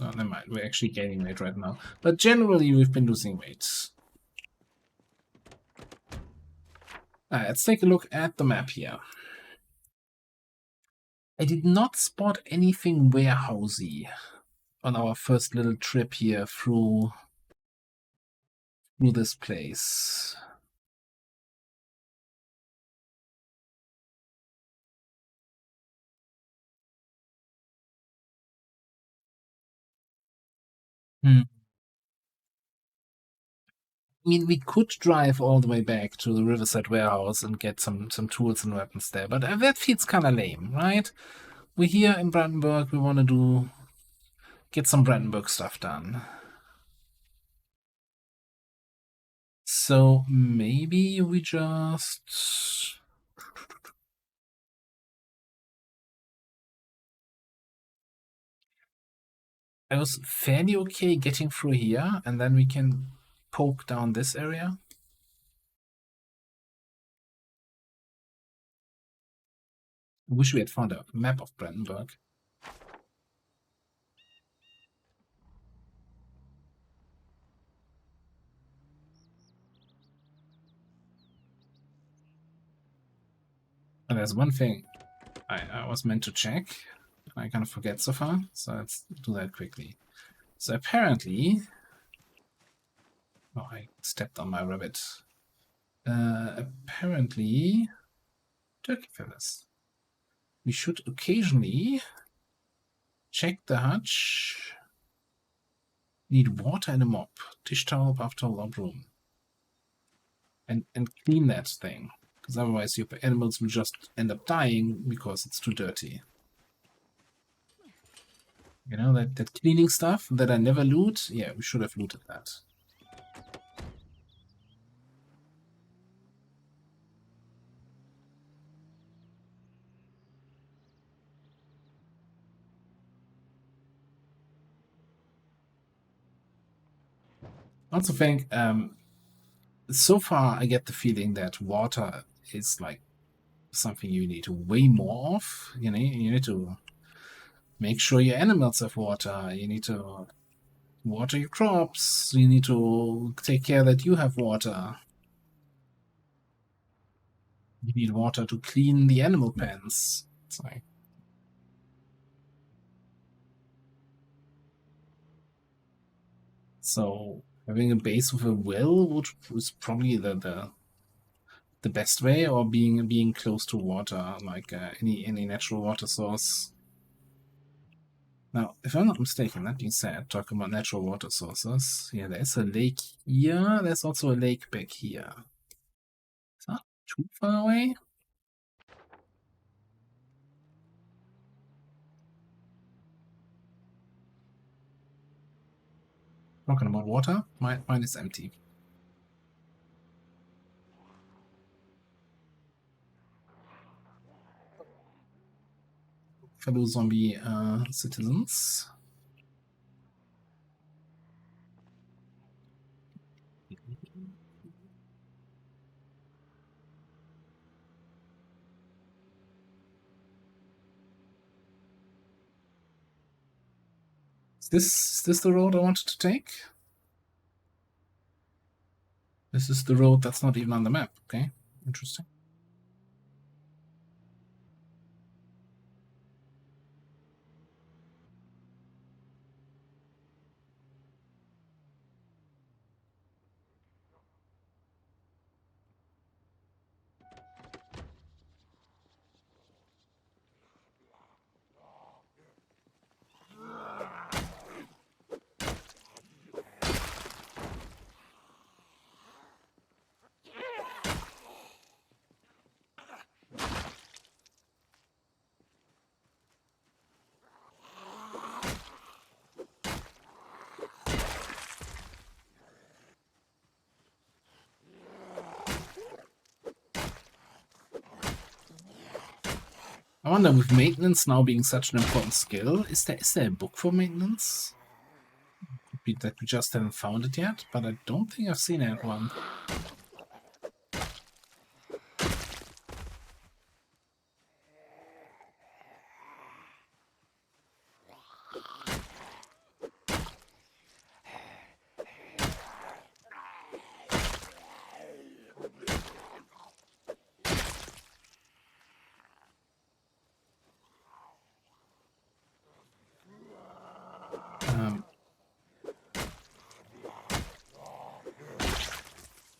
Oh, never mind. We're actually gaining weight right now. But generally, we've been losing weight. Let's take a look at the map here. I did not spot anything warehousey on our first little trip here through this place. I mean, we could drive all the way back to the Riverside warehouse and get some tools and weapons there, but that feels kind of lame, right? We're here in Brandenburg. We want to get some Brandenburg stuff done. So maybe we just... I was fairly okay getting through here, and then we can poke down this area. I wish we had found a map of Brandenburg. And there's one thing I was meant to check. I kind of forget so far, so let's do that quickly. So apparently... Oh, I stepped on my rabbit. Apparently... Turkey feathers. We should occasionally check the hutch. Need water and a mop. Dish towel, bath towel, or broom. And clean that thing. Because otherwise your animals will just end up dying because it's too dirty. You know, that cleaning stuff that I never loot? Yeah, we should have looted that. Also think, so far I get the feeling that water is like something you need way more of. You know, you need to make sure your animals have water. You need to water your crops. You need to take care that you have water. You need water to clean the animal pens. It's like... So having a base with a well was probably the best way, or being close to water, like any natural water source. Now, if I'm not mistaken, that being said, talking about natural water sources, yeah, there's a lake here. There's also a lake back here. It's not too far away. Talking about water, mine is empty. Fellow zombie citizens. Is this the road I wanted to take? This is the road that's not even on the map. Okay, interesting. I wonder, with maintenance now being such an important skill, is there a book for maintenance? Could be that we just haven't found it yet, but I don't think I've seen that one.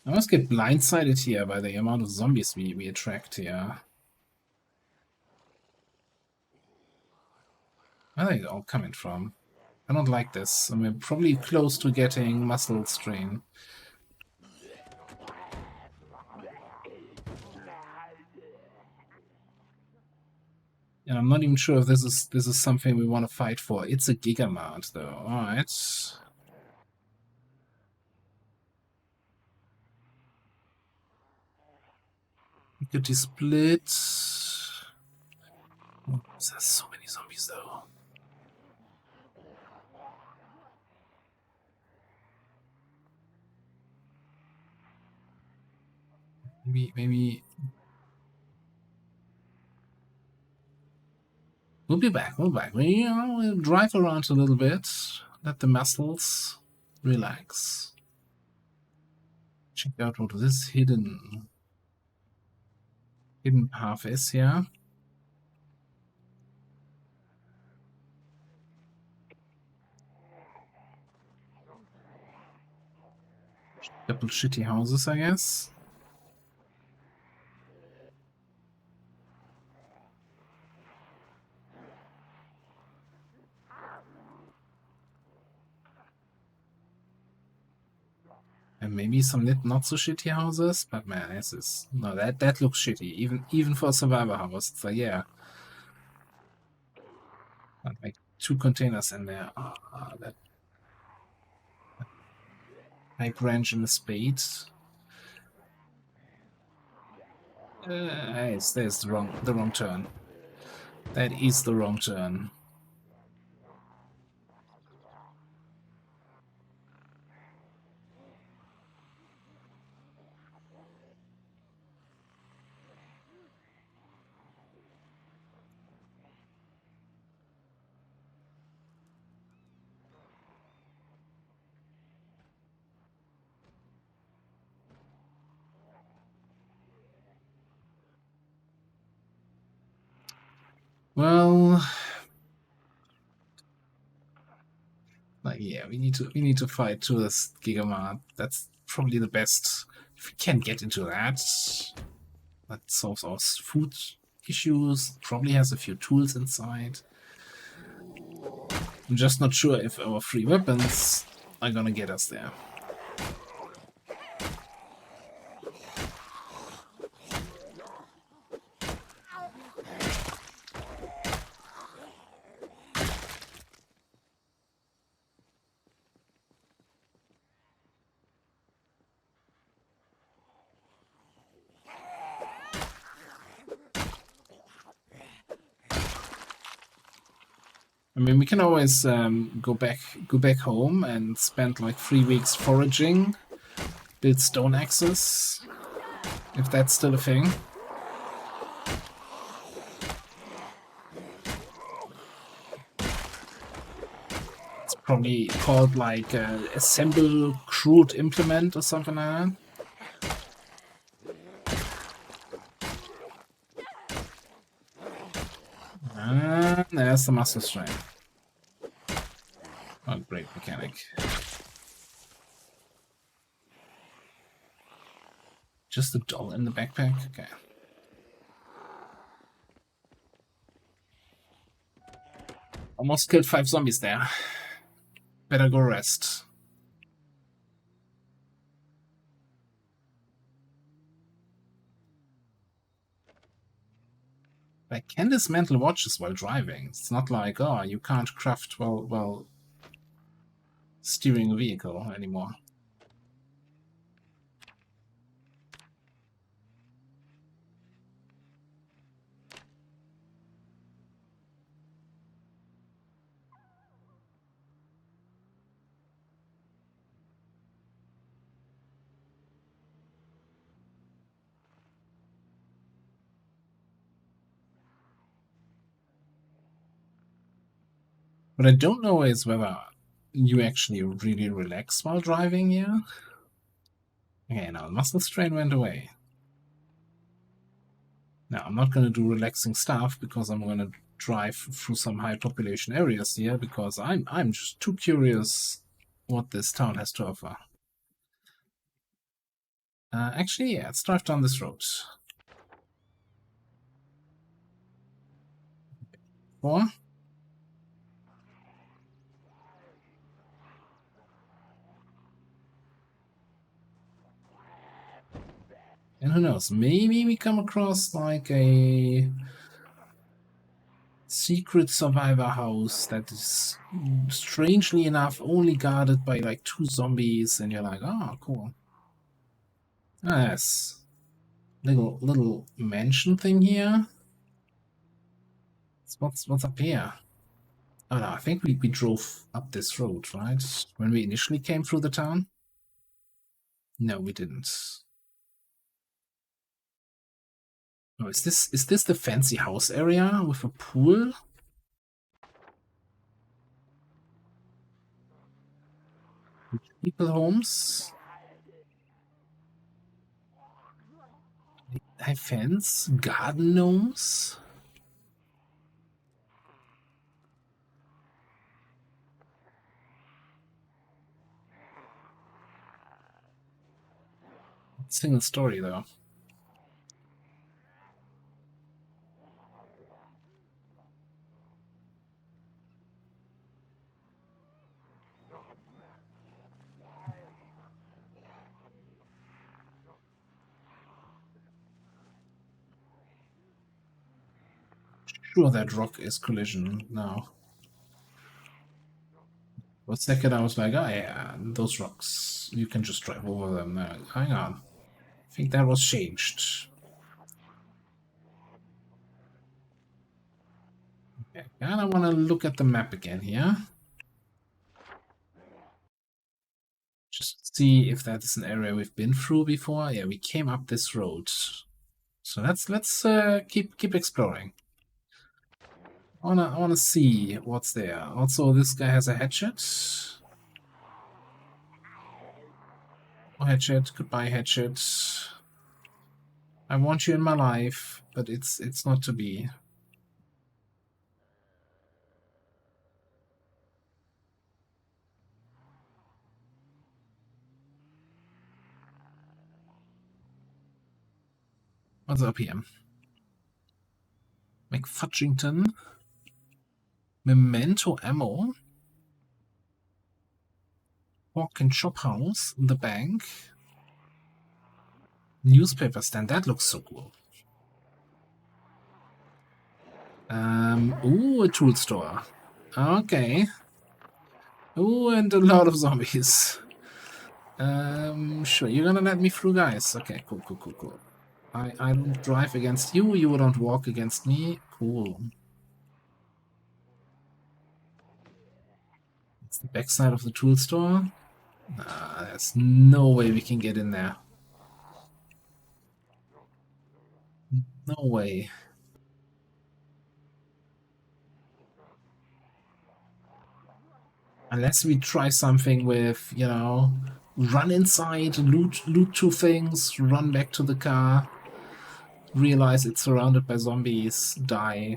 I must get blindsided here by the amount of zombies we attract here. Where are they all coming from? I don't like this. I'm probably close to getting muscle strain. And I'm not even sure if this is something we want to fight for. It's a Gigamart, though. Alright. Equity split. Oh, there's so many zombies, though. Maybe. We'll be back. We'll we'll drive around a little bit. Let the muscles relax. Check out what this hidden path is here. Couple shitty houses, I guess. And maybe some not so shitty houses, but man, this is no that looks shitty. Even for a survivor house. So yeah. Like 2 containers in there. That pipe wrench and a spade. There's the wrong turn. That is the wrong turn. Well, like yeah, we need to fight to this Gigamart. That's probably the best. If we can get into that, that solves our food issues. Probably has a few tools inside. I'm just not sure if our free weapons are gonna get us there. I mean, we can always go back home and spend like 3 weeks foraging, build stone axes, if that's still a thing. It's probably called like assemble crude implement or something like that. And there's the muscle strain. Oh, great mechanic. Just a doll in the backpack? Okay. Almost killed 5 zombies there. Better go rest. I can dismantle watches while driving. It's not like, oh, you can't craft while steering a vehicle anymore. What I don't know is whether you actually really relax while driving here. Okay, now the muscle strain went away. Now, I'm not going to do relaxing stuff because I'm going to drive through some high population areas here because I'm just too curious what this town has to offer. Actually, yeah, let's drive down this road. 4. And who knows, maybe we come across like a secret survivor house that is strangely enough only guarded by like 2 zombies, and you're like, oh, cool. Yes. Little mansion thing here. What's up here? Oh no, I think we drove up this road, right? When we initially came through the town? No, we didn't. Oh, is this the fancy house area with a pool? People homes? High fence? Garden gnomes? Single story though. Sure, that rock is collision now. For a second I was like, oh yeah, those rocks, you can just drive over them. Hang on. I think that was changed. Okay, and I want to look at the map again here. Just see if that is an area we've been through before. Yeah, we came up this road. So let's keep exploring. I wanna see what's there. Also, this guy has a hatchet. Oh, hatchet, goodbye hatchet. I want you in my life, but it's not to be. What's up here? McFudgington. Memento ammo. Walk and shop house. The bank. Newspaper stand. That looks so cool. Ooh, a tool store. Okay. Ooh, and a lot of zombies. Sure, you're gonna let me through, guys. Okay, cool. I don't drive against you, you don't walk against me. Cool. It's the backside of the tool store. There's no way we can get in there. No way. Unless we try something with, you know, run inside, loot 2 things, run back to the car, realize it's surrounded by zombies, die.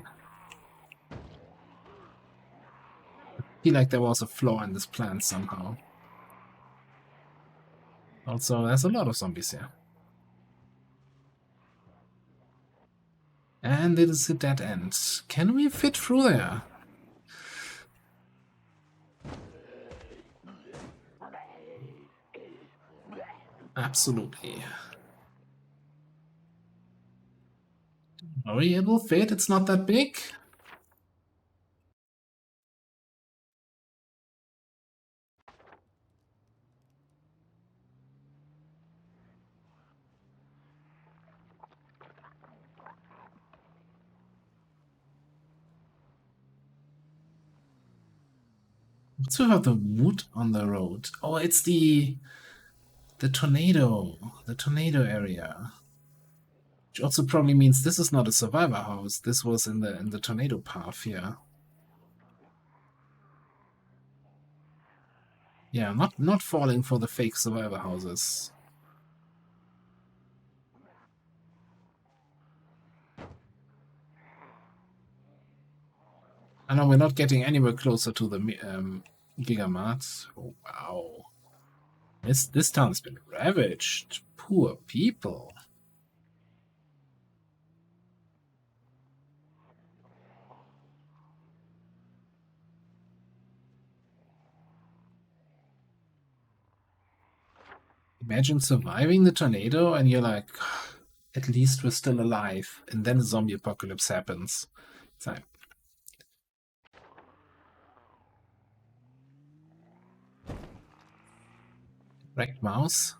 I feel like there was a flaw in this plan somehow. Also, there's a lot of zombies here. And it is a dead end. Can we fit through there? Absolutely. Are we able to fit? It's not that big. What's about the wood on the road? Oh, it's the tornado. The tornado area. Which also probably means this is not a survivor house. This was in the tornado path here. Yeah, not falling for the fake survivor houses. I know we're not getting anywhere closer to the Gigamart. Oh, wow. This town's been ravaged. Poor people. Imagine surviving the tornado and you're like, at least we're still alive. And then a zombie apocalypse happens. It's like, wrecked mouse.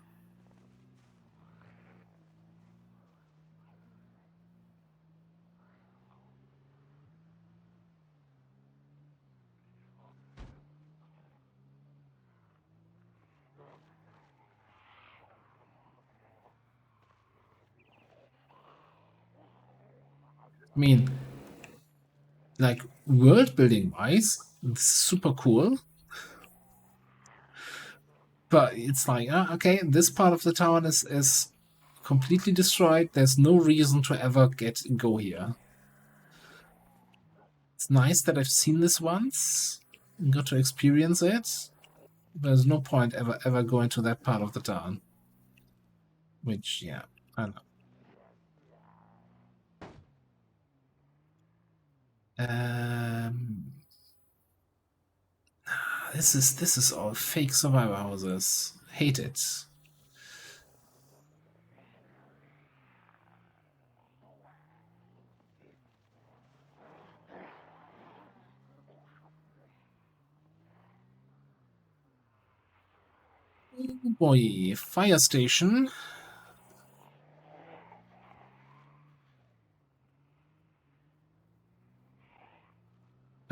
I mean, like, world building wise, it's super cool. But it's like, okay, this part of the town is completely destroyed. There's no reason to ever go here. It's nice that I've seen this once and got to experience it. There's no point ever going to that part of the town. Which, yeah, I don't know. This is all fake survivor houses. Hate it. Oh boy, fire station.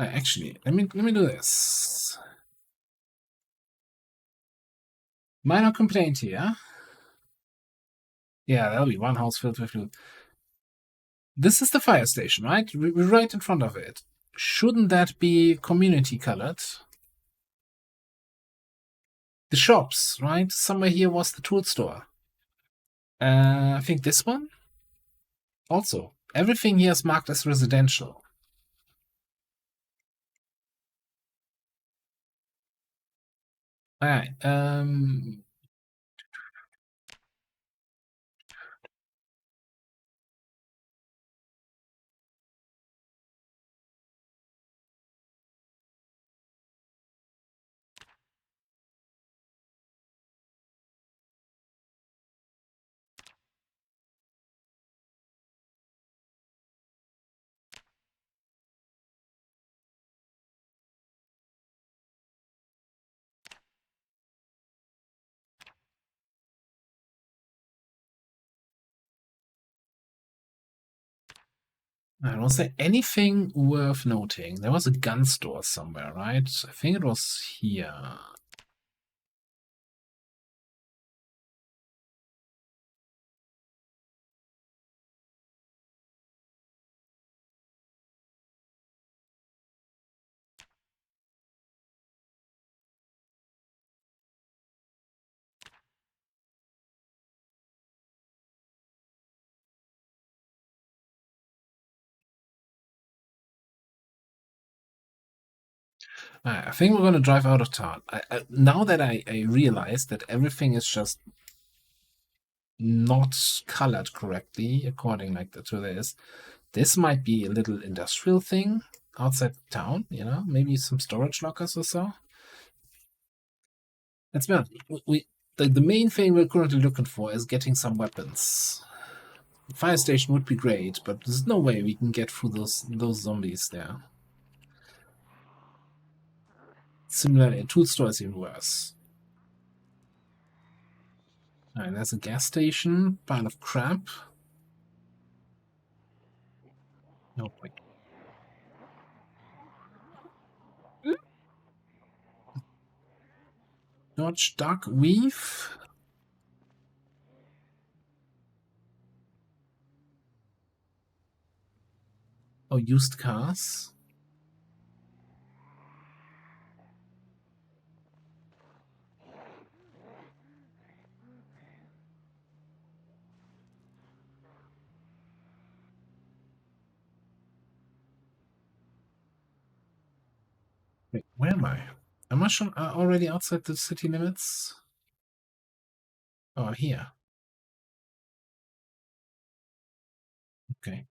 Actually, let me do this. Minor complaint here. Yeah, that'll be one house filled with loot. This is the fire station, right? We're right in front of it. Shouldn't that be community colored? The shops, right? Somewhere here was the tool store. I think this one also. Everything here is marked as residential. All right. Was there anything worth noting? There was a gun store somewhere, right? I think it was here. I think we're going to drive out of town. Now that I realize that everything is just not colored correctly, according like to this might be a little industrial thing outside town. Maybe some storage lockers or so. Let's be honest. The main thing we're currently looking for is getting some weapons. Fire station would be great, but there's no way we can get through those zombies there. Similarly, a tool store is even worse. Alright, there's a gas station, pile of crap. No point. Dodge, duck, weave. Oh, used cars. Wait, where am I? Am I already outside the city limits? Oh, I'm here. Okay.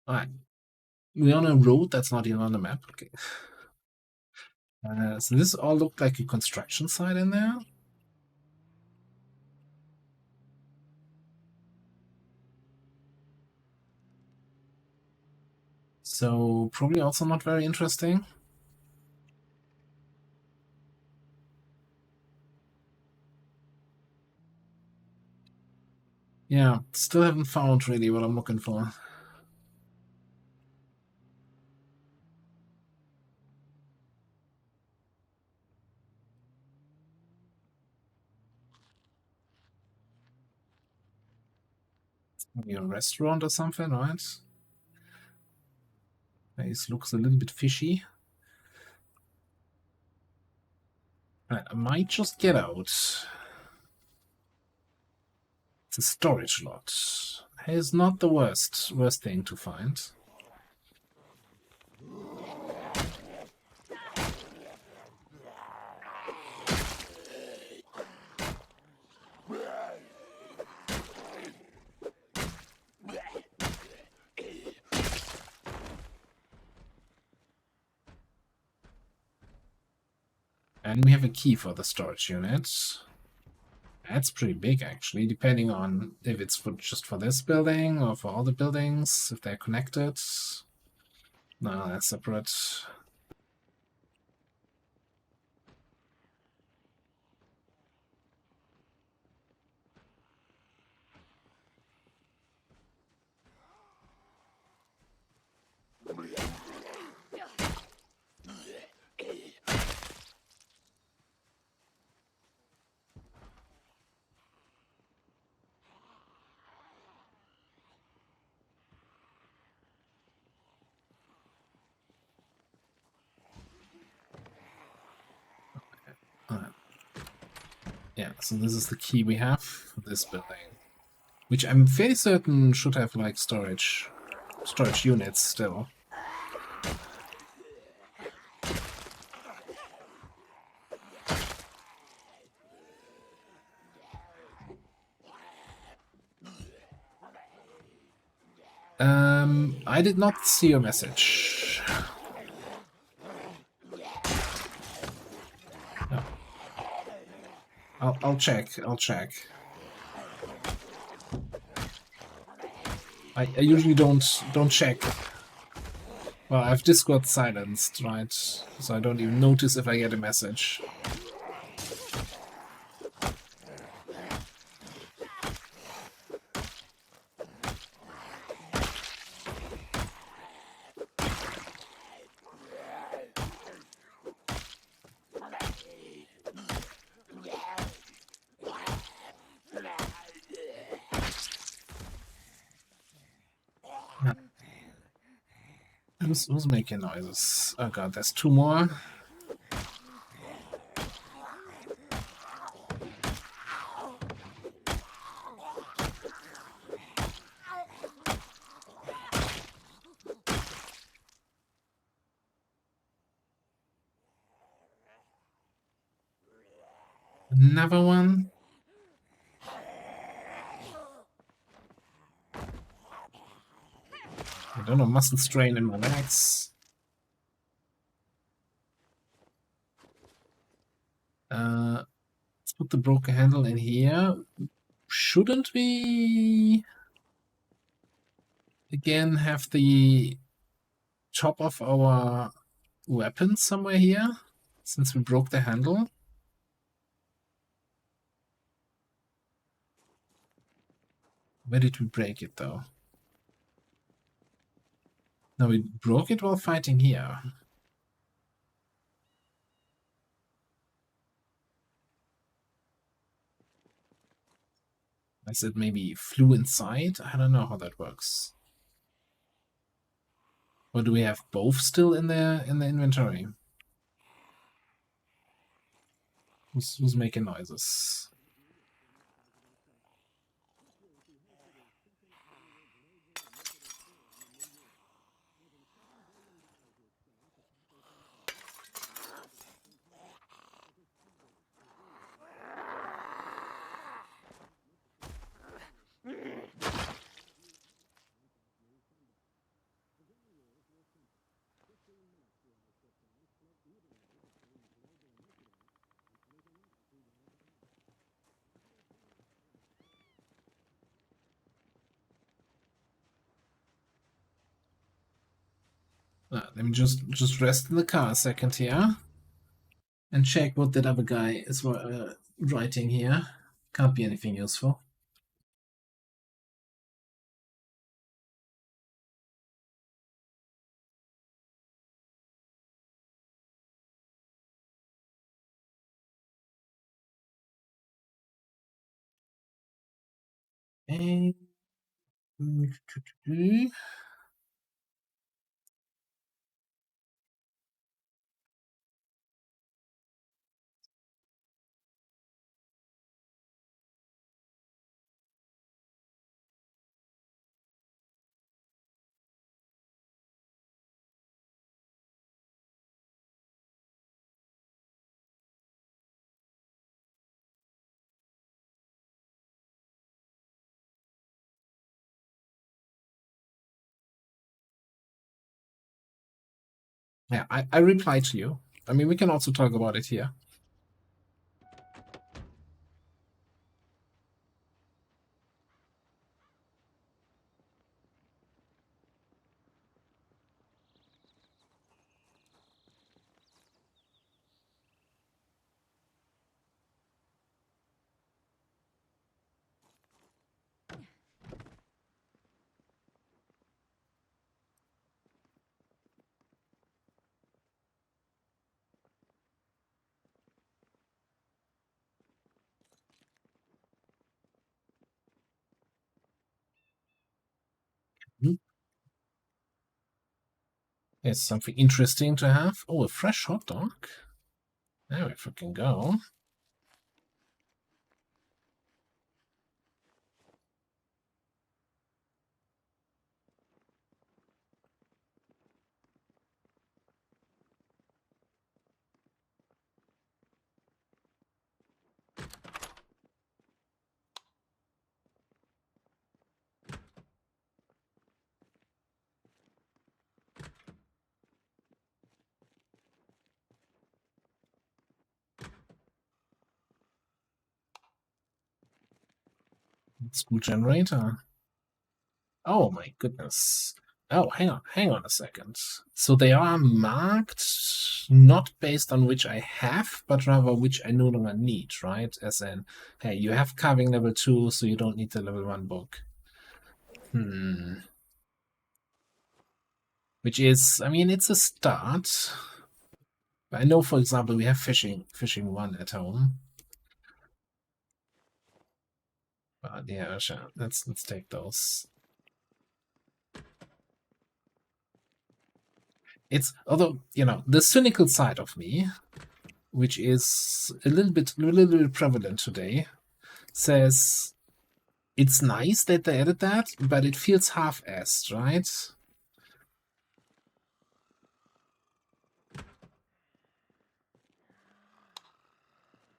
Alright. We're on a road that's not even on the map. Okay. So this all looked like a construction site in there. So probably also not very interesting. Yeah, still haven't found really what I'm looking for. Maybe a restaurant or something, right? This looks a little bit fishy. Right, I might just get out. It's a storage lot. It's not the worst thing to find. And we have a key for the storage unit. That's pretty big, actually, depending on if it's just for this building or for all the buildings, if they're connected. No, that's separate. Yeah, so this is the key we have for this building, which I'm fairly certain should have like storage units still. I did not see your message. No. I'll check. I'll check. I usually don't check. Well, I've Discord silenced, right? So I don't even notice if I get a message. Who's making noises? Oh god, there's two more. Another one. I don't know, muscle strain in my legs. Let's put the broken handle in here. Shouldn't we again have the top of our weapon somewhere here, since we broke the handle? Where did we break it, though? No, we broke it while fighting here. I said maybe flew inside? I don't know how that works. Or do we have both still in the inventory? Who's making noises? Let me just rest in the car a second here and check what that other guy is writing here. Can't be anything useful. And yeah, I replied to you. I mean, we can also talk about it here. There's something interesting to have. Oh, a fresh hot dog. There we fucking go. School generator. Oh my goodness. Oh, hang on a second. So they are marked not based on which I have, but rather which I no longer need, right? As in, hey, you have carving level 2, so you don't need the level 1 book. Which is, I mean, it's a start. I know, for example, we have fishing 1 at home. But yeah, sure. Let's take those. It's, although, you know, the cynical side of me, which is a little bit prevalent today, says it's nice that they added that, but it feels half-assed, right?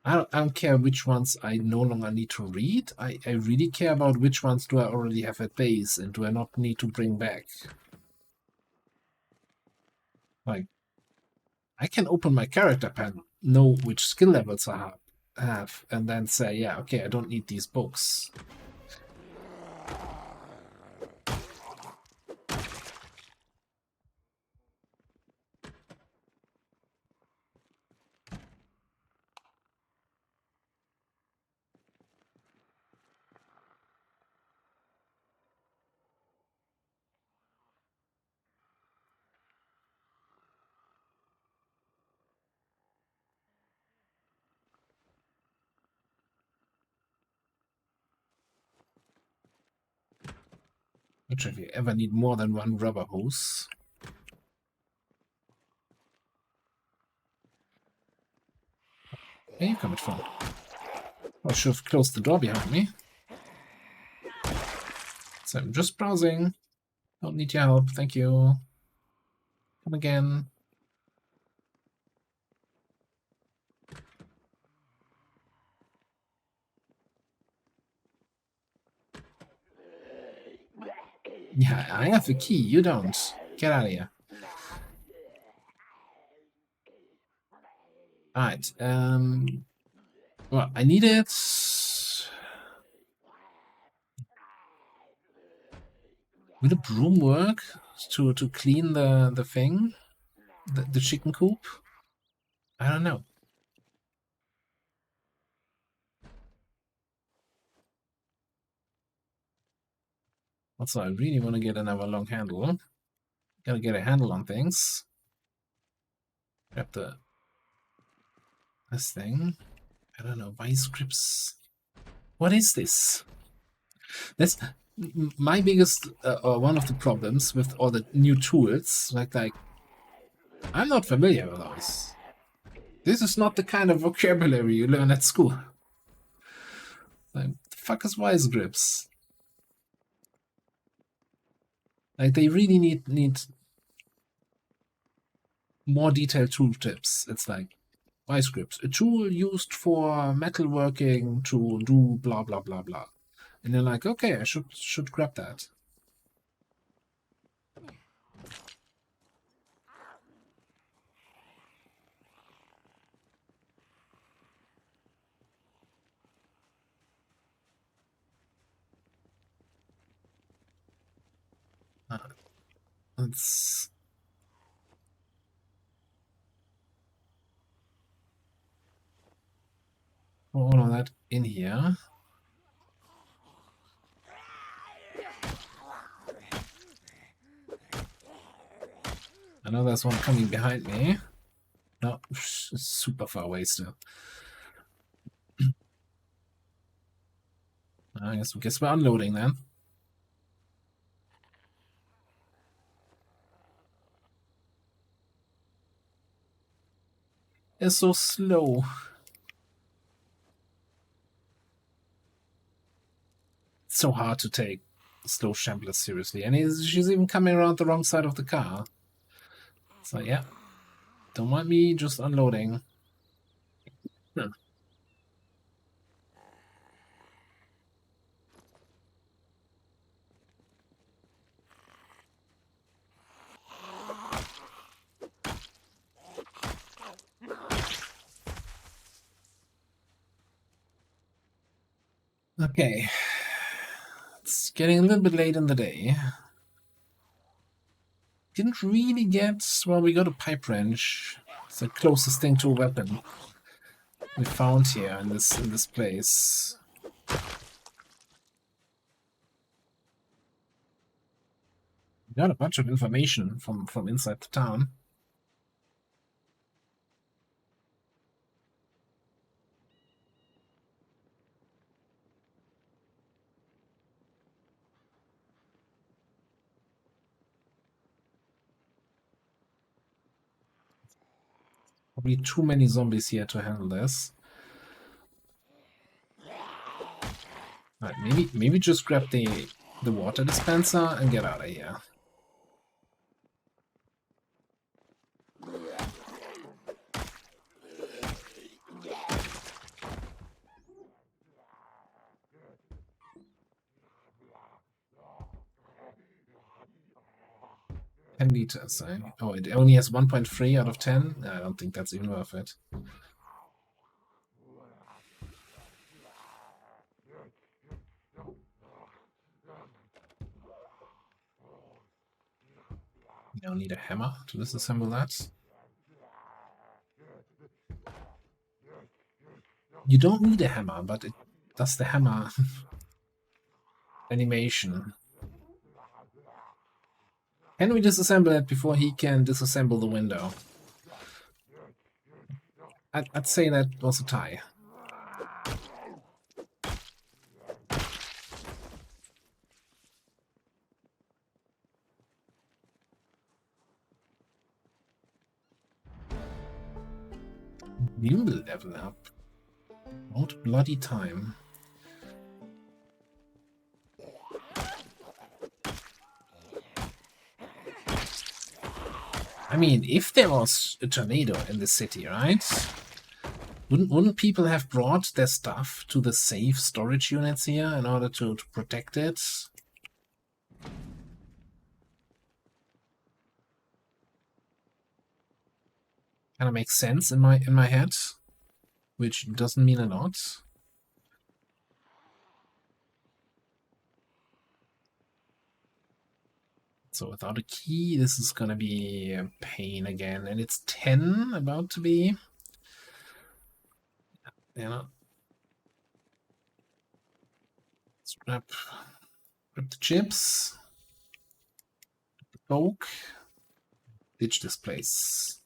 I don't care which ones I no longer need to read. I really care about which ones do I already have at base and do I not need to bring back. Like, I can open my character pen, know which skill levels I have, and then say, yeah, okay, I don't need these books. Which, if you ever need more than one rubber hose. Where are you coming from? I should have closed the door behind me. So I'm just browsing. Don't need your help, thank you. Come again. Yeah, I have a key, you don't. Get out of here. Alright, well, I need it. Will a broom work to clean the thing? The chicken coop? I don't know. Also, I really want to get another long handle. Gotta get a handle on things. Grab this thing. I don't know, vice grips. What is this? That's my biggest, or one of the problems with all the new tools. Like, I'm not familiar with those. This is not the kind of vocabulary you learn at school. Like, the fuck is vice grips? Like, they really need more detailed tooltips. It's like, vice grips, a tool used for metalworking to do blah blah blah blah. And you're like, okay, I should grab that. Let's put all of that in here. I know there's one coming behind me. No, it's super far away still. I guess we're unloading then. It's so slow. It's so hard to take slow Shambler seriously. And she's even coming around the wrong side of the car. So yeah, don't mind me just unloading. Okay, it's getting a little bit late in the day. Didn't really get, well, we got a pipe wrench. It's the closest thing to a weapon we found here in this place. We got a bunch of information from inside the town. Probably too many zombies here to handle this. Alright, maybe just grab the water dispenser and get out of here. $10. Oh, it only has 1.3 out of 10? I don't think that's even worth it. You don't need a hammer to disassemble that. You don't need a hammer, but it does the hammer animation. Can we disassemble it before he can disassemble the window? I'd say that was a tie. We will level up. About bloody time. I mean, if there was a tornado in the city, right? Wouldn't people have brought their stuff to the safe storage units here in order to protect it? Kind of makes sense in my head, which doesn't mean a lot. So without a key, this is gonna be a pain again. And it's 10 about to be. You know. Let's grab the chips. Coke. Ditch this place.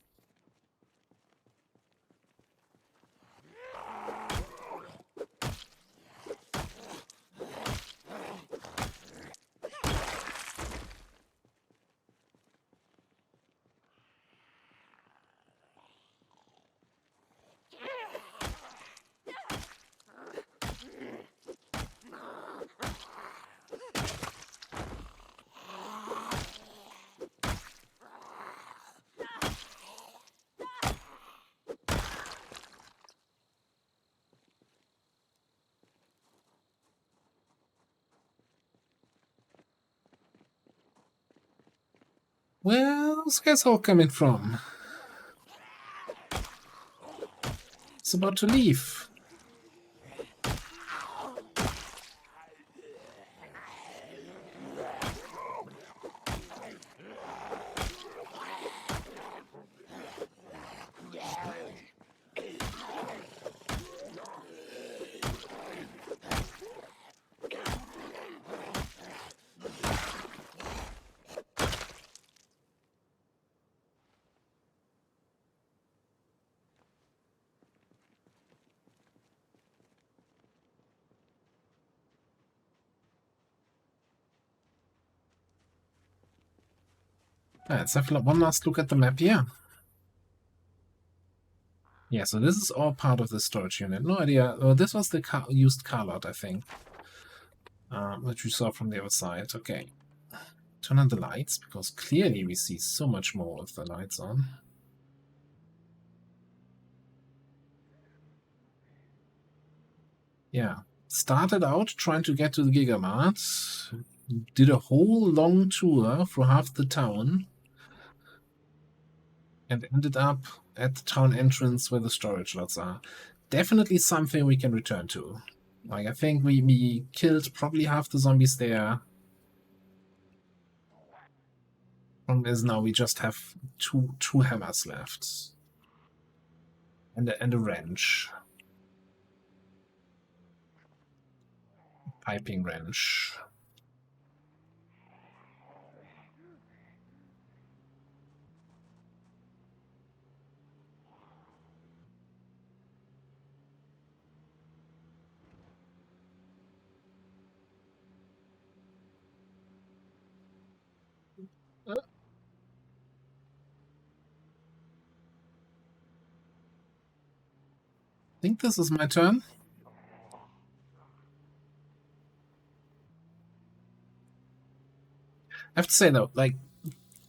Where those guys all coming from? It's about to leave. Let's have one last look at the map here. Yeah, so this is all part of the storage unit. No idea. Oh, this was the used car lot, I think. That you saw from the other side. Okay. Turn on the lights, because clearly we see so much more with the lights on. Yeah. Started out trying to get to the Gigamart. Did a whole long tour through half the town. And ended up at the town entrance where the storage lots are. Definitely something we can return to. Like, I think we killed probably half the zombies there. Problem is now we just have two hammers left. And a wrench. Piping wrench. I think this is my turn. I have to say though, like,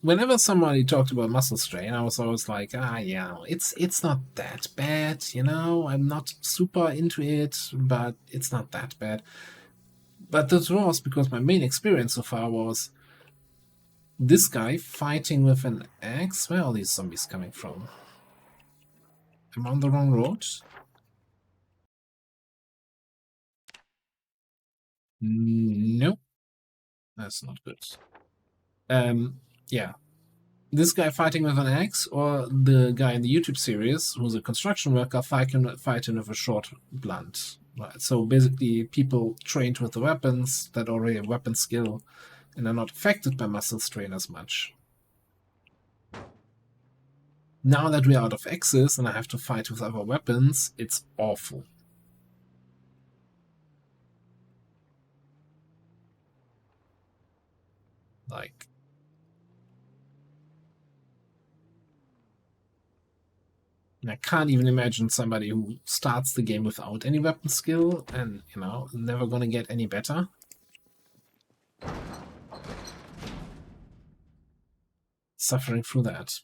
whenever somebody talked about muscle strain, I was always like, yeah, it's not that bad, you know. I'm not super into it, but it's not that bad. But this was because my main experience so far was this guy fighting with an axe. Where are these zombies coming from? I'm on the wrong road. Nope, that's not good. Yeah, this guy fighting with an axe, or the guy in the YouTube series who's a construction worker fighting with a short blunt. Right. So basically, people trained with the weapons that already have weapon skill and are not affected by muscle strain as much. Now that we're out of axes and I have to fight with other weapons, it's awful. Like, I can't even imagine somebody who starts the game without any weapon skill and, you know, never gonna get any better. Suffering through that.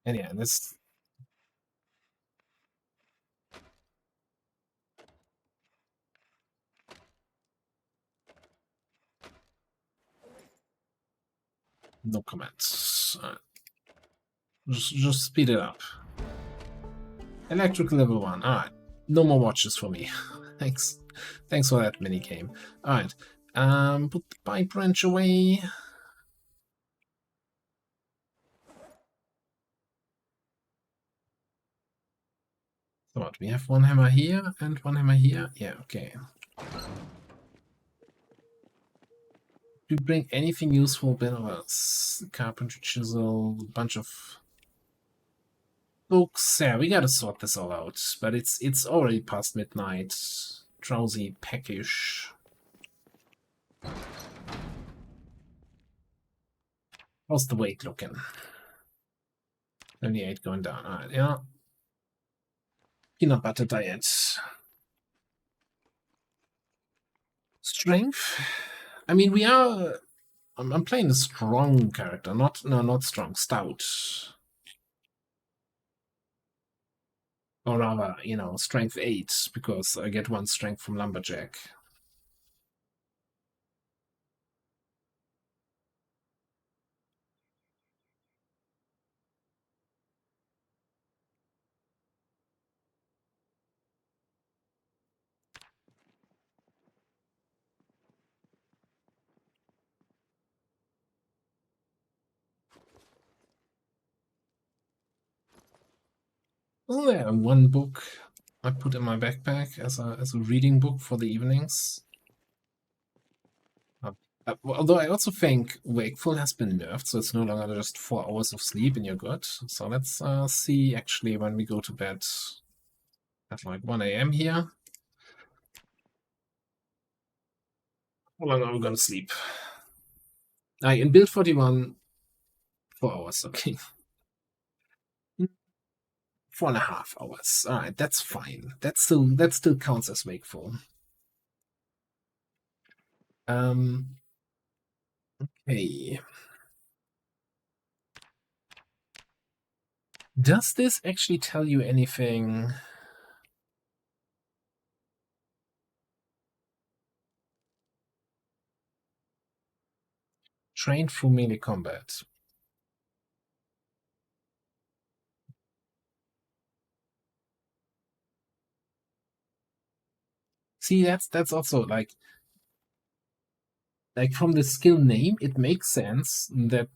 And yeah, this. No comments. Just speed it up. Electrical level 1. Alright. No more watches for me. Thanks. Thanks for that mini game. Alright. Put the pipe wrench away. So what? We have one hammer here and one hammer here. Yeah, okay. Do you bring anything useful with us? Carpentry chisel, a bunch of books. Yeah, we gotta sort this all out. But it's already past midnight. Drowsy, peckish. How's the weight looking? 28 going down. Alright, yeah. Peanut butter diet. Strength. I mean, we are. I'm playing a strong character, not strong, stout. Or rather, strength 8, because I get 1 strength from lumberjack. Oh yeah, 1 book I put in my backpack as a reading book for the evenings. Although I also think wakeful has been nerfed, so it's no longer just 4 hours of sleep and you're good. So let's see actually when we go to bed at like 1 a.m. here. How long are we gonna sleep? In build 41, 4 hours, okay. 4.5 hours. Alright, that's fine. That still counts as wakeful. Okay. Does this actually tell you anything? Trained through melee combat. See, that's also like from the skill name, it makes sense that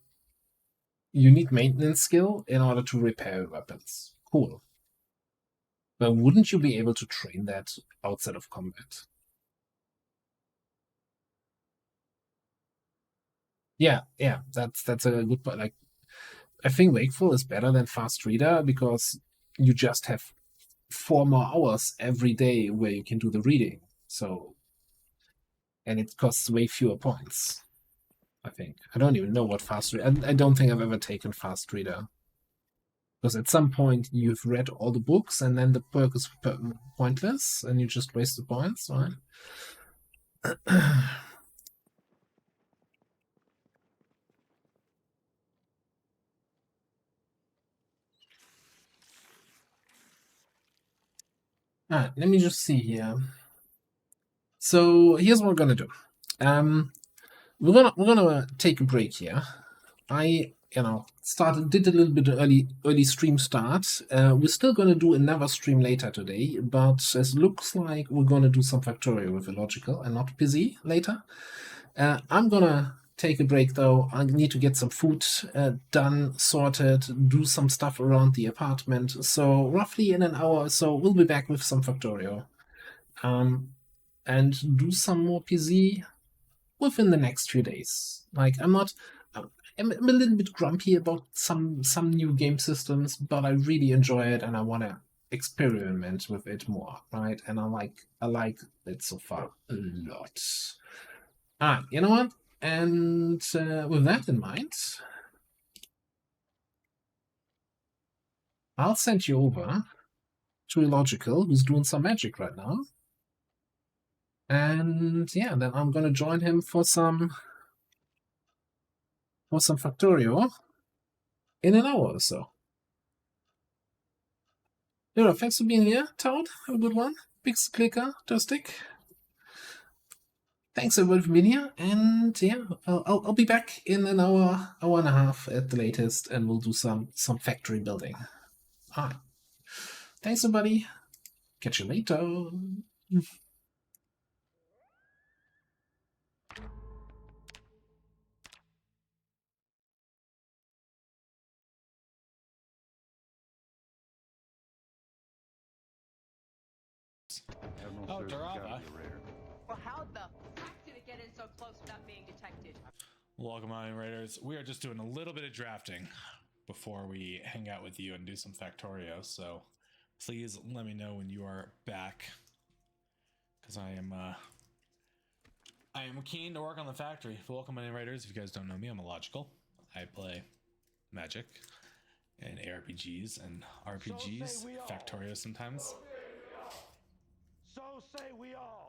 you need maintenance skill in order to repair weapons. Cool. But wouldn't you be able to train that outside of combat? Yeah, that's a good point. Like, I think wakeful is better than fast reader because you just have 4 more hours every day where you can do the reading. So, and it costs way fewer points. I think I don't even know what fast reader. I don't think I've ever taken fast reader because at some point you've read all the books and then the perk is pointless and you just waste the points, right? Alright, let me just see here. So here's what we're gonna do. We're gonna take a break here. I did a little bit early stream start. We're still gonna do another stream later today, but it looks like we're gonna do some Factorio with Illogical and not busy later. I'm gonna take a break though. I need to get some food done, sorted, do some stuff around the apartment. So roughly in an hour or so, we'll be back with some Factorio. And do some more PZ within the next few days. Like I'm a little bit grumpy about some new game systems, but I really enjoy it and I want to experiment with it more, right? And I like it so far a lot. You know what? And with that in mind, I'll send you over to Illogical, who's doing some magic right now. And yeah, then I'm gonna join him for some Factorio in an hour or so. Yeah, thanks for being here, Toad. Have a good one. Pix Clicker, Toastic. Thanks everybody for being here, and yeah, I'll be back in an hour and a half at the latest, and we'll do some factory building. All right. Thanks, everybody. Catch you later. Oh, Durava. Well, how the fuck did it get in so close without being detected? Welcome on, Raiders. We are just doing a little bit of drafting before we hang out with you and do some Factorio. So please let me know when you are back, because I am keen to work on the factory. Welcome on, Raiders. If you guys don't know me, I'm Illogical. I play Magic and ARPGs and RPGs, Factorio sometimes. So say we all.